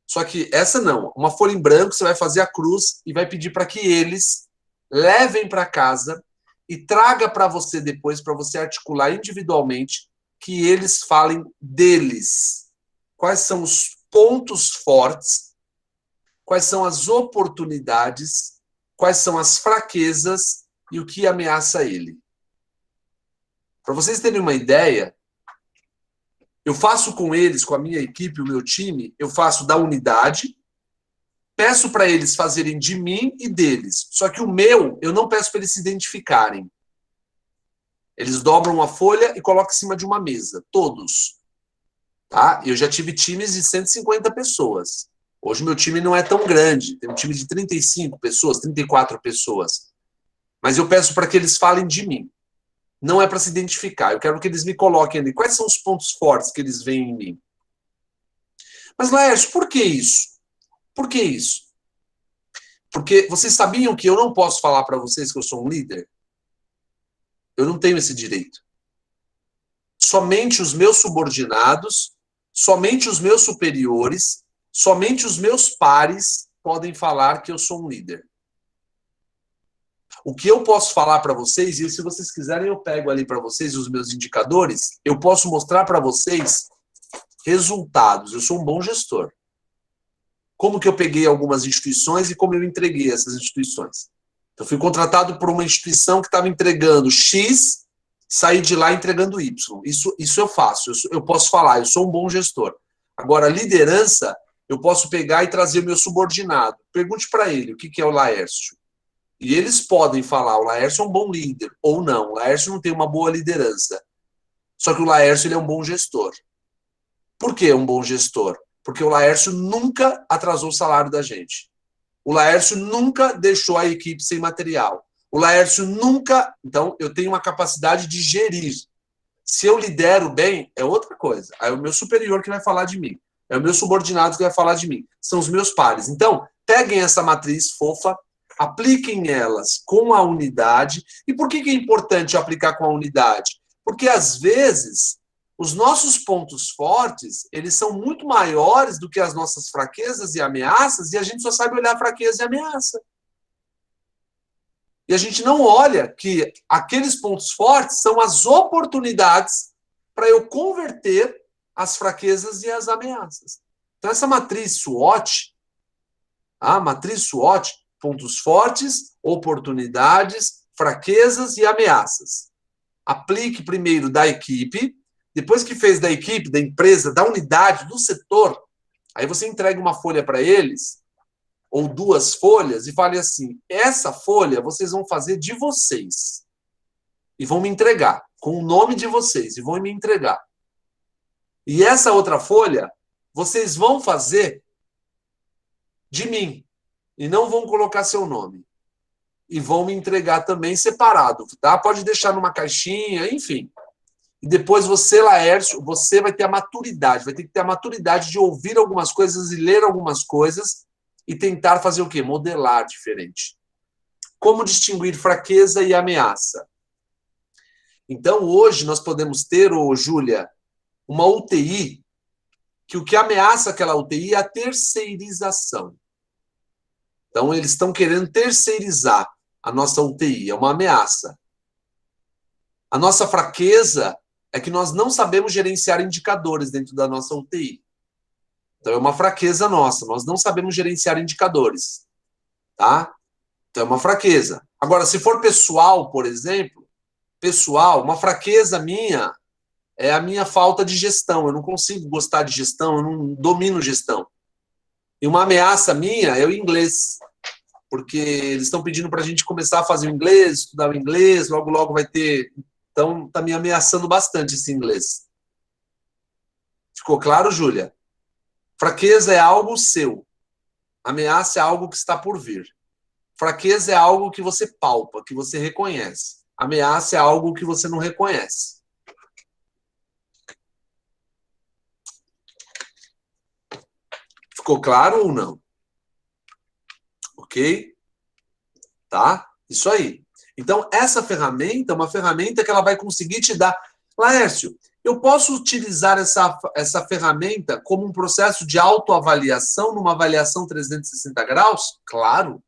só que essa não, uma folha em branco, você vai fazer a cruz e vai pedir para que eles levem para casa e traga para você depois, para você articular individualmente, que eles falem deles. Quais são os pontos fortes, quais são as oportunidades, quais são as fraquezas e o que ameaça ele. Para vocês terem uma ideia, eu faço com eles, com a minha equipe, o meu time, eu faço da unidade, peço para eles fazerem de mim e deles. Só que o meu, eu não peço para eles se identificarem. Eles dobram uma folha e colocam em cima de uma mesa, todos. Tá? Eu já tive times de 150 pessoas. Hoje meu time não é tão grande, tem um time de 35 pessoas, 34 pessoas. Mas eu peço para que eles falem de mim. Não é para se identificar, eu quero que eles me coloquem ali. Quais são os pontos fortes que eles veem em mim? Mas, Laércio, por que isso? Por que isso? Porque vocês sabiam que eu não posso falar para vocês que eu sou um líder? Eu não tenho esse direito. Somente os meus subordinados, somente os meus superiores, somente os meus pares podem falar que eu sou um líder. O que eu posso falar para vocês, e se vocês quiserem eu pego ali para vocês os meus indicadores, eu posso mostrar para vocês resultados. Eu sou um bom gestor. Como que eu peguei algumas instituições e como eu entreguei essas instituições. Eu fui contratado por uma instituição que estava entregando X, saí de lá entregando Y. Isso eu faço, eu posso falar, eu sou um bom gestor. Agora, liderança, eu posso pegar e trazer o meu subordinado. Pergunte para ele o que é o Laércio. E eles podem falar, o Laércio é um bom líder, ou não, o Laércio não tem uma boa liderança. Só que o Laércio ele é um bom gestor. Por que um bom gestor? Porque o Laércio nunca atrasou o salário da gente. O Laércio nunca deixou a equipe sem material. O Laércio nunca... Então, eu tenho uma capacidade de gerir. Se eu lidero bem, é outra coisa. Aí é o meu superior que vai falar de mim. É o meu subordinado que vai falar de mim. São os meus pares. Então, peguem essa matriz fofa, apliquem elas com a unidade. E por que é importante aplicar com a unidade? Porque, às vezes, os nossos pontos fortes, eles são muito maiores do que as nossas fraquezas e ameaças, e a gente só sabe olhar fraqueza e ameaça. E a gente não olha que aqueles pontos fortes são as oportunidades para eu converter as fraquezas e as ameaças. Então, essa matriz SWOT, a matriz SWOT, pontos fortes, oportunidades, fraquezas e ameaças. Aplique primeiro da equipe, depois que fez da equipe, da empresa, da unidade, do setor, aí você entrega uma folha para eles, ou 2 folhas, e fale assim, essa folha vocês vão fazer de vocês. E vão me entregar, com o nome de vocês, e vão me entregar. E essa outra folha, vocês vão fazer de mim, e não vão colocar seu nome. E vão me entregar também separado, tá? Pode deixar numa caixinha, enfim. E depois você, Laércio, você vai ter a maturidade, vai ter que ter a maturidade de ouvir algumas coisas e ler algumas coisas e tentar fazer o quê? Modelar diferente. Como distinguir fraqueza e ameaça? Então, hoje nós podemos ter, Júlia, uma UTI que o que ameaça aquela UTI é a terceirização. Então, eles estão querendo terceirizar a nossa UTI, é uma ameaça. A nossa fraqueza é que nós não sabemos gerenciar indicadores dentro da nossa UTI. Então, é uma fraqueza nossa, nós não sabemos gerenciar indicadores. Tá? Então, é uma fraqueza. Agora, se for pessoal, por exemplo, uma fraqueza minha é a minha falta de gestão. Eu não consigo gostar de gestão, eu não domino gestão. E uma ameaça minha é o inglês. Porque eles estão pedindo para a gente começar a fazer o inglês, estudar o inglês, logo, logo vai ter... Então, está me ameaçando bastante esse inglês. Ficou claro, Júlia? Fraqueza é algo seu. Ameaça é algo que está por vir. Fraqueza é algo que você palpa, que você reconhece. Ameaça é algo que você não reconhece. Ficou claro ou não? Ok? Tá? Isso aí. Então, essa ferramenta é uma ferramenta que ela vai conseguir te dar... Laércio, Eu posso utilizar essa ferramenta como um processo de autoavaliação, numa avaliação 360 graus? Claro.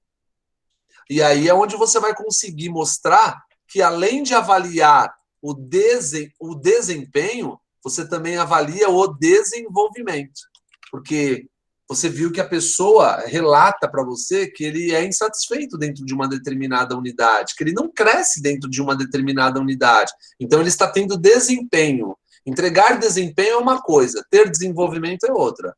E aí é onde você vai conseguir mostrar que, além de avaliar o desempenho, você também avalia o desenvolvimento. Porque você viu que a pessoa relata para você que ele é insatisfeito dentro de uma determinada unidade, que ele não cresce dentro de uma determinada unidade. Então, ele está tendo desempenho. Entregar desempenho é uma coisa, ter desenvolvimento é outra.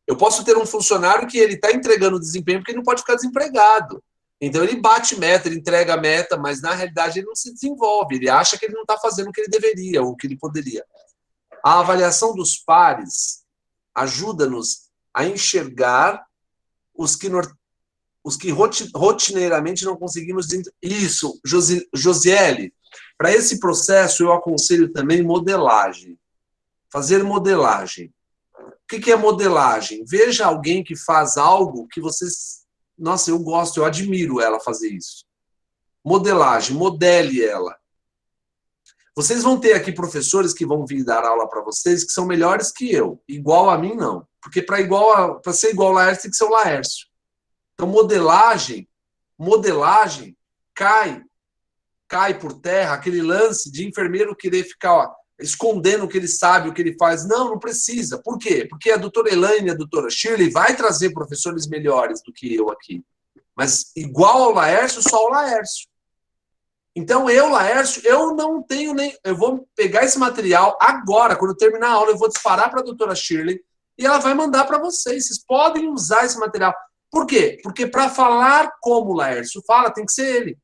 Eu posso ter um funcionário que ele está entregando desempenho porque ele não pode ficar desempregado. Então, ele bate meta, ele entrega a meta, mas, na realidade, ele não se desenvolve. Ele acha que ele não está fazendo o que ele deveria ou o que ele poderia. A avaliação dos pares ajuda-nos a enxergar os que rotineiramente não conseguimos... Isso, Josiele, para esse processo eu aconselho também modelagem. Fazer modelagem. O que é modelagem? Veja alguém que faz algo que vocês... Nossa, eu gosto, eu admiro ela fazer isso. Modelagem, modele ela. Vocês vão ter aqui professores que vão vir dar aula para vocês que são melhores que eu. Igual a mim, não. Porque para ser igual ao Laércio, tem que ser o Laércio. Então, modelagem cai por terra aquele lance de enfermeiro querer ficar escondendo o que ele sabe, o que ele faz. Não precisa. Por quê? Porque a doutora Elaine e a doutora Shirley vai trazer professores melhores do que eu aqui. Mas igual ao Laércio, só o Laércio. Então, Laércio, eu não tenho nem... Eu vou pegar esse material agora, quando eu terminar a aula, eu vou disparar para a doutora Shirley e ela vai mandar para vocês. Vocês podem usar esse material. Por quê? Porque para falar como o Laércio fala, tem que ser ele.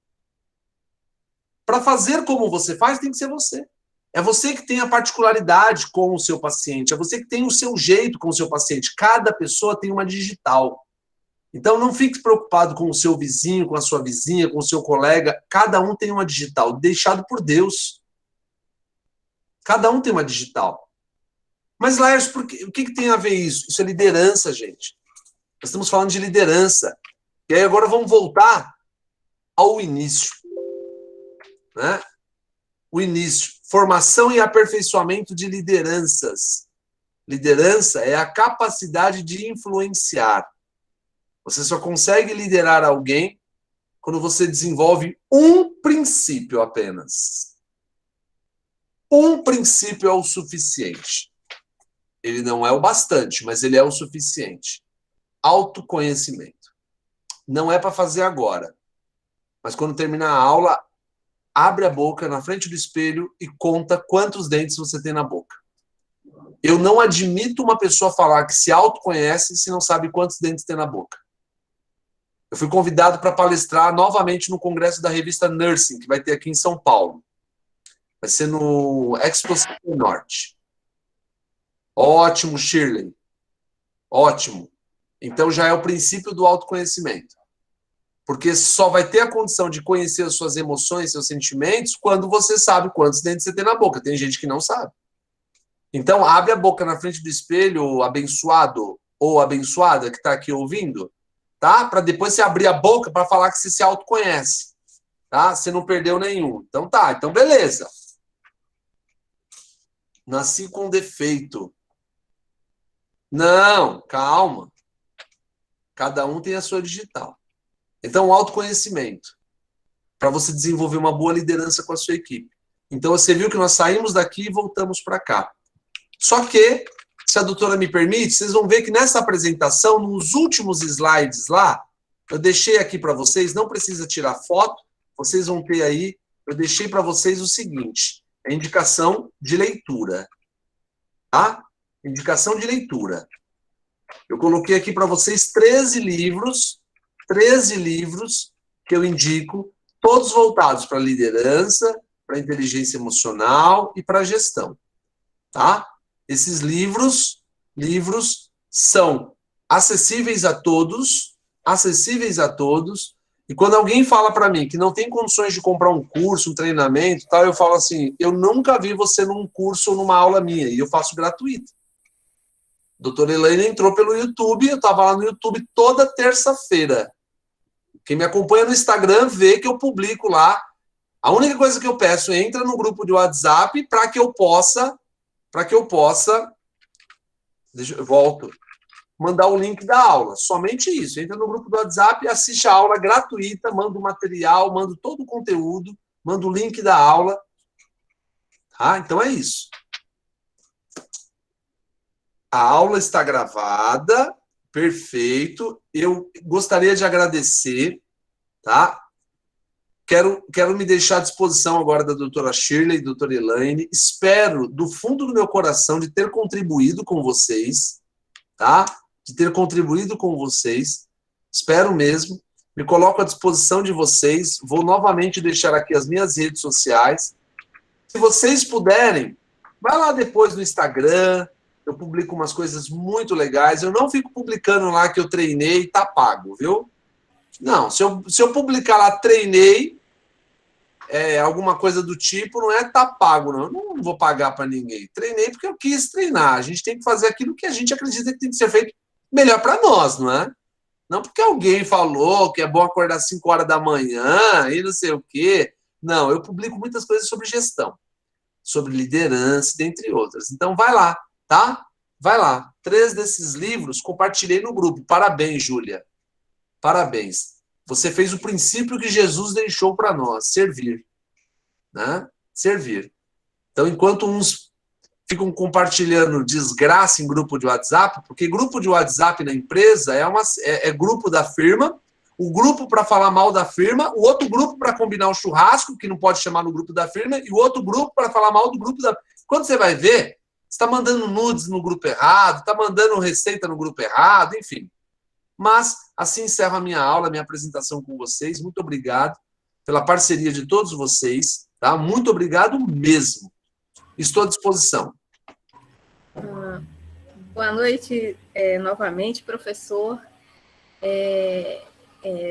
Para fazer como você faz, tem que ser você. É você que tem a particularidade com o seu paciente. É você que tem o seu jeito com o seu paciente. Cada pessoa tem uma digital. Então, não fique preocupado com o seu vizinho, com a sua vizinha, com o seu colega. Cada um tem uma digital, deixado por Deus. Cada um tem uma digital. Mas, Laércio, o que tem a ver isso? Isso é liderança, gente. Nós estamos falando de liderança. E aí, agora vamos voltar ao início. Né? O início. Formação e aperfeiçoamento de lideranças. Liderança é a capacidade de influenciar. Você só consegue liderar alguém quando você desenvolve um princípio apenas. Um princípio é o suficiente. Ele não é o bastante, mas ele é o suficiente. Autoconhecimento. Não é para fazer agora. Mas quando terminar a aula, abre a boca na frente do espelho e conta quantos dentes você tem na boca. Eu não admito uma pessoa falar que se autoconhece se não sabe quantos dentes tem na boca. Eu fui convidado para palestrar novamente no congresso da revista Nursing, que vai ter aqui em São Paulo. Vai ser no Expo Norte. Ótimo, Shirley. Ótimo. Então já é o princípio do autoconhecimento. Porque só vai ter a condição de conhecer as suas emoções, seus sentimentos, quando você sabe quantos dentes você tem na boca. Tem gente que não sabe. Então, abre a boca na frente do espelho, abençoado ou abençoada que está aqui ouvindo, tá? Para depois você abrir a boca para falar que você se autoconhece. Tá? Você não perdeu nenhum. Então tá, então beleza. Nasci com defeito. Não, calma. Cada um tem a sua digital. Então, o autoconhecimento. Para você desenvolver uma boa liderança com a sua equipe. Então, você viu que nós saímos daqui e voltamos para cá. Só que, se a doutora me permite, vocês vão ver que nessa apresentação, nos últimos slides lá, eu deixei aqui para vocês, não precisa tirar foto, vocês vão ter aí, eu deixei para vocês o seguinte, a indicação de leitura. Tá? Indicação de leitura. Eu coloquei aqui para vocês 13 livros que eu indico, todos voltados para liderança, para inteligência emocional e para gestão. Tá? Esses livros são acessíveis a todos, e quando alguém fala para mim que não tem condições de comprar um curso, um treinamento, tal, eu falo assim, eu nunca vi você num curso ou numa aula minha, e eu faço gratuito. A doutora Elaine entrou pelo YouTube, eu estava lá no YouTube toda terça-feira. Quem me acompanha no Instagram vê que eu publico lá. A única coisa que eu peço, entra no grupo de WhatsApp para que eu possa para que eu possa, eu volto, mandar o link da aula. Somente isso. Entra no grupo do WhatsApp, assiste a aula gratuita, manda o material, manda todo o conteúdo, manda o link da aula. Tá? Então é isso. A aula está gravada, perfeito. Eu gostaria de agradecer, tá? Quero me deixar à disposição agora da doutora Shirley e doutora Elaine. Espero, do fundo do meu coração, de ter contribuído com vocês, tá? De ter contribuído com vocês. Espero mesmo. Me coloco à disposição de vocês. Vou novamente deixar aqui as minhas redes sociais. Se vocês puderem, vai lá depois no Instagram. Eu publico umas coisas muito legais. Eu não fico publicando lá que eu treinei e tá pago, viu? Não, se eu publicar lá, treinei, alguma coisa do tipo, não é tá pago, não. Eu não vou pagar para ninguém. Treinei porque eu quis treinar. A gente tem que fazer aquilo que a gente acredita que tem que ser feito melhor para nós, não é? Não porque alguém falou que é bom acordar às 5 horas da manhã e não sei o quê. Não, eu publico muitas coisas sobre gestão, sobre liderança, dentre outras. Então, vai lá, tá? Vai lá. 3 desses livros compartilhei no grupo. Parabéns, Júlia. Parabéns. Você fez o princípio que Jesus deixou para nós, servir. Né? Servir. Então, enquanto uns ficam compartilhando desgraça em grupo de WhatsApp, porque grupo de WhatsApp na empresa é grupo da firma, o grupo para falar mal da firma, o outro grupo para combinar o churrasco, que não pode chamar no grupo da firma, e o outro grupo para falar mal do grupo da... Quando você vai ver, você está mandando nudes no grupo errado, está mandando receita no grupo errado, enfim. Mas, assim encerro a minha aula, a minha apresentação com vocês. Muito obrigado pela parceria de todos vocês. Tá? Muito obrigado mesmo. Estou à disposição. Boa noite novamente, professor.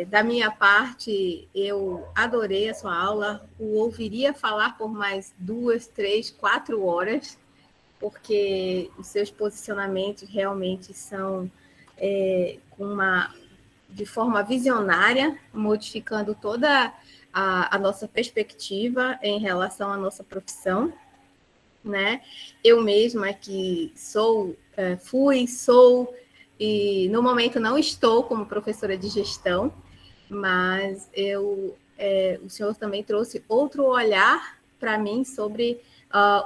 Da minha parte, eu adorei a sua aula. O ouviria falar por mais 2, 3, 4 horas, porque os seus posicionamentos realmente são de forma visionária, modificando toda a nossa perspectiva em relação à nossa profissão, né? Eu mesma que sou e no momento não estou como professora de gestão, mas o senhor também trouxe outro olhar para mim sobre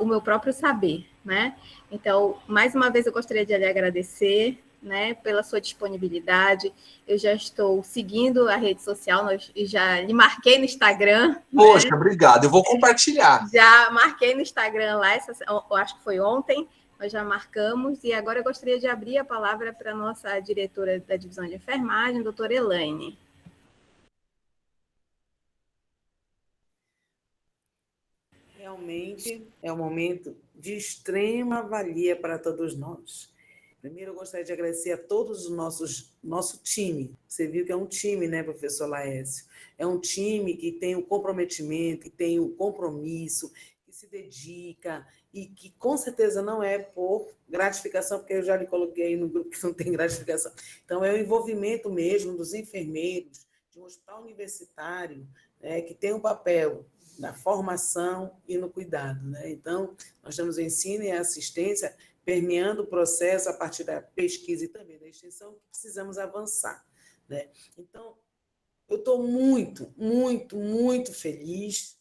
o meu próprio saber, né? Então, mais uma vez eu gostaria de lhe agradecer, né, pela sua disponibilidade. Eu já estou seguindo a rede social, já lhe marquei no Instagram. Poxa, né? Obrigado. Eu vou compartilhar. Já marquei no Instagram lá, eu acho que foi ontem, nós já marcamos, e agora eu gostaria de abrir a palavra para a nossa diretora da divisão de enfermagem, doutora Elaine. Realmente é um momento de extrema valia para todos nós. Primeiro, eu gostaria de agradecer a todos os nosso time. Você viu que é um time, né, professor Laércio? É um time que tem o comprometimento, que tem o compromisso, que se dedica e que, com certeza, não é por gratificação, porque eu já lhe coloquei no grupo que não tem gratificação. Então, é o envolvimento mesmo dos enfermeiros de um hospital universitário, né, que tem um papel na formação e no cuidado, né? Então, nós temos o ensino e a assistência permeando o processo a partir da pesquisa e também da extensão, que precisamos avançar, né? Então, eu estou muito, muito, muito feliz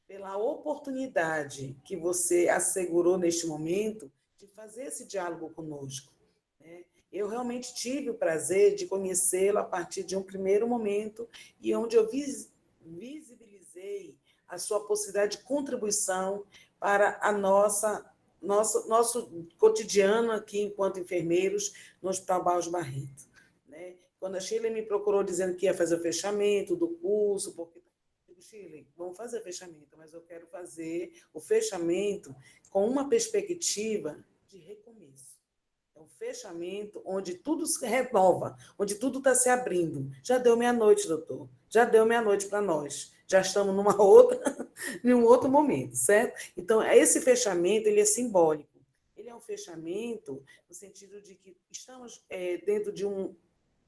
pela oportunidade que você assegurou neste momento de fazer esse diálogo conosco, né? Eu realmente tive o prazer de conhecê-lo a partir de um primeiro momento e onde eu visibilizei a sua possibilidade de contribuição para a nosso cotidiano aqui, enquanto enfermeiros, no Hospital Barros Barreto. Né? Quando a Shirley me procurou dizendo que ia fazer o fechamento do curso, porque eu digo, Shirley, vamos fazer o fechamento, mas eu quero fazer o fechamento com uma perspectiva de recomeço. É um fechamento onde tudo se renova, onde tudo está se abrindo. Já deu meia-noite, doutor. Já deu meia-noite para nós. Já estamos em um outro momento, certo? Então, esse fechamento, ele é simbólico. Ele é um fechamento no sentido de que estamos dentro de um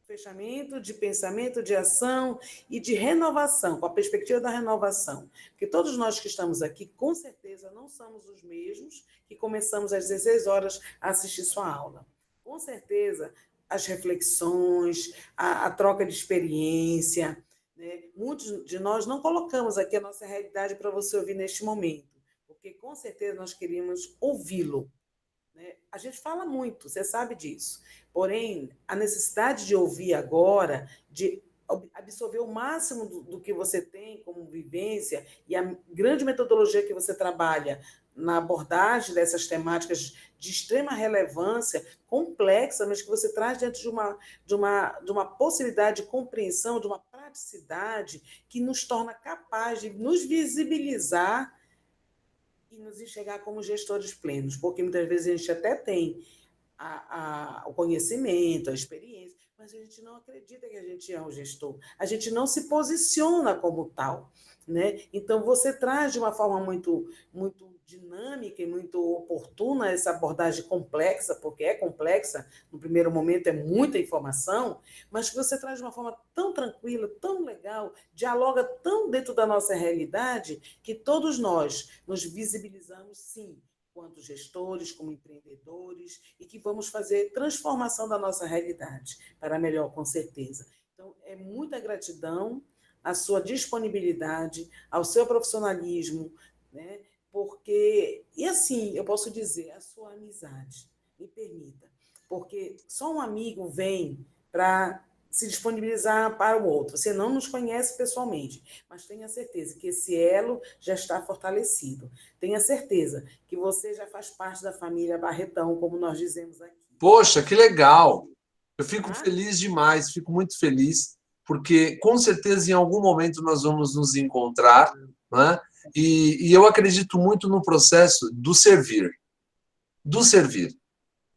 fechamento, de pensamento, de ação e de renovação, com a perspectiva da renovação. Porque todos nós que estamos aqui, com certeza, não somos os mesmos que começamos às 16 horas a assistir sua aula. Com certeza, as reflexões, a troca de experiência, né? Muitos de nós não colocamos aqui a nossa realidade para você ouvir neste momento, porque com certeza nós queríamos ouvi-lo. A gente fala muito, você sabe disso. Porém, a necessidade de ouvir agora, de absorver o máximo do que você tem como vivência e a grande metodologia que você trabalha na abordagem dessas temáticas de extrema relevância, complexa, mas que você traz dentro de uma possibilidade de compreensão, de uma praticidade que nos torna capaz de nos visibilizar e nos enxergar como gestores plenos, porque muitas vezes a gente até tem o conhecimento, a experiência, mas a gente não acredita que a gente é um gestor, a gente não se posiciona como tal, né? Então, você traz de uma forma muito, muito dinâmica e muito oportuna essa abordagem complexa, porque é complexa, no primeiro momento é muita informação, mas que você traz de uma forma tão tranquila, tão legal, dialoga tão dentro da nossa realidade, que todos nós nos visibilizamos, sim, quanto gestores, como empreendedores, e que vamos fazer transformação da nossa realidade para melhor, com certeza. Então, é muita gratidão à sua disponibilidade, ao seu profissionalismo, né? Porque, e assim, eu posso dizer, a sua amizade, me permita, porque só um amigo vem para se disponibilizar para o outro. Você não nos conhece pessoalmente, mas tenha certeza que esse elo já está fortalecido. Tenha certeza que você já faz parte da família Barretão, como nós dizemos aqui. Poxa, que legal! Eu fico feliz demais, fico muito feliz, porque com certeza em algum momento nós vamos nos encontrar, né? E eu acredito muito no processo do servir,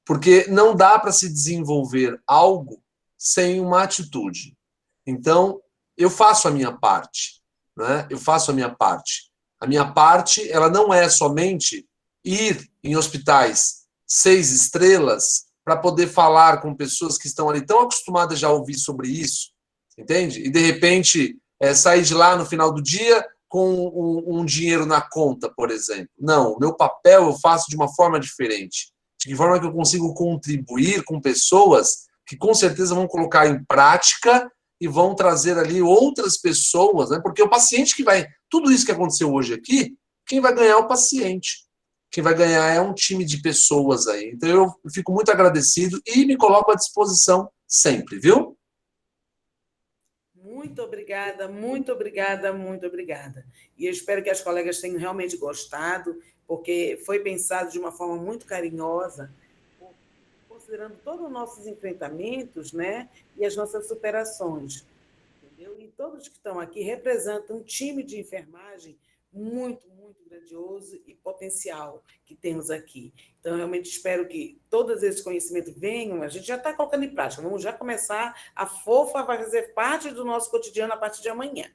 porque não dá para se desenvolver algo sem uma atitude. Então, eu faço a minha parte, né? Eu faço a minha parte. A minha parte, ela não é somente ir em hospitais 6 estrelas para poder falar com pessoas que estão ali tão acostumadas já a ouvir sobre isso, entende? E, de repente, sair de lá no final do dia com um dinheiro na conta, por exemplo. Não, o meu papel eu faço de uma forma diferente. De que forma que eu consigo contribuir com pessoas que com certeza vão colocar em prática e vão trazer ali outras pessoas, né? Porque o paciente que vai... Tudo isso que aconteceu hoje aqui, quem vai ganhar é o paciente. Quem vai ganhar é um time de pessoas aí. Então eu fico muito agradecido e me coloco à disposição sempre, viu? Muito obrigada, muito obrigada, muito obrigada. E eu espero que as colegas tenham realmente gostado, porque foi pensado de uma forma muito carinhosa, considerando todos os nossos enfrentamentos, né, e as nossas superações. Entendeu? E todos que estão aqui representam um time de enfermagem muito, muito grandioso e potencial que temos aqui. Então, realmente espero que todos esses conhecimentos venham, a gente já está colocando em prática, vamos já começar, a fofa vai fazer parte do nosso cotidiano a partir de amanhã,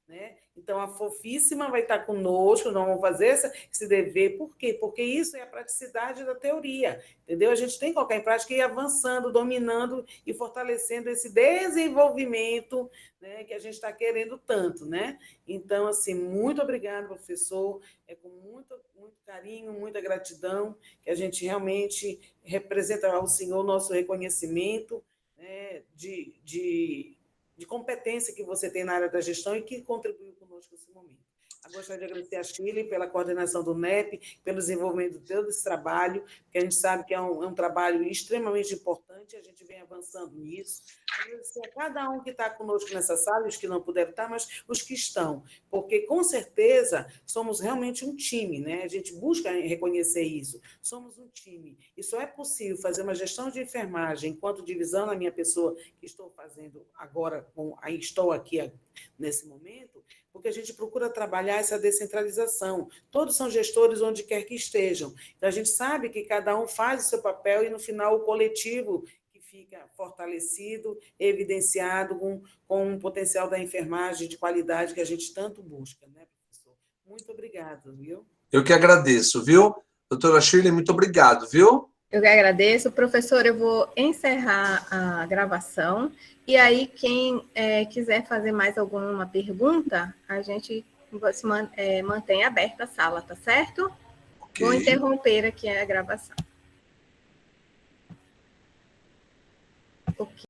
né? Então, a fofíssima vai estar conosco, nós vamos fazer esse dever. Por quê? Porque isso é a praticidade da teoria, entendeu? A gente tem que colocar em prática e ir avançando, dominando e fortalecendo esse desenvolvimento, né, que a gente está querendo tanto, né? Então, assim, muito obrigada, professor, com muito, muito carinho, muita gratidão, que a gente realmente representa ao senhor nosso reconhecimento, né, de competência que você tem na área da gestão e que contribuiu conosco nesse momento. Eu gostaria de agradecer a Shirley pela coordenação do NEP, pelo desenvolvimento de todo esse trabalho, que a gente sabe que é um trabalho extremamente importante, a gente vem avançando nisso. Agradecer a cada um que está conosco nessa sala, os que não puderam estar, mas os que estão, porque, com certeza, somos realmente um time, né? A gente busca reconhecer isso. Somos um time. E só é possível fazer uma gestão de enfermagem enquanto divisão na minha pessoa, que estou fazendo agora, estou aqui nesse momento, porque a gente procura trabalhar essa descentralização. Todos são gestores onde quer que estejam. Então, a gente sabe que cada um faz o seu papel e, no final, o coletivo que fica fortalecido, evidenciado com um potencial da enfermagem de qualidade que a gente tanto busca, né, professor? Muito obrigada, viu? Eu que agradeço, viu? Doutora Shirley, muito obrigado, viu? Eu que agradeço. Professor, eu vou encerrar a gravação. E aí, quem quiser fazer mais alguma pergunta, a gente mantém aberta a sala, tá certo? Ok. Vou interromper aqui a gravação. Ok.